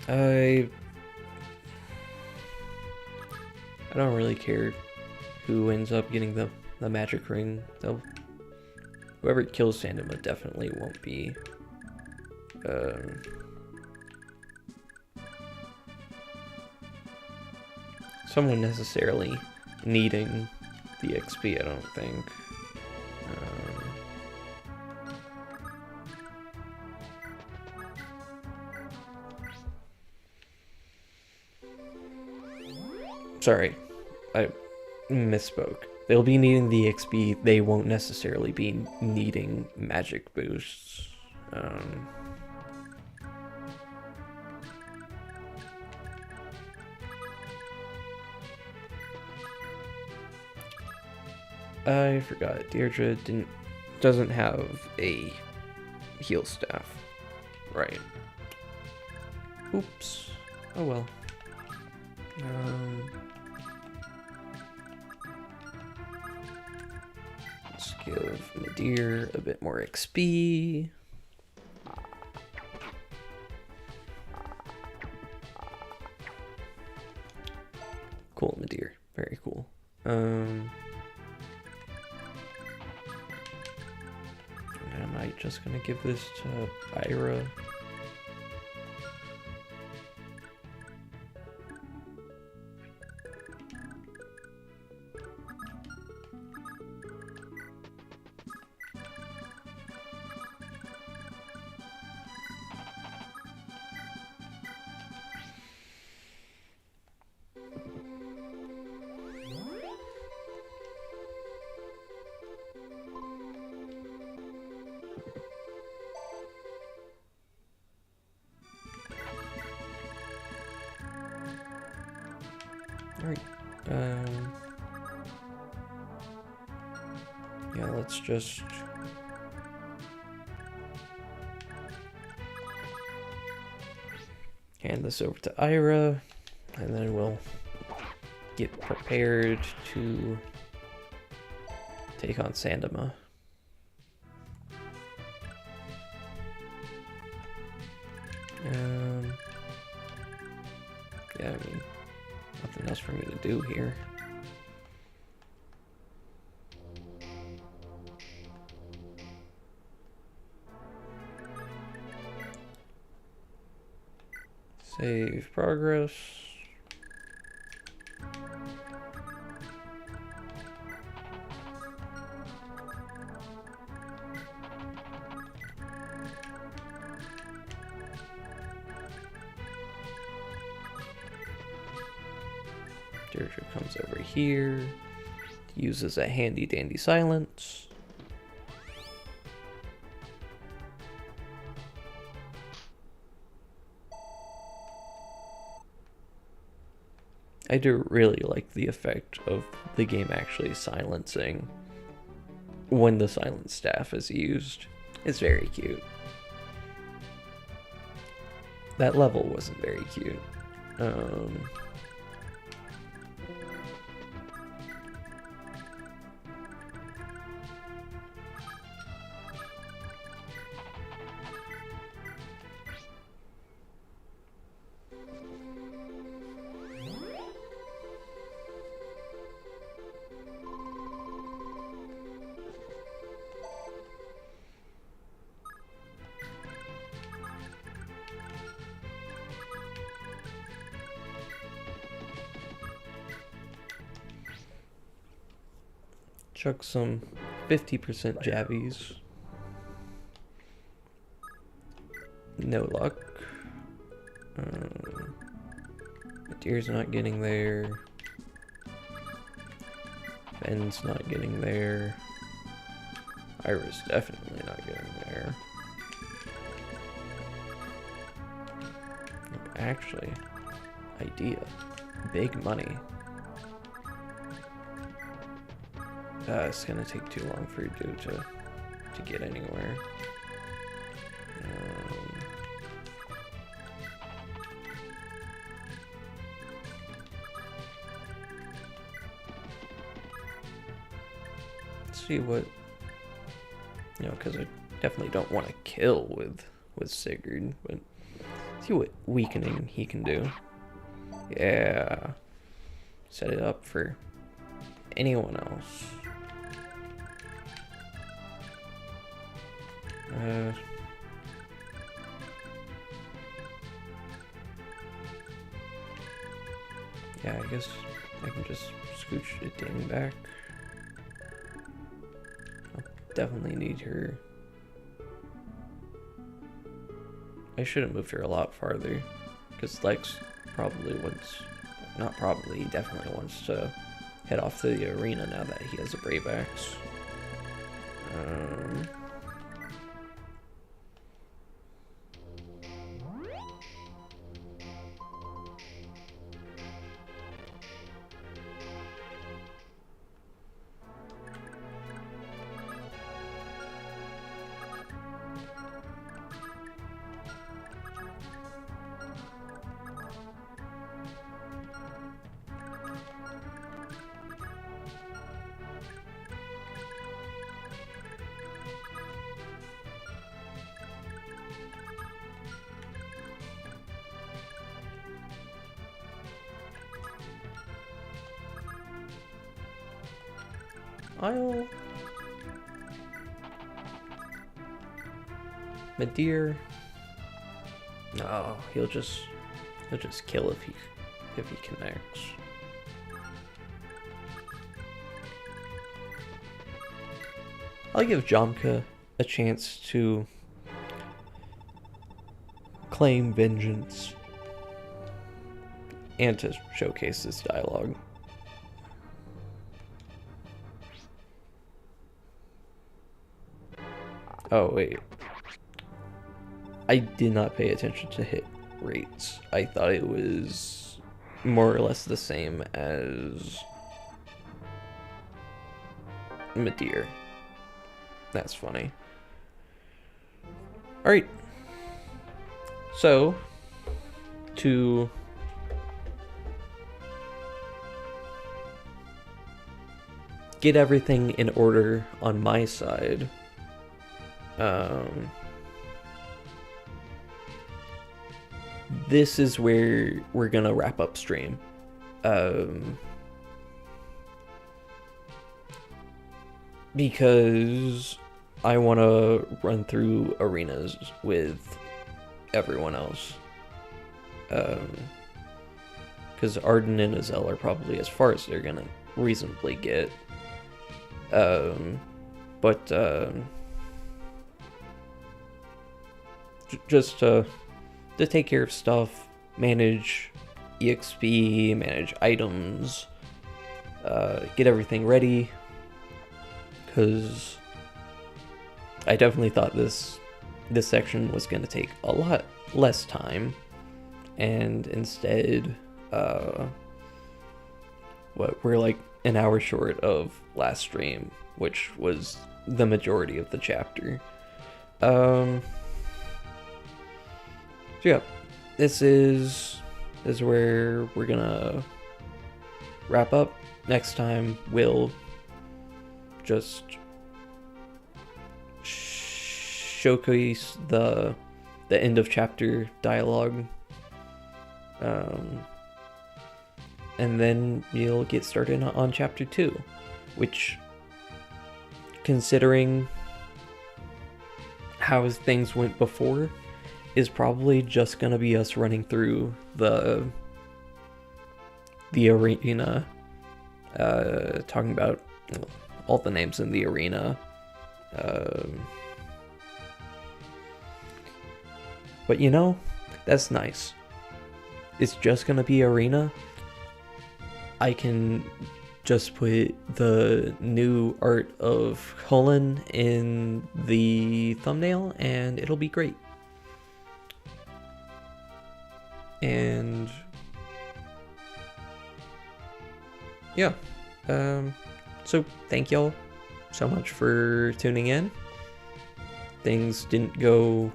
I don't really care who ends up getting the magic ring, though. Whoever kills Sandima definitely won't be someone necessarily needing the XP, I don't think. Sorry, I misspoke. They'll be needing the XP, they won't necessarily be needing magic boosts. I forgot, Deirdre doesn't have a heal staff. Right. Oops. Oh well. Let's give Nadir a bit more XP. Cool, Nadir. Very cool. And am I just gonna give this to Ira? Alright, yeah, let's just hand this over to Ira, and then we'll get prepared to take on Sandima. Yeah, I mean, nothing else for me to do here. Save progress. Deirdre comes over here, uses a handy dandy silence. I do really like the effect of the game actually silencing when the silent staff is used. It's very cute. That level wasn't very cute. Chuck some 50% jabbies. No luck. Deer's not getting there. Ben's not getting there. Ira's definitely not getting there. Actually, idea. Big money. It's gonna take too long for you to get anywhere. Let's see what, because I definitely don't want to kill with Sigurd, but see what weakening he can do. Yeah, set it up for anyone else. Yeah, I guess I can just scooch it down back. I'll definitely need her. I should have moved her a lot farther, because Lex probably wants, not probably, he definitely wants to head off to the arena now that he has a Brave Axe. Medir. No, he'll just kill if he connects. I'll give Jamke a chance to claim vengeance and to showcase this dialogue. Oh, wait. I did not pay attention to hit rates. I thought it was more or less the same as Medir. That's funny. Alright. So, to get everything in order on my side, this is where we're gonna wrap up stream. Because I want to run through arenas with everyone else. Because Arden and Azel are probably as far as they're gonna reasonably get. But just to take care of stuff, manage EXP, manage items, get everything ready. Because I definitely thought this section was going to take a lot less time, and instead, we're like an hour short of last stream, which was the majority of the chapter. So yeah, this is where we're gonna wrap up. Next time we'll just showcase the end of chapter dialogue, and then you'll get started on chapter 2, which, considering how things went before, is probably just gonna be us running through the arena, talking about all the names in the arena. But you know, that's nice. It's just gonna be arena. I can just put the new art of Cullen in the thumbnail and it'll be great. And yeah, so thank y'all so much for tuning in. Things didn't go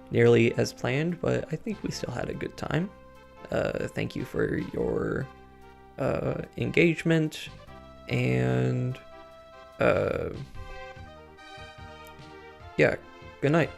nearly as planned, but I think we still had a good time. Thank you for your engagement, and yeah, good night.